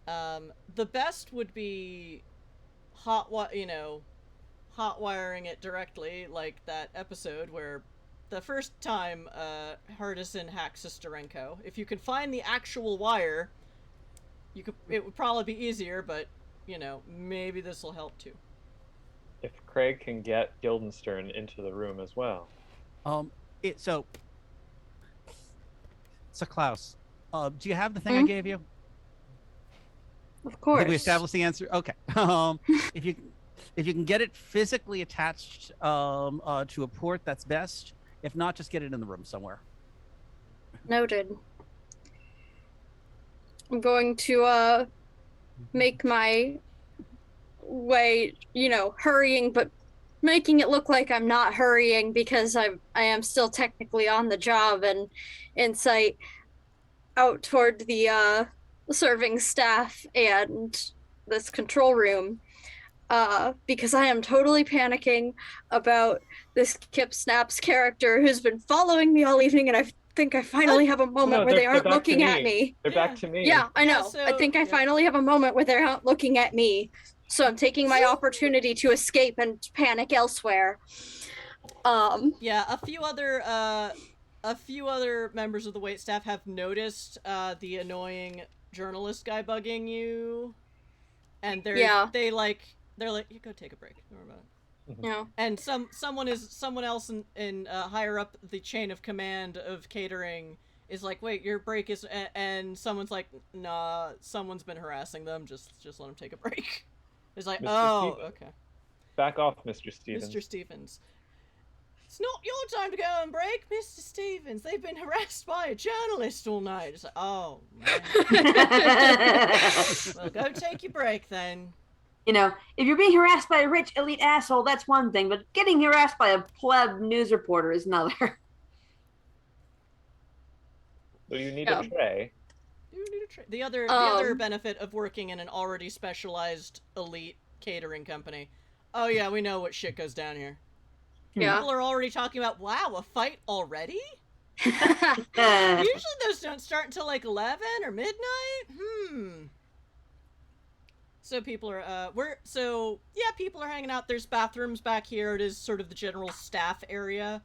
the best would be hot wiring it directly, like that episode where the first time Hardison hacked Sisterenko. If you can find the actual wire, it would probably be easier, but you know, maybe this will help too. If Craig can get Guildenstern into the room as well. So Klaus, do you have the thing I gave you? Of course. Did we establish the answer? Okay. If you can get it physically attached to a port, that's best. If not, just get it in the room somewhere. Noted. I'm going to make my way, hurrying but making it look like I'm not hurrying because I am still technically on the job, and insight out toward the serving staff and this control room, because I am totally panicking about this Kip Snaps character who's been following me all evening, and I think I finally have a moment where they aren't looking at me. They're back to me. Yeah, I know. Yeah, I think I finally have a moment where they're not looking at me. So I'm taking my opportunity to escape and panic elsewhere. Yeah, a few other members of the wait staff have noticed the annoying journalist guy bugging you, and they're like, you go take a break. Don't worry about it. Yeah. And someone else in higher up the chain of command of catering is like, wait, your break is, and someone's like, nah, someone's been harassing them. Just let them take a break. It's like, Mr. oh, Stevens. okay. Back off, Mr. Stevens. Mr. Stevens. It's not your time to go on break, Mr. Stevens. They've been harassed by a journalist all night. It's like, oh, man. Well, go take your break then. You know, if you're being harassed by a rich elite asshole, that's one thing, but getting harassed by a pleb news reporter is another. So you need a tray. The other benefit of working in an already specialized elite catering company. Oh yeah, we know what shit goes down here. Yeah. People are already talking about, wow, a fight already? Usually those don't start until like 11 or midnight. So people are people are hanging out. There's bathrooms back here. It is sort of the general staff area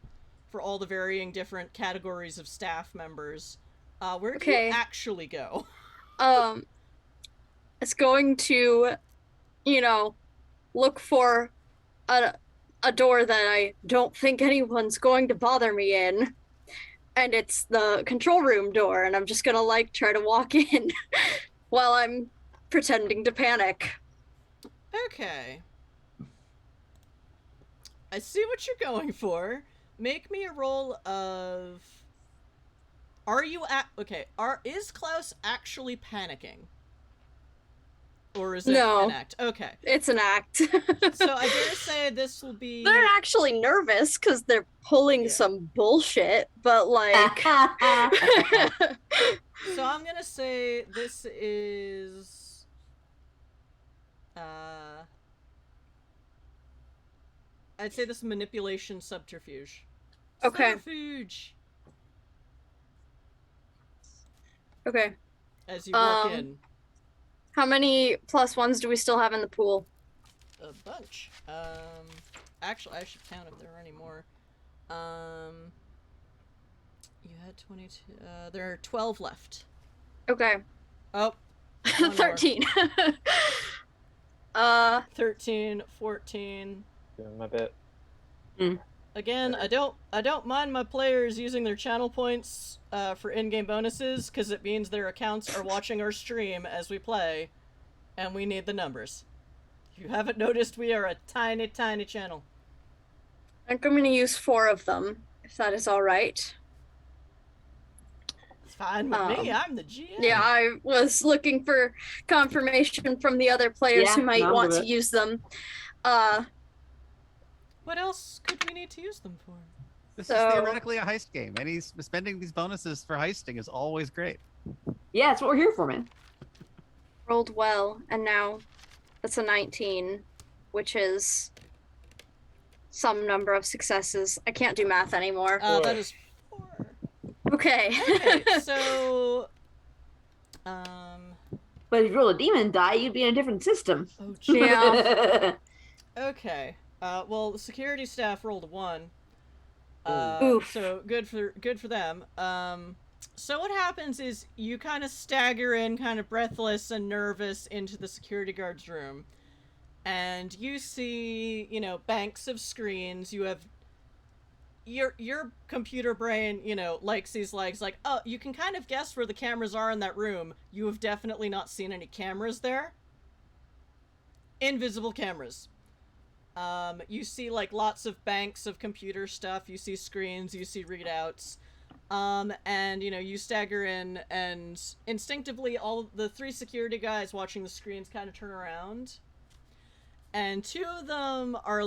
for all the varying different categories of staff members. Where do you actually go? It's going to, look for a door that I don't think anyone's going to bother me in. And it's the control room door, and I'm just gonna try to walk in while I'm pretending to panic. Okay. I see what you're going for. Make me a roll of... is Klaus actually panicking? Or is it an act? Okay. It's an act. So I dare say this will be... They're actually nervous because they're pulling some bullshit, but So I'm gonna say this is... I'd say this is manipulation subterfuge. Okay. Subterfuge! Okay. As you walk in. How many +1s do we still have in the pool? A bunch. Actually, I should count if there are any more. You had 22. There are 12 left. Okay. Oh. 13. 13, 14. Doing my bit. Again, I don't mind my players using their channel points for in-game bonuses, because it means their accounts are watching our stream as we play, and we need the numbers. If you haven't noticed, we are a tiny, tiny channel. I think I'm going to use 4 of them, if that is all right. It's fine with me. I'm the GM. Yeah, I was looking for confirmation from the other players who might want to use them. What else could we need to use them for? This is theoretically a heist game. Any spending these bonuses for heisting is always great. Yeah, that's what we're here for, man. Rolled well, and now that's a 19, which is some number of successes. I can't do math anymore. That is 4. Okay. Okay, so... But if you roll a demon die, you'd be in a different system. Oh, geez. Yeah. Okay. Well, the security staff rolled a 1. Oof. So good for them. So what happens is you kind of stagger in, kind of breathless and nervous, into the security guard's room, and you see, banks of screens. You have your computer brain, likes these legs, like, oh, you can kind of guess where the cameras are in that room. You have definitely not seen any cameras there. Invisible cameras. You see, lots of banks of computer stuff, you see screens, you see readouts, and, you stagger in, and instinctively all the 3 security guys watching the screens kind of turn around, and 2 of them are,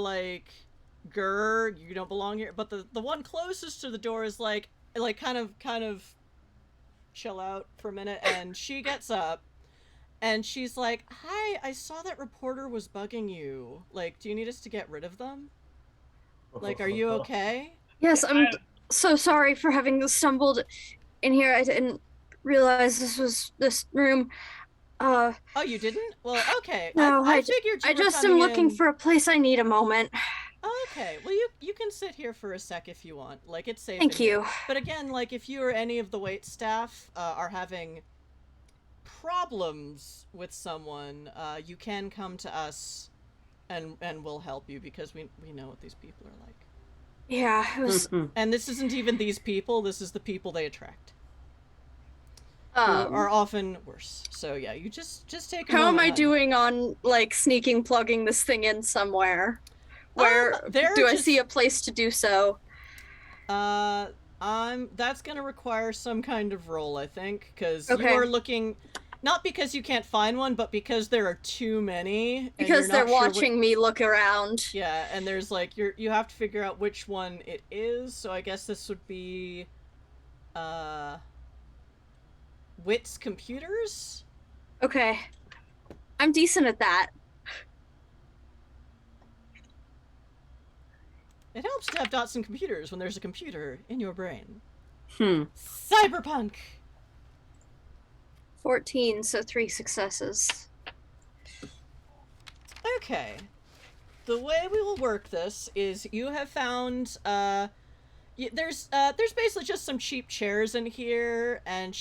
"Grr, you don't belong here." But the one closest to the door is like kind of chill out for a minute, and she gets up and she's like, "Hi, I saw that reporter was bugging you. Like, do you need us to get rid of them? Like, are you okay?" Yes, I'm so sorry for having stumbled in here. I didn't realize this was this room. Oh, you didn't? Well, okay. No, I figured you I were just am coming looking in. for a place. I need a moment. Okay, well, you can sit here for a sec if you want. Like, it's safe. Thank in here. you. But again, like, if you or any of the wait staff are having problems with someone, you can come to us, and we'll help you because we know what these people are like. Yeah, it was. And this isn't even these people. This is the people they attract. Who Um, are often worse. So yeah, you just take a how am moment, I hun. doing on like sneaking plugging this thing in somewhere? Where there do I just- see a place to do so? That's gonna require some kind of roll, I think, because Okay. you are looking, not because you can't find one, but because there are too many. And Because you're they're not sure watching me look around. Yeah, and there's like you have to figure out which one it is. So I guess this would be, Wit's computers. Okay. I'm decent at that. It helps to have dots in computers when there's a computer in your brain. Hmm. Cyberpunk. 14, so 3 successes. Okay. The way we will work this is you have found, there's basically just some cheap chairs in here, and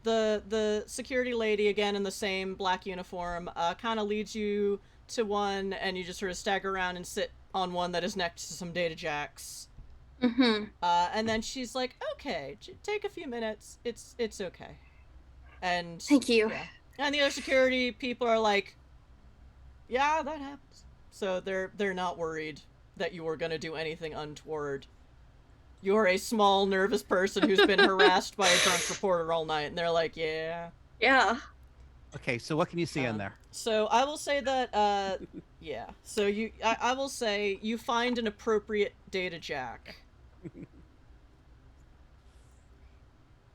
the security lady, again in the same black uniform, kind of leads you to one, and you just sort of stagger around and sit on one that is next to some data jacks. Mm-hmm. And then she's like, "Okay, take a few minutes. It's okay." And Thank you. yeah. And the other security people are like, "Yeah, that happens." So they're not worried that you are gonna do anything untoward. You're a small, nervous person who's been harassed by a drunk reporter all night, and they're like, "Yeah." Yeah. Okay, so what can you see in there? So I will say that, yeah. So I will say you find an appropriate data jack.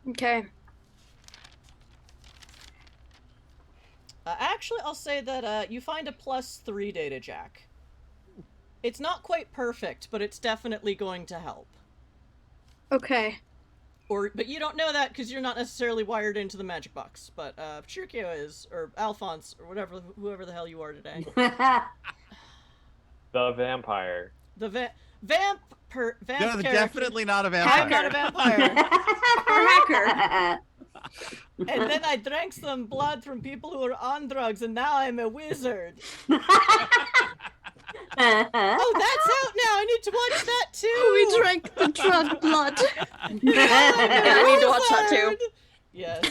Okay. Actually, I'll say that you find a +3 data jack. It's not quite perfect, but it's definitely going to help. Okay. But you don't know that because you're not necessarily wired into the magic box. But Shirkio is, or Alphonse, or whoever the hell you are today. The vampire. The No, they're character. definitely not a I'm vampire. not a vampire. Or hacker. And then I drank some blood from people who were on drugs, and now I'm a wizard. Oh, that's out now. I need to watch that too. We drank the drug blood. Yeah, I need to watch that too. Yes.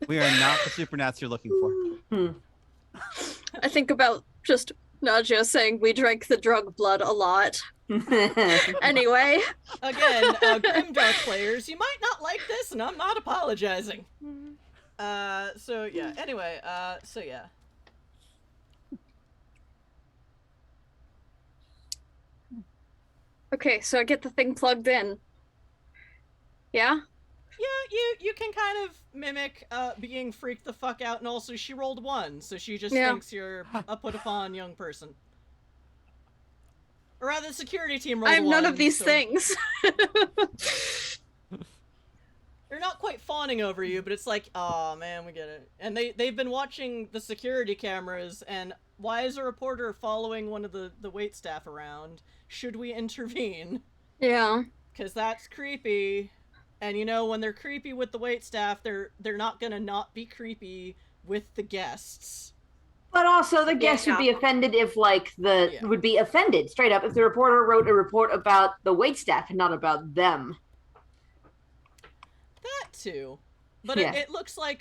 We are not the Supernats you're looking for. I think about just Nadia saying we drank the drug blood a lot. Anyway. Again, Grimdark players, you might not like this, and I'm not apologizing. So yeah. Anyway, so yeah. Okay, so I get the thing plugged in. Yeah? Yeah, you can kind of mimic being freaked the fuck out, and also she rolled 1, so she just Yeah. thinks you're a put-upon young person. Or rather, the security team rolled 1. I'm none of these so things. They're not quite fawning over you, but it's like, oh man, we get it. And they've been watching the security cameras, and why is a reporter following one of the wait staff around? Should we intervene? Yeah. Because that's creepy. And you know, when they're creepy with the wait staff, they're not gonna not be creepy with the guests. But also, the guests would be offended if, like, would be offended straight up if the reporter wrote a report about the waitstaff and not about them. That too. But Yeah. it looks like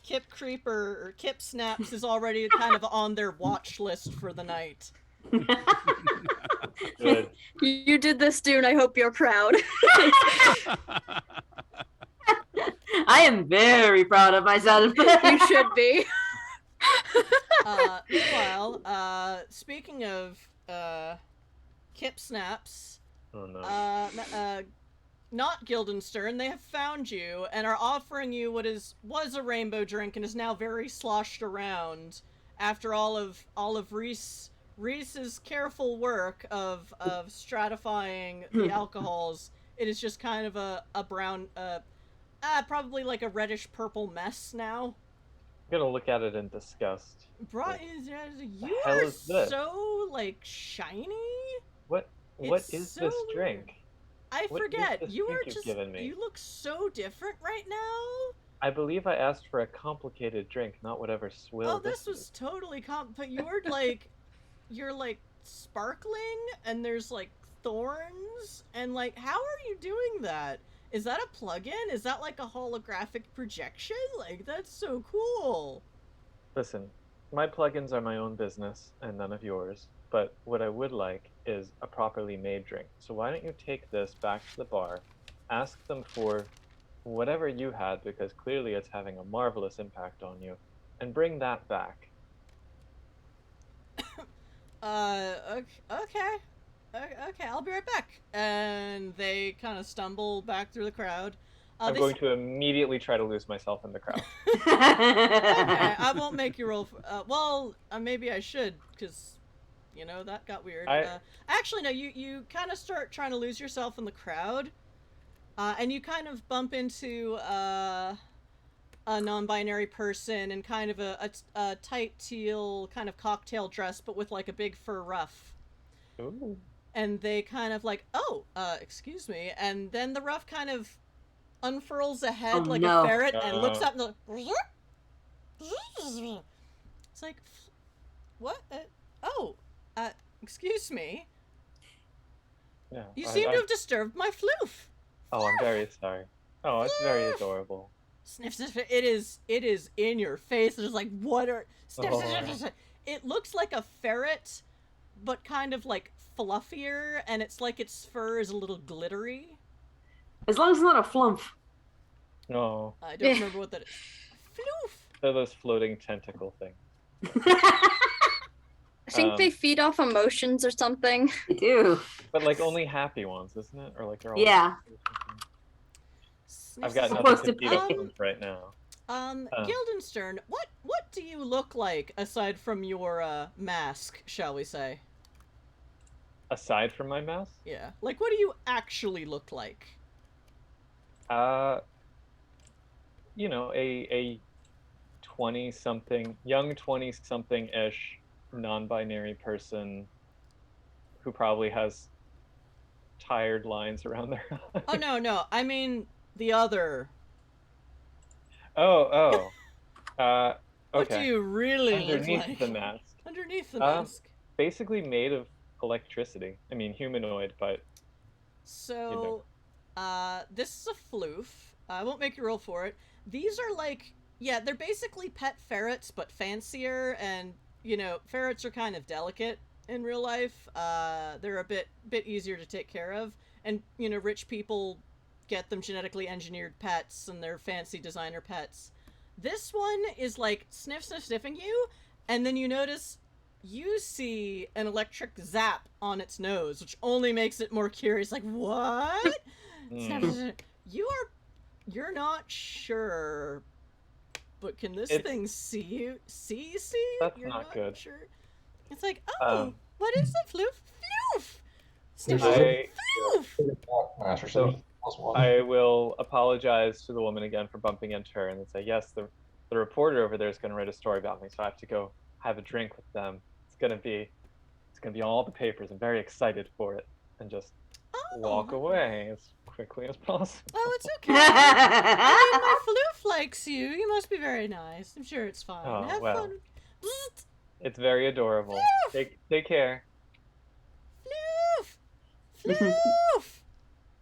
Kip Creeper or Kip Snaps is already kind of on their watch list for the night. Good. You did this, Dune. I hope you're proud. I am very proud of myself. You should be. Meanwhile, speaking of Kip Snaps, Oh no. Not Guildenstern, they have found you and are offering you what was a rainbow drink and is now very sloshed around after all of Reese's careful work of stratifying the alcohols. It is just kind of a brown, probably like a reddish purple mess now. I'm gonna look at it in disgust. Bro, you hell are is this? so like shiny. What It's is so this weird. drink? I What is forget. this You drink are you've just given me? you look so different right now. I believe I asked for a complicated drink, not whatever swill. Oh, this was totally but you're like sparkling and there's like thorns and like how are you doing that? Is that a plug-in? Is that like a holographic projection? Like that's so cool. Listen, my plugins are my own business and none of yours. But what I would like is a properly made drink. So why don't you take this back to the bar, ask them for whatever you had, because clearly it's having a marvelous impact on you, and bring that back. Okay. Okay, I'll be right back. And they kind of stumble back through the crowd. I'm going to immediately try to lose myself in the crowd. Okay, I won't make you roll. Well, maybe I should, because, you know, that got weird. Actually, no, you kind of start trying to lose yourself in the crowd. And you kind of bump into a non-binary person in kind of a tight teal kind of cocktail dress, but with like a big fur ruff. Ooh. And they kind of like, oh, excuse me. And then the ruff kind of unfurls a head like a ferret and looks up and it's like, what? Excuse me. Yeah, You seem to have disturbed my floof. Oh, I'm very sorry. Oh, it's very adorable. Sniff, sniff. It is in your face. It's like, what are... Sniff, sniff, sniff. It looks like a ferret, but kind of like fluffier, and it's like its fur is a little glittery. As long as it's not a flump. No. I don't remember what that is. Floof! They're those floating tentacle things. I think they feed off emotions or something. They do. But like only happy ones, isn't it? Or like they're all... Yeah. I've got Supposed nothing to to feed off them right now. Guildenstern, what do you look like aside from your mask, shall we say? Aside from my mask? Yeah. Like, what do you actually look like? You know, a 20-something, young 20-something-ish non-binary person who probably has tired lines around their eyes. Oh, no. I mean, the other. Okay. What do you really look Underneath like? the mask. Underneath the mask. Basically made of electricity. I mean, humanoid, but... So, this is a floof. I won't make you roll for it. These are like, yeah, they're basically pet ferrets, but fancier, and, you know, ferrets are kind of delicate in real life. They're a bit easier to take care of, and, you know, rich people get them genetically engineered pets, and they're fancy designer pets. This one is like sniffing you, and then you notice you see an electric zap on its nose, which only makes it more curious. Like, what? You're not sure, but can this thing see you? See? That's You're not good. Sure. It's like, oh, what is the floof? Floof! Master, So I will apologize to the woman again for bumping into her and say, yes, the reporter over there is going to write a story about me, so I have to go have a drink with them. It's gonna be on all the papers. I'm very excited for it, and just walk away as quickly as possible. Oh, it's okay. I mean, my floof likes you. You must be very nice. I'm sure it's fine. Oh, Have well. fun. It's very adorable. Take care. Floof!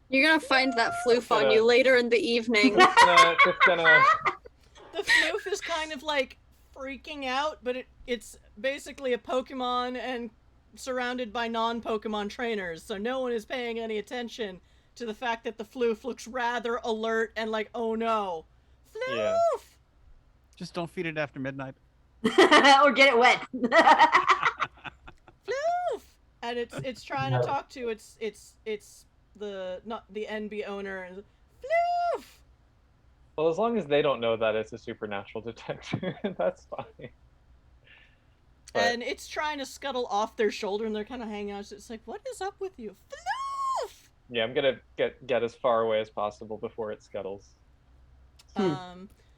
You're gonna find that floof on you later in the evening. Just gonna... The floof is kind of like freaking out, but it's basically a Pokemon and surrounded by non-Pokemon trainers, so no one is paying any attention to the fact that the floof looks rather alert and like, oh no. Floof! Yeah. Just don't feed it after midnight. or get it wet. Floof! And it's trying to talk to it's the not the NB owner and Floof! Well, as long as they don't know that it's a supernatural detector, that's fine. But And it's trying to scuttle off their shoulder and they're kind of hanging out. So it's like, what is up with you? Floof! yeah, I'm gonna get as far away as possible before it scuttles.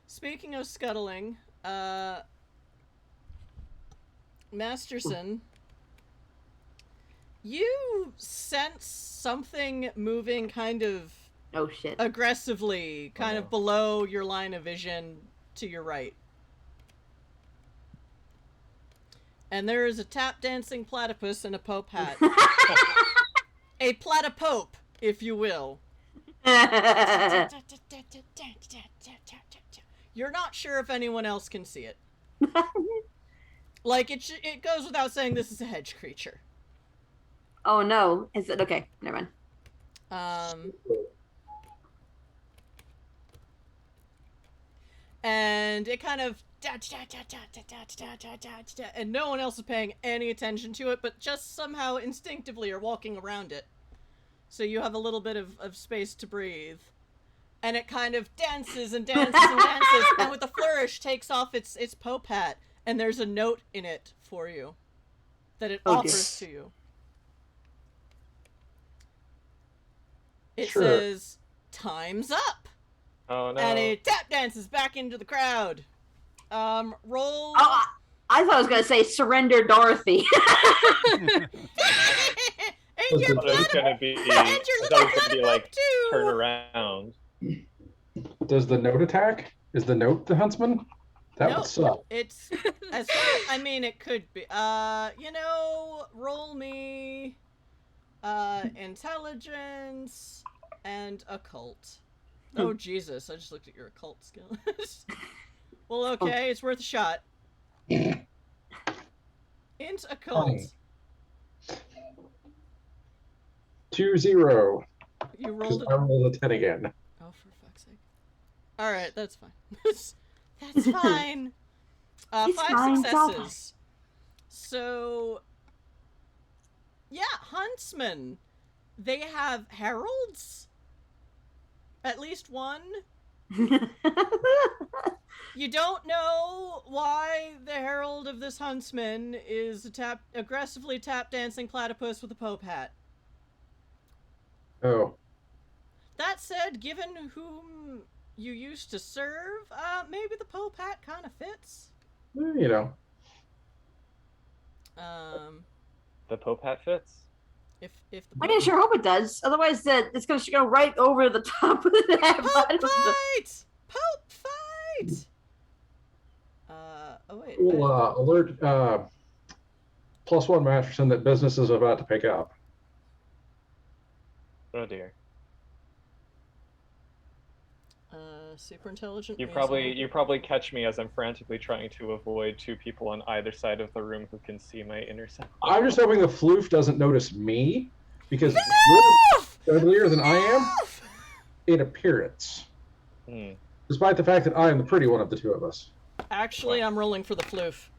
Speaking of scuttling, Masterson, you sense something moving kind of Oh shit. aggressively, kind of below your line of vision to your right. And there is a tap dancing platypus in a pope hat. A platypope, if you will. You're not sure if anyone else can see it. Like, it goes without saying this is a hedge creature. Oh no. Is it okay? Never mind. And it kind of and no one else is paying any attention to it, but just somehow instinctively are walking around it. So you have a little bit of space to breathe. And it kind of dances and dances and dances, and with a flourish takes off its pope hat, and there's a note in it for you that it offers to you. It says, "Time's up." Oh no. And it tap dances back into the crowd. Roll. Oh, I thought I was gonna say surrender, Dorothy. And your I thought it was gonna be, I thought it was gonna be like too. turn around. Does the note attack? Is the note the huntsman? That Nope. would suck. It's as far, I mean, it could be. Roll me intelligence and occult. Oh Jesus! I just looked at your occult skill. Well, okay, it's worth a shot. Int occult. 2-0. You Because rolled it. I rolled a 10 again. Oh, for fuck's sake! All right, that's fine. That's fine. It's 5 fine, it's all successes. So, yeah, huntsmen. They have heralds. At least one. You don't know why the herald of this huntsman is a aggressively tap dancing platypus with a pope hat. Oh. That said, given whom you used to serve, maybe the pope hat kind of fits. You know. The pope hat fits. If the I can sure hope it does. Otherwise, it's going to go right over the top of the head. Pope fight! Pope fight! Oh wait. We'll alert +1 Masterson that business is about to pick up. Oh dear. Super intelligent. You probably catch me as I'm frantically trying to avoid two people on either side of the room who can see my intercept. I'm just hoping the floof doesn't notice me, because you're deadlier than I am in appearance. Despite the fact that I am the pretty one of the two of us. Actually, I'm rolling for the floof.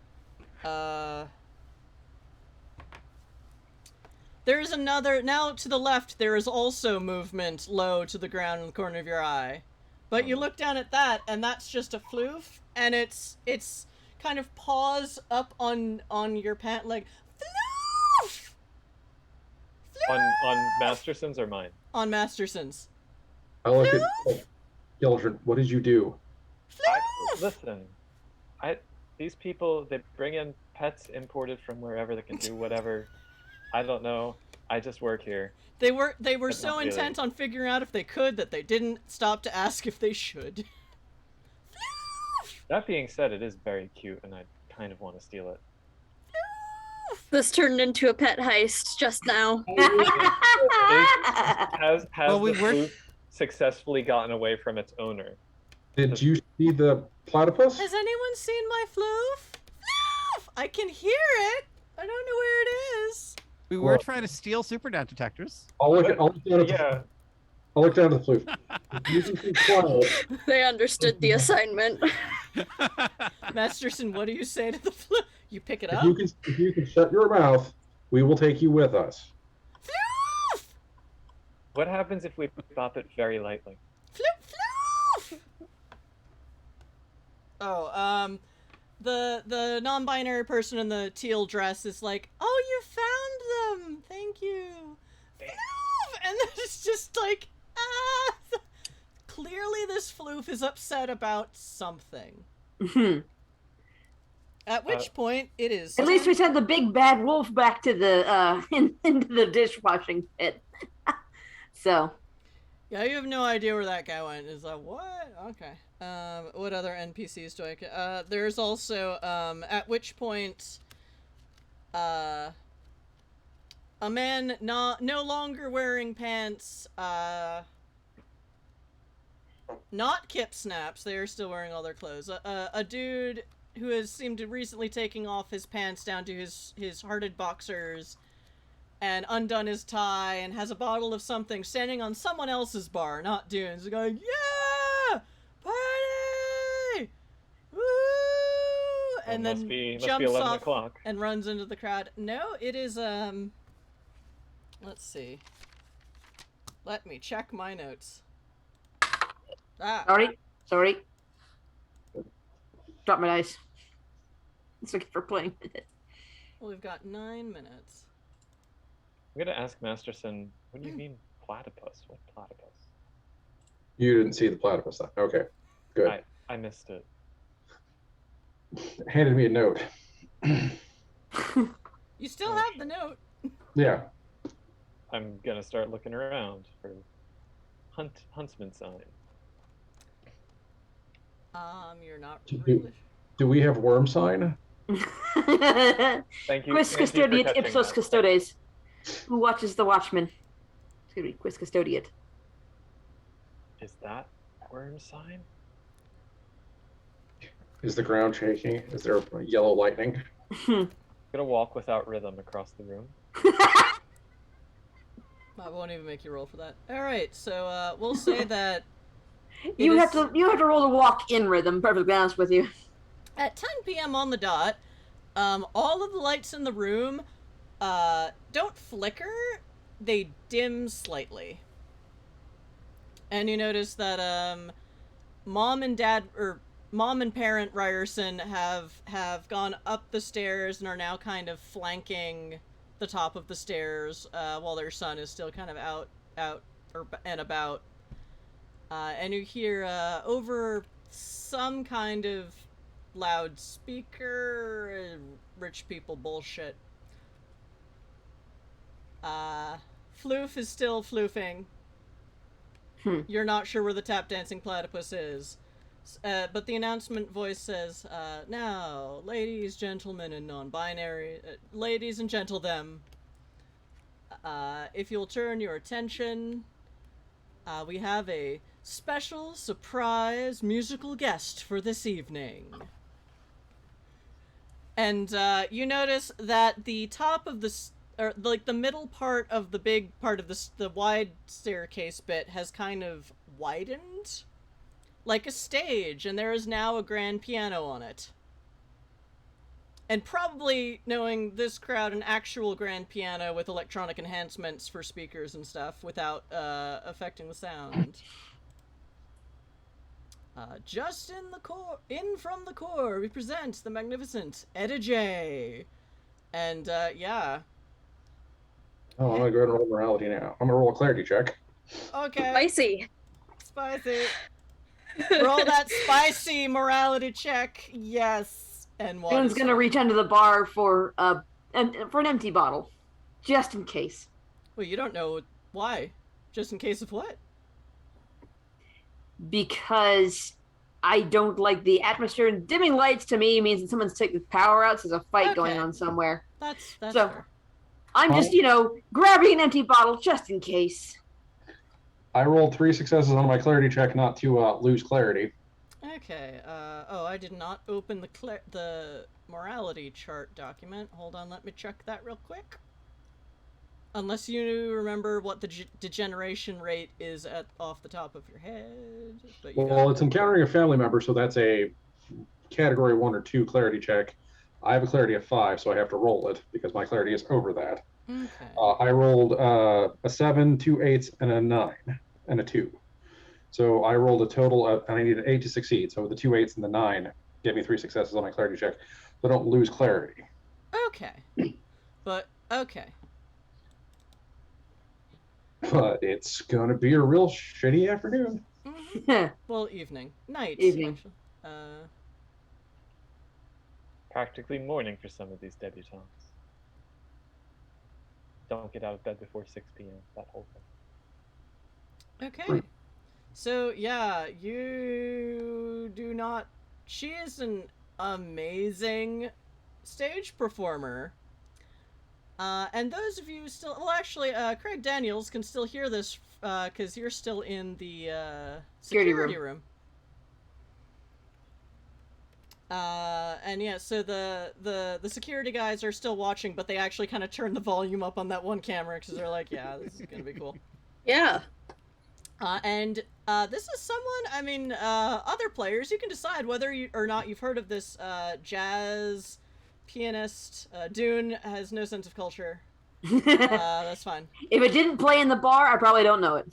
There's another. Now to the left, there is also movement low to the ground in the corner of your eye. But you look down at that, and that's just a floof, and it's kind of paws up on your pant leg. Floof! On Masterson's or mine? On Masterson's. I look at Gildred. What did you do? Listen, these people, they bring in pets imported from wherever. They can do whatever. I don't know. I just work here. They were But so not really. intent on figuring out if they could that they didn't stop to ask if they should. That being said, it is very cute, and I kind of want to steal it. This turned into a pet heist just now. Has Well, we the were- floof successfully gotten away from its owner? Did you see the platypus? Has anyone seen my floof? Floof! I can hear it. I don't know where it is. We were trying to steal Supernat detectors. I'll look at Yeah. I'll look down at the flute. You can keep quiet. They understood the assignment. Masterson, what do you say to the flute? You pick it If up? you can shut your mouth, we will take you with us. Floof! What happens if we bop it very lightly? Floof! Oh, the non-binary person in the teal dress is like, oh, you found them! Thank you! Floof! And then it's just like, ah! Clearly this floof is upset about something. At which point, it is... At least we sent the big bad wolf back to the into the dishwashing pit. So. Yeah, you have no idea where that guy went. It's like, what? Okay. What other NPCs do I... there's also, at which point, a man no longer wearing pants, not kip snaps, they are still wearing all their clothes. A dude who has seemed to recently taking off his pants down to his hearted boxers and undone his tie and has a bottle of something standing on someone else's bar, not Dune's, going, yeah! Party! Woo! And Must then be jumps 11 off o'clock. and runs into the crowd. No, it is, let's see. Let me check my notes. Ah. Sorry. Drop my dice. It's looking for playing with it. Well, we've got 9 minutes. I'm gonna ask Masterson, what do you mean platypus? What platypus? You didn't see the platypus then. Okay, good. I missed it. Handed me a note. You still have the note. Yeah. I'm gonna start looking around for huntsman sign. You're not Do- really... Do we have worm sign? Thank you. Quis thank you for custodiet catching ipsos that. custodes. Who watches the watchman? It's gonna be quis custodiet. Is that worm sign? Is the ground shaking? Is there yellow lightning? I'm gonna walk without rhythm across the room. I won't even make you roll for that. Alright, so, we'll say that... You have to roll to walk in rhythm, perfectly honest with you. At 10 p.m. on the dot, all of the lights in the room, don't flicker, they dim slightly. And you notice that, mom and parent Ryerson have gone up the stairs and are now kind of flanking the top of the stairs, while their son is still kind of out and about. And you hear, over some kind of loudspeaker, rich people bullshit. Floof is still floofing. You're not sure where the tap dancing platypus is. But the announcement voice says, now, ladies, gentlemen, and non-binary, ladies and gentle them, if you'll turn your attention, we have a special surprise musical guest for this evening. And, you notice that the top of the middle part of the big part of the wide staircase bit has kind of widened like a stage, and there is now a grand piano on it. And probably, knowing this crowd, an actual grand piano with electronic enhancements for speakers and stuff without affecting the sound. Just in from the core, we present the magnificent Etta J. And, yeah. Oh, I'm gonna go ahead and roll morality now. I'm gonna roll a clarity check. Okay. Spicy. Spicy. Roll that spicy morality check. Yes. And one. Dylan's gonna reach under the bar for an empty bottle, just in case. Well, you don't know why. Just in case of what? Because I don't like the atmosphere, and dimming lights to me means that someone's taking power out, so there's a fight going on somewhere. That's So- fair. I'm just, grabbing an empty bottle just in case. I rolled 3 successes on my clarity check not to lose clarity. Okay, I did not open the morality chart document. Hold on, let me check that real quick. Unless you remember what the degeneration rate is off the top of your head. But Well, it's encountering a family member, so that's a category 1 or 2 clarity check. I have a clarity of 5, so I have to roll it because my clarity is over that. Okay. I rolled a 7, 2 8s, and a 9, and a 2. So I rolled a total of, and I need an 8 to succeed. So the 2 8s and the 9 gave me 3 successes on my clarity check. So I don't lose clarity. Okay. But, okay. But it's going to be a real shitty afternoon. Mm-hmm. Well, evening. Night, Evening. actually. Practically morning for some of these debutantes. Don't get out of bed before 6 p.m. That whole thing. Okay. So, yeah, you do not... She is an amazing stage performer. And those of you still... Well, actually, Craig Daniels can still hear this, because you're still in the security room. And yeah, so the security guys are still watching, but they actually kind of turn the volume up on that one camera, because they're like, yeah, this is gonna be cool. Yeah. And this is someone, I mean, other players, you can decide whether you or not you've heard of this jazz pianist. Dune has no sense of culture. That's fine. If it didn't play in the bar, I probably don't know it.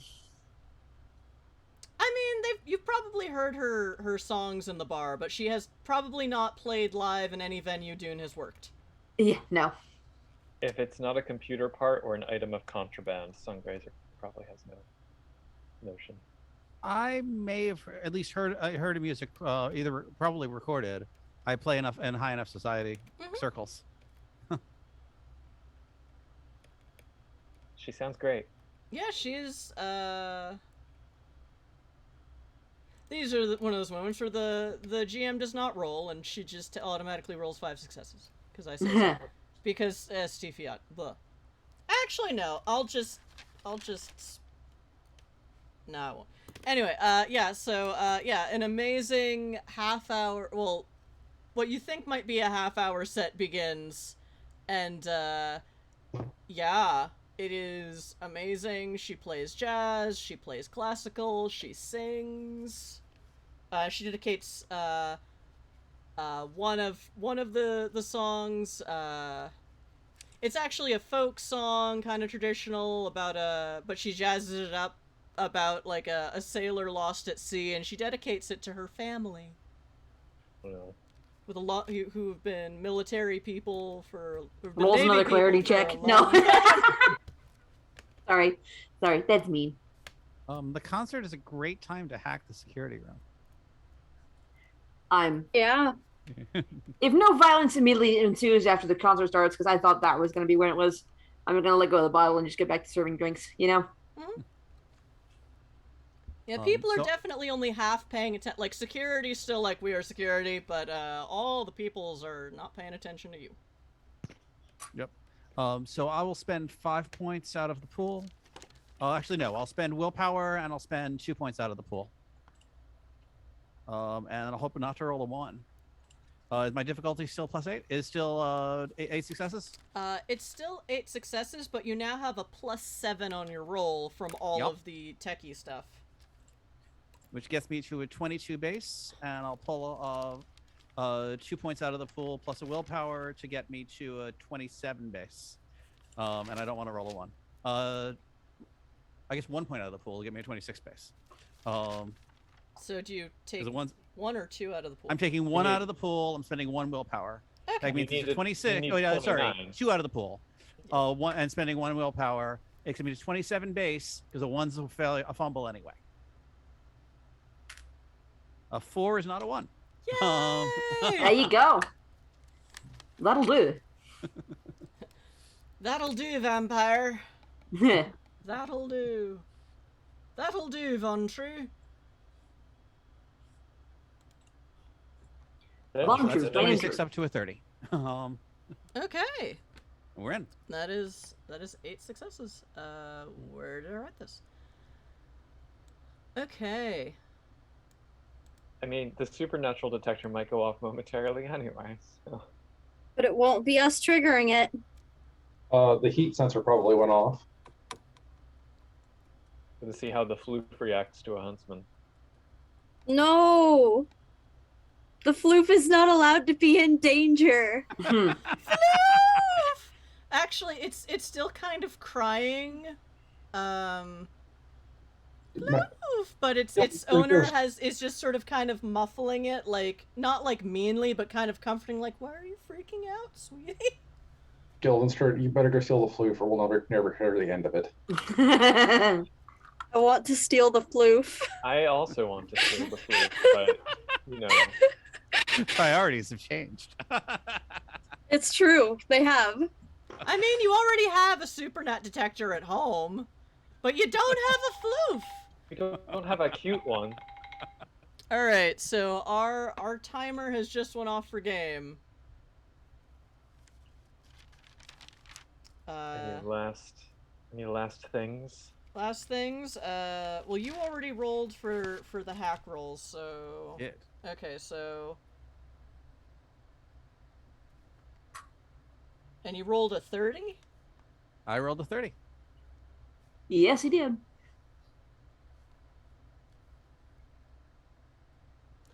I mean, you've probably heard her songs in the bar, but she has probably not played live in any venue Dune has worked. Yeah, no. If it's not a computer part or an item of contraband, Sungrazer probably has no notion. I may have at least heard of music, either probably recorded. I play enough in high enough society circles. She sounds great. Yeah, she's these are one of those moments where the GM does not roll, and she just automatically rolls 5 successes because I say so. Because Stifiat. Blah. Actually, no. I'll just. No, I won't. Anyway, yeah. So, yeah, an amazing half-hour. Well, what you think might be a half-hour set begins, and yeah, it is amazing. She plays jazz. She plays classical. She sings. She dedicates one of the songs. It's actually a folk song, kind of traditional, about but she jazzes it up about like a sailor lost at sea, and she dedicates it to her family. Well, With a lot who have been military people for. Rolls another clarity check. No. Sorry, that's mean. The concert is a great time to hack the security room. Yeah. If no violence immediately ensues after the concert starts, because I thought that was going to be when it was, I'm going to let go of the bottle and just get back to serving drinks, you know? Mm-hmm. Yeah, people are definitely only half paying attention. Like, security's still like, we are security, but all the peoples are not paying attention to you. Yep. So I will spend 5 points out of the pool. Actually, no. I'll spend willpower, and I'll spend 2 points out of the pool. And I'll hope not to roll a 1. Is my difficulty still +8? Is still 8 successes? It's still 8 successes, but you now have a +7 on your roll from all of the techie stuff. Which gets me to a 22 base, and I'll pull 2 points out of the pool plus a willpower to get me to a 27 base. And I don't want to roll a 1. I guess 1 point out of the pool will get me a 26 base. So do you take 1 or 2 out of the pool? I'm taking 1 out of the pool. I'm spending 1 willpower. Okay. That means it's a 26. Oh, yeah, sorry. 2 out of the pool. One and spending 1 willpower. It can be 27 base because the 1's a fumble anyway. A 4 is not a 1. Yay! There you go. That'll do. That'll do, vampire. That'll do. That'll do, Von True. Von That's True, a 26 up to a 30. Okay. We're in. That is 8 successes. Where did I write this? Okay. I mean, the supernatural detector might go off momentarily anyway, so. But it won't be us triggering it. The heat sensor probably went off. To see how the floof reacts to a huntsman. No! The floof is not allowed to be in danger. Floof! Actually, it's still kind of crying. Floof, but its owner is just sort of kind of muffling it, like not like meanly, but kind of comforting, like, why are you freaking out, sweetie? Guildenstern, you better go steal the floof, or we'll never hear the end of it. I want to steal the floof. I also want to steal the floof, but you know. Priorities have changed. It's true, they have. I mean, you already have a Supernat detector at home, but you don't have a floof. We don't have a cute one. All right, so our timer has just went off for game. Any last things? Last things. Well, you already rolled for the hack rolls, so. Yeah. Okay, so. And you rolled a 30? I rolled a 30. Yes, he did.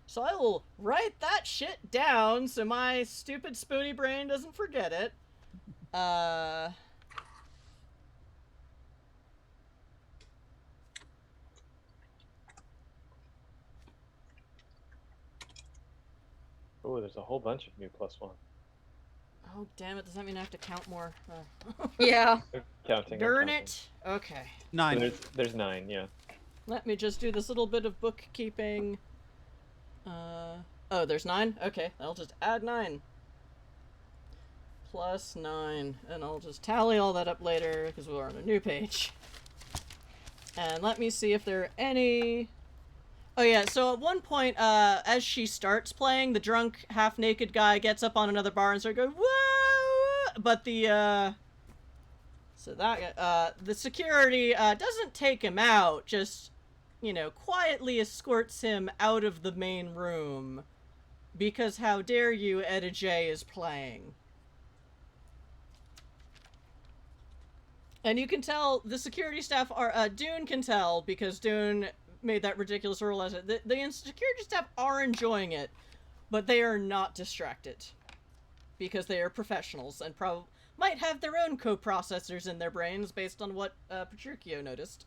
So I will write that shit down so my stupid spoony brain doesn't forget it. Oh, there's a whole bunch of new +1. Oh, damn it. Does that mean I have to count more? Yeah. Counting. Darn it. Okay. 9. So there's 9, yeah. Let me just do this little bit of bookkeeping. Oh, there's 9? Okay, I'll just add 9. Plus 9. And I'll just tally all that up later, because we're on a new page. And let me see if there are any... Oh yeah, so at one point, as she starts playing, the drunk, half-naked guy gets up on another bar and starts going, whoa! But the, So that, the security, doesn't take him out, just, you know, quietly escorts him out of the main room. Because how dare you, Etta J is playing. And you can tell, the security staff are, Dune can tell, because Dune made that ridiculous roll as it. The security staff are enjoying it, but they are not distracted. Because they are professionals, and might have their own co-processors in their brains based on what, Petruchio noticed.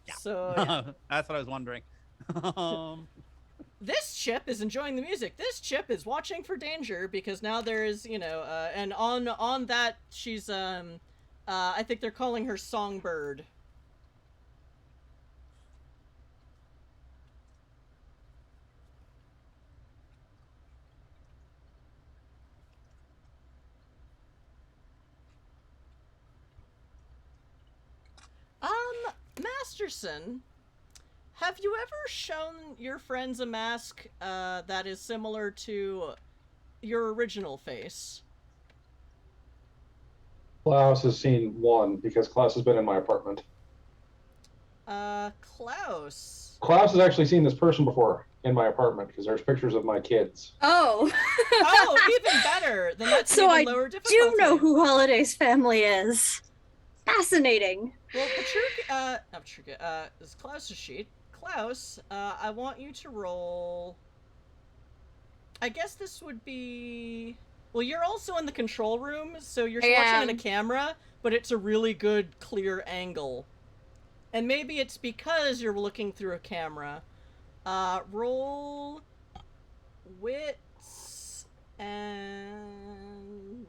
Yeah. So, yeah. That's what I was wondering. This chip is enjoying the music. This chip is watching for danger, because now there is, you know, and on that, she's, I think they're calling her Songbird. Masterson, have you ever shown your friends a mask, that is similar to your original face? Klaus has seen one, because Klaus has been in my apartment. Klaus. Klaus has actually seen this person before in my apartment, because there's pictures of my kids. Oh. Oh, even better. Then that's So even I lower difficulty. do know who Holiday's family is. Fascinating. Well, not Petruchio, is Klaus's sheet. Klaus, I want you to roll... I guess this would be... Well, you're also in the control room, so you're watching in a camera, but it's a really good, clear angle. And maybe it's because you're looking through a camera. Roll... Wits... And...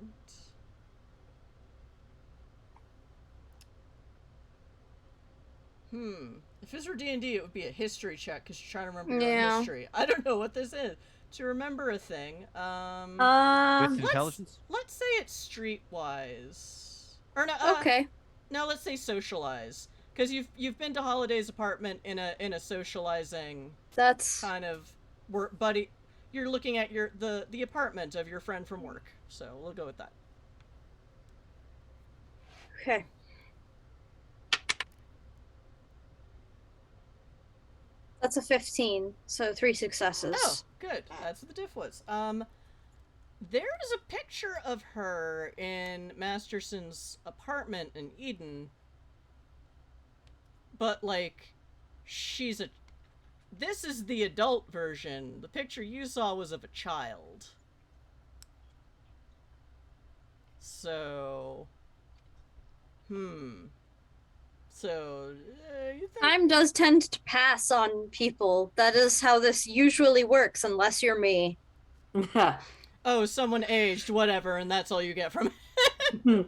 If this were D&D, it would be a history check, because you're trying to remember your own history. I don't know what this is. To remember a thing, With intelligence? let's say it's streetwise. Or no, Okay. no, let's say socialize. Because you've been to Holiday's apartment in a socializing That's kind of work, buddy. You're looking at the apartment of your friend from work, so we'll go with that. okay. That's a 15, so 3 successes. Oh, good. That's what the diff was. There is a picture of her in Masterson's apartment in Eden. But, like, she's a... This is the adult version. The picture you saw was of a child. So... So, you think... Time does tend to pass on people. That is how this usually works, unless you're me. Oh, someone aged, whatever, and that's all you get from it.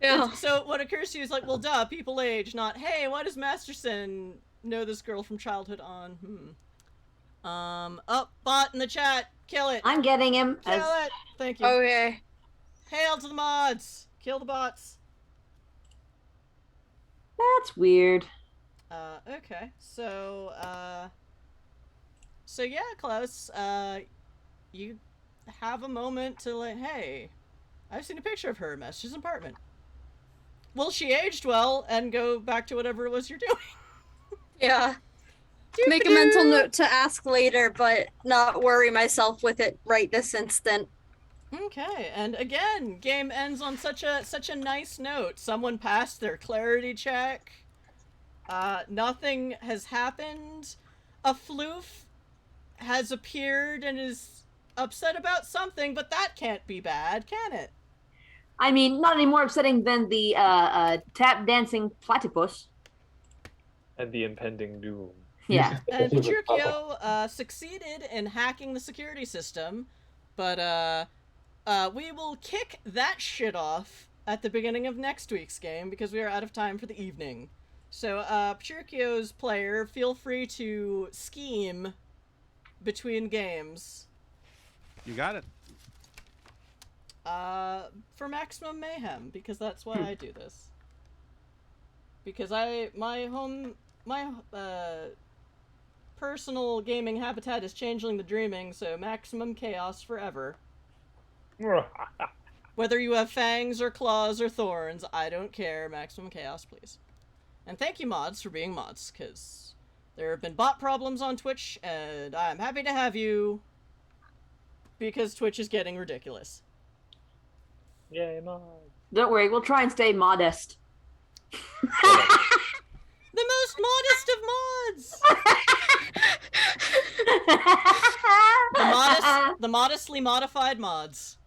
Yeah. So what occurs to you is like, well, duh, people age, not, hey, why does Masterson know this girl from childhood on? Oh, bot in the chat. Kill it. I'm getting him. Kill it. Thank you. Okay. Hail to the mods. Kill the bots. That's weird. Okay. So yeah, Klaus, you have a moment to like, hey, I've seen a picture of her in Master's apartment. Well, she aged well, and go back to whatever it was you're doing. Yeah. Make a mental note to ask later, but not worry myself with it right this instant. Okay, and again, game ends on such a nice note. Someone passed their clarity check. Nothing has happened. A floof has appeared and is upset about something, but that can't be bad, can it? I mean, not any more upsetting than the tap dancing platypus. And the impending doom. Yeah. And Petruchio succeeded in hacking the security system, but we will kick that shit off at the beginning of next week's game because we are out of time for the evening. So, Petruchio's player, feel free to scheme between games. You got it. For maximum mayhem, because that's why I do this. Because my personal gaming habitat is Changeling the Dreaming, so maximum chaos forever. Whether you have fangs or claws or thorns, I don't care. Maximum chaos, please. And thank you, mods, for being mods, because there have been bot problems on Twitch, and I'm happy to have you, because Twitch is getting ridiculous. Yay, mod. Don't worry, we'll try and stay modest. The most modest of mods! The modestly modified mods.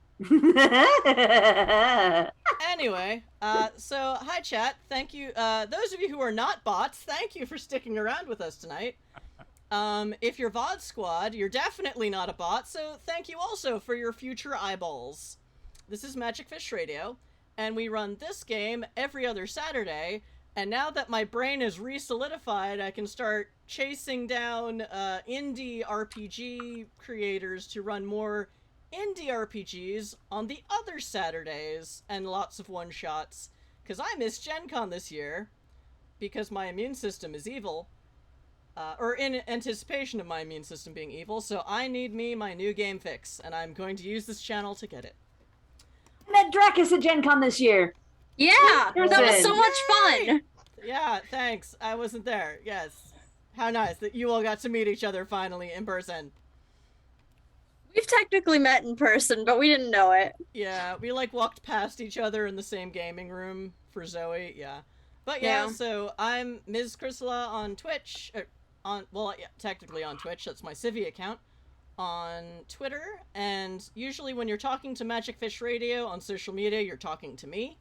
Anyway, so hi chat, thank you, those of you who are not bots, thank you for sticking around with us tonight. If you're VOD squad, you're definitely not a bot, so thank you also for your future eyeballs. This is Magic Fish Radio, and we run this game every other Saturday, and now that my brain is re-solidified, I can start chasing down indie RPG creators to run more indie RPGs on the other Saturdays, and lots of one-shots, because I missed Gen Con this year, because my immune system is evil, or in anticipation of my immune system being evil, so I need my new game fix, and I'm going to use this channel to get it. I met Dracus at Gen Con this year. Yeah, that was so much fun. Yeah, thanks. I wasn't there. Yes. How nice that you all got to meet each other finally in person. We've technically met in person, but we didn't know it. Yeah, we like walked past each other in the same gaming room for Zoe, yeah. But yeah, so I'm Ms. Chrysala on Twitch, technically on Twitch, that's my Civi account, on Twitter, and usually when you're talking to Magic Fish Radio on social media, you're talking to me.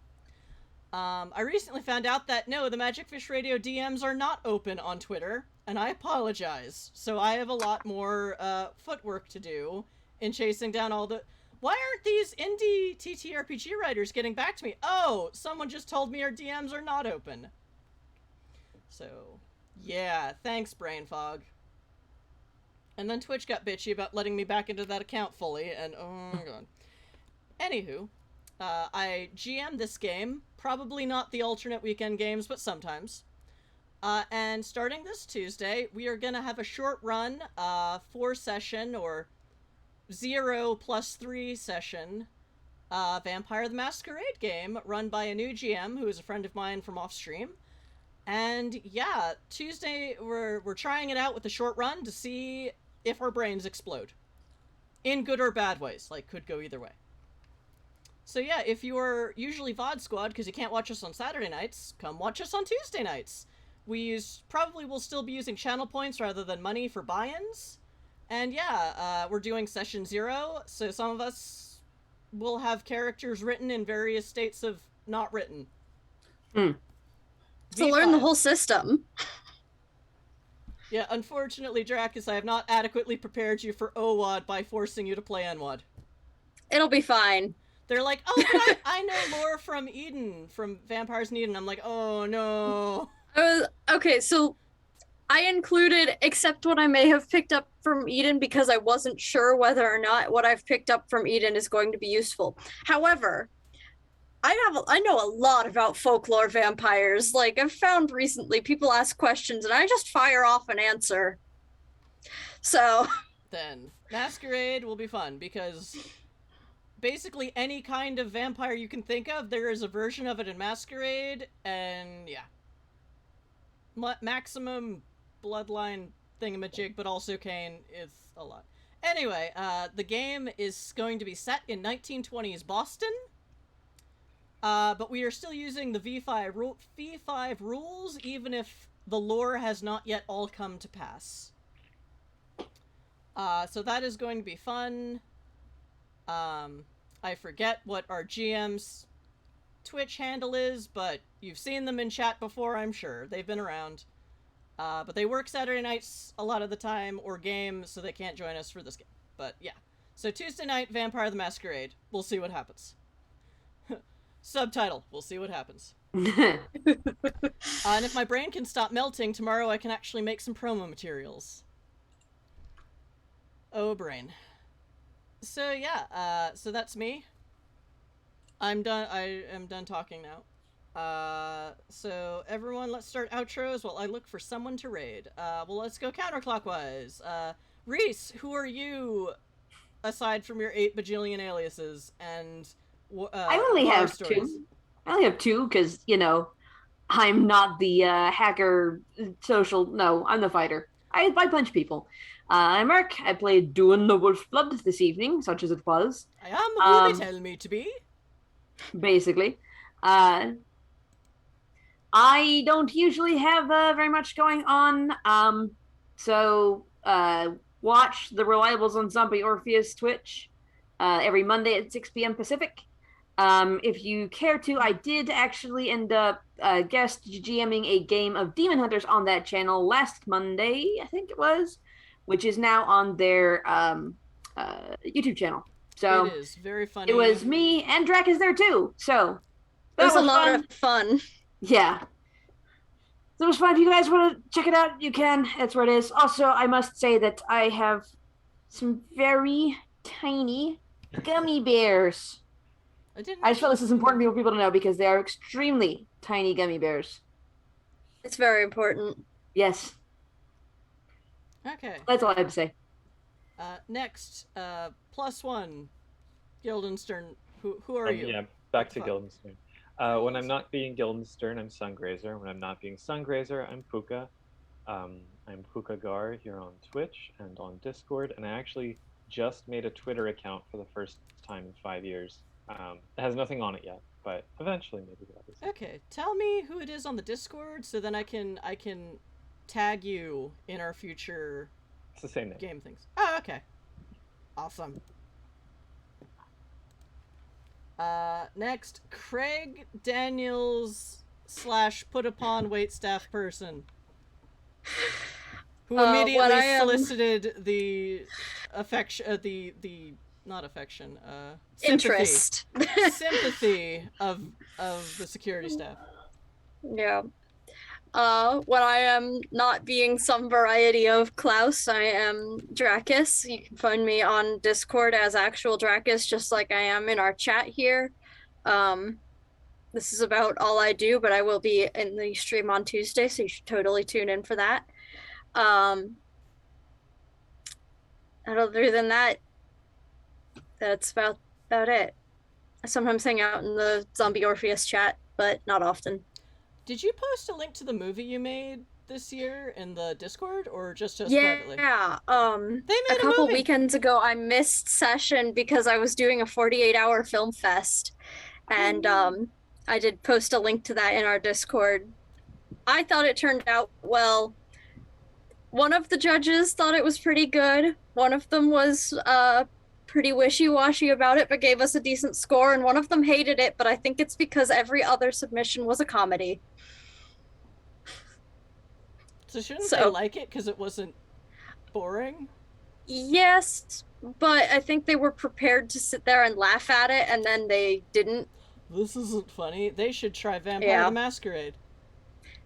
I recently found out that no, the Magic Fish Radio DMs are not open on Twitter, and I apologize. So I have a lot more footwork to do in chasing down all the... Why aren't these indie TTRPG writers getting back to me? Oh, someone just told me our DMs are not open. So, yeah, thanks, Brain Fog. And then Twitch got bitchy about letting me back into that account fully, and oh my god. Anywho, I GM this game, probably not the alternate weekend games, but sometimes. And starting this Tuesday, we are gonna have a short run, 4-session, or 0+3 session, Vampire the Masquerade game, run by a new GM, who is a friend of mine from off-stream. And yeah, Tuesday, we're trying it out with a short run to see if our brains explode. in good or bad ways. Like, could go either way. So yeah, if you're usually VOD Squad because you can't watch us on Saturday nights, come watch us on Tuesday nights. Probably will still be using channel points rather than money for buy-ins. And yeah, we're doing session 0, so some of us will have characters written in various states of not written. To learn the whole system. Yeah, unfortunately, Dracus, I have not adequately prepared you for OWOD by forcing you to play NWoD. It'll be fine. They're like, oh, but I know lore from Idun, from Vampires in Eden. I'm like, oh no. Okay, so I included, except what I may have picked up from Eden because I wasn't sure whether or not what I've picked up from Eden is going to be useful. However, I know a lot about folklore vampires. Like, I've found recently people ask questions and I just fire off an answer. So Then Masquerade will be fun because basically any kind of vampire you can think of, there is a version of it in Masquerade, and yeah. Maximum bloodline thingamajig, but also Kane is a lot. Anyway, the game is going to be set in 1920s Boston, but we are still using the V5 rules, even if the lore has not yet all come to pass. So that is going to be fun. I forget what our GM's Twitch handle is, but you've seen them in chat before, I'm sure. They've been around. But they work Saturday nights a lot of the time, or games, so they can't join us for this game. But yeah. So Tuesday night, Vampire the Masquerade. We'll see what happens. Subtitle, we'll see what happens. And if my brain can stop melting, tomorrow I can actually make some promo materials. Oh, brain. So yeah, so that's me. I'm done. I am done talking now. So everyone, let's start outros while I look for someone to raid. Well, let's go counterclockwise. Reese, who are you, aside from your 8 bajillion aliases and I only have stories? 2. I only have 2 because, you know, I'm not the hacker No, I'm the fighter. I punch people. I'm Merc. I played Idun the Wolfblood this evening, such as it was. I am who they tell me to be. Basically. I don't usually have very much going on. So watch the Reliables on Zombie Orpheus Twitch every Monday at 6 p.m. Pacific. If you care to, I did actually end up guest GMing a game of Demon Hunters on that channel last Monday, I think it was, which is now on their YouTube channel. So it is very funny. It was me and Drac is there too. So it was a lot of fun. Yeah. So it was fun. If you guys want to check it out, you can. That's where it is. Also, I must say that I have some very tiny gummy bears. I just felt this is important for people to know because they are extremely tiny gummy bears. It's very important. Yes. Okay. That's all I have to say. Next, +1, Guildenstern. Who are you? Yeah, back to Guildenstern. When I'm not being Guildenstern, I'm Sungrazer. When I'm not being Sungrazer, I'm Puka. I'm Puka Gar here on Twitch and on Discord, and I actually just made a Twitter account for the first time in 5 years. It has nothing on it yet, but eventually maybe that is. Okay, tell me who it is on the Discord so then I can tag you in our future It's the same name. game things. Oh, okay. Awesome. Next, Craig Daniels / put upon waitstaff person. Who immediately solicited the affection, not affection, sympathy. Interest. Sympathy of the security staff. Yeah. When I am not being some variety of Klaus, I am Dracus. You can find me on Discord as actual Dracus, just like I am in our chat here. This is about all I do, but I will be in the stream on Tuesday, so you should totally tune in for that. And other than that, that's about it. I sometimes hang out in the Zombie Orpheus chat, but not often. Did you post a link to the movie you made this year in the Discord, or just us privately? Yeah. They made a couple movie. weekends ago, I missed session because I was doing a 48-hour film fest, and I did post a link to that in our Discord. I thought it turned out well. One of the judges thought it was pretty good. One of them was pretty wishy-washy about it, but gave us a decent score, and one of them hated it, but I think it's because every other submission was a comedy. So shouldn't they like it because it wasn't boring? Yes, but I think they were prepared to sit there and laugh at it, and then they didn't. This isn't funny. They should try Vampire the Masquerade.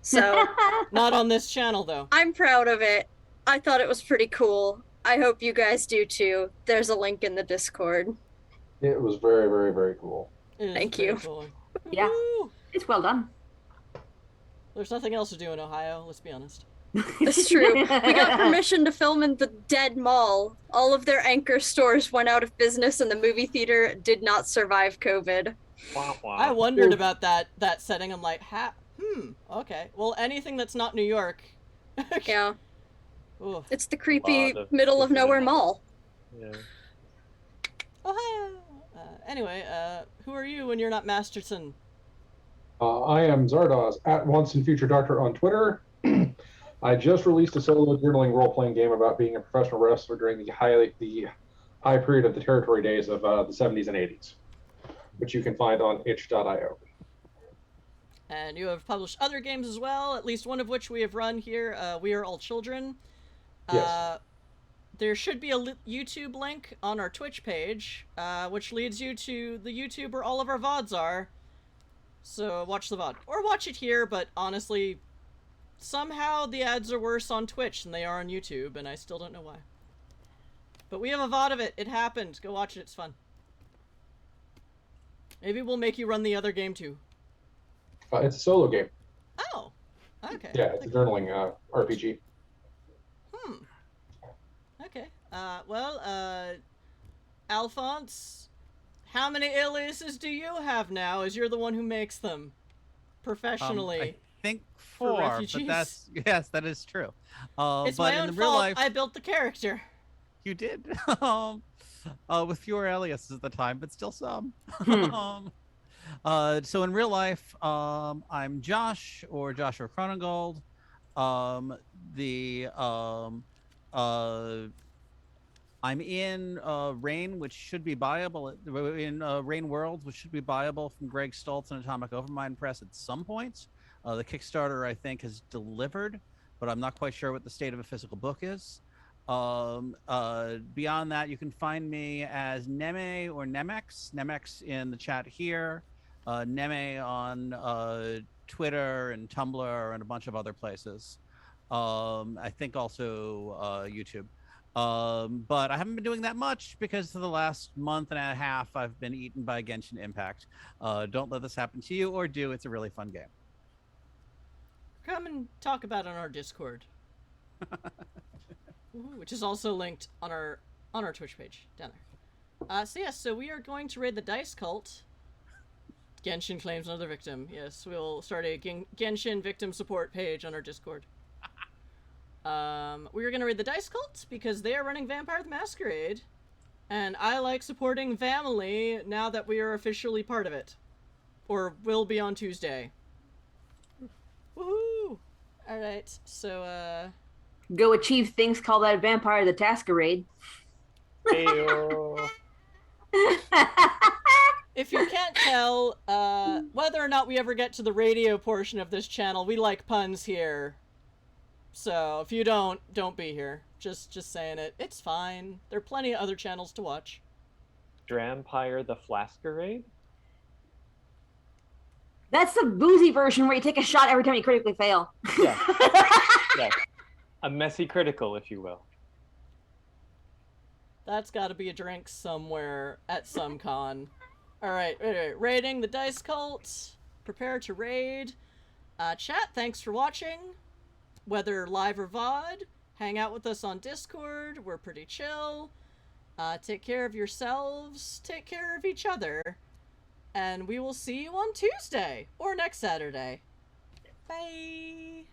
So not on this channel, though. I'm proud of it. I thought it was pretty cool. I hope you guys do too. There's a link in the Discord. It was very, very, very cool. Thank you. Cool. Yeah, it's well done. There's nothing else to do in Ohio, let's be honest. It's true. We got permission to film in the dead mall. All of their anchor stores went out of business and the movie theater did not survive COVID. I wondered about that setting. I'm like, okay. Well, anything that's not New York. Yeah. Oof. It's the creepy middle of nowhere mall. Yeah. Ohio. Anyway, who are you when you're not Masterson? I am Zardoz, at Once and Future Doctor on Twitter. I just released a solo journaling role-playing game about being a professional wrestler during the high period of the territory days of the 70s and 80s, which you can find on itch.io. And you have published other games as well, at least one of which we have run here, We Are All Children. Yes. There should be a YouTube link on our Twitch page, which leads you to the YouTube where all of our VODs are. So watch the VOD. Or watch it here, but honestly, somehow the ads are worse on Twitch than they are on YouTube, and I still don't know why. But we have a VOD of it. It happened. Go watch it. It's fun. Maybe we'll make you run the other game too. It's a solo game. Oh, okay. Yeah, it's a journaling RPG. Okay. Alphonse, how many aliases do you have now, as you're the one who makes them professionally? I think 4, but yes, that is true. It's but my in own the fault. real life, I built the character. You did. With fewer aliases at the time, but still some. So in real life, I'm Josh, or Joshua Cronengold. I'm in Rain, which should be buyable in Rain Worlds, which should be buyable from Greg Stoltz and Atomic Overmind Press at some point. The Kickstarter, I think, has delivered, but I'm not quite sure what the state of a physical book is. Beyond that, you can find me as Neme or Nemex. Nemex in the chat here. Neme on Twitter and Tumblr and a bunch of other places. I think also YouTube. But I haven't been doing that much because for the last month and a half, I've been eaten by Genshin Impact. Don't let this happen to you, or do. It's a really fun game. Come and talk about it on our Discord. Which is also linked on our Twitch page down there. So we are going to raid the Dice Cult. Genshin claims another victim. Yes, we'll start a Genshin victim support page on our Discord. We are going to raid the Dice Cult because they are running Vampire the Masquerade, and I like supporting family now that we are officially part of it, or will be on Tuesday. Woohoo! All right, so go achieve things, call that Vampire the Taskerade. Heyo. If you can't tell, whether or not we ever get to the radio portion of this channel, we like puns here. So if you don't be here. Just saying it. It's fine. There are plenty of other channels to watch. Drampire the Flaskerade? That's the boozy version where you take a shot every time you critically fail. Yeah. Yeah. A messy critical, if you will. That's got to be a drink somewhere at some con. Alright, raiding the Dice Cult. Prepare to raid. Chat, thanks for watching. Whether live or VOD, hang out with us on Discord. We're pretty chill. Take care of yourselves. Take care of each other. And we will see you on Tuesday or next Saturday. Bye.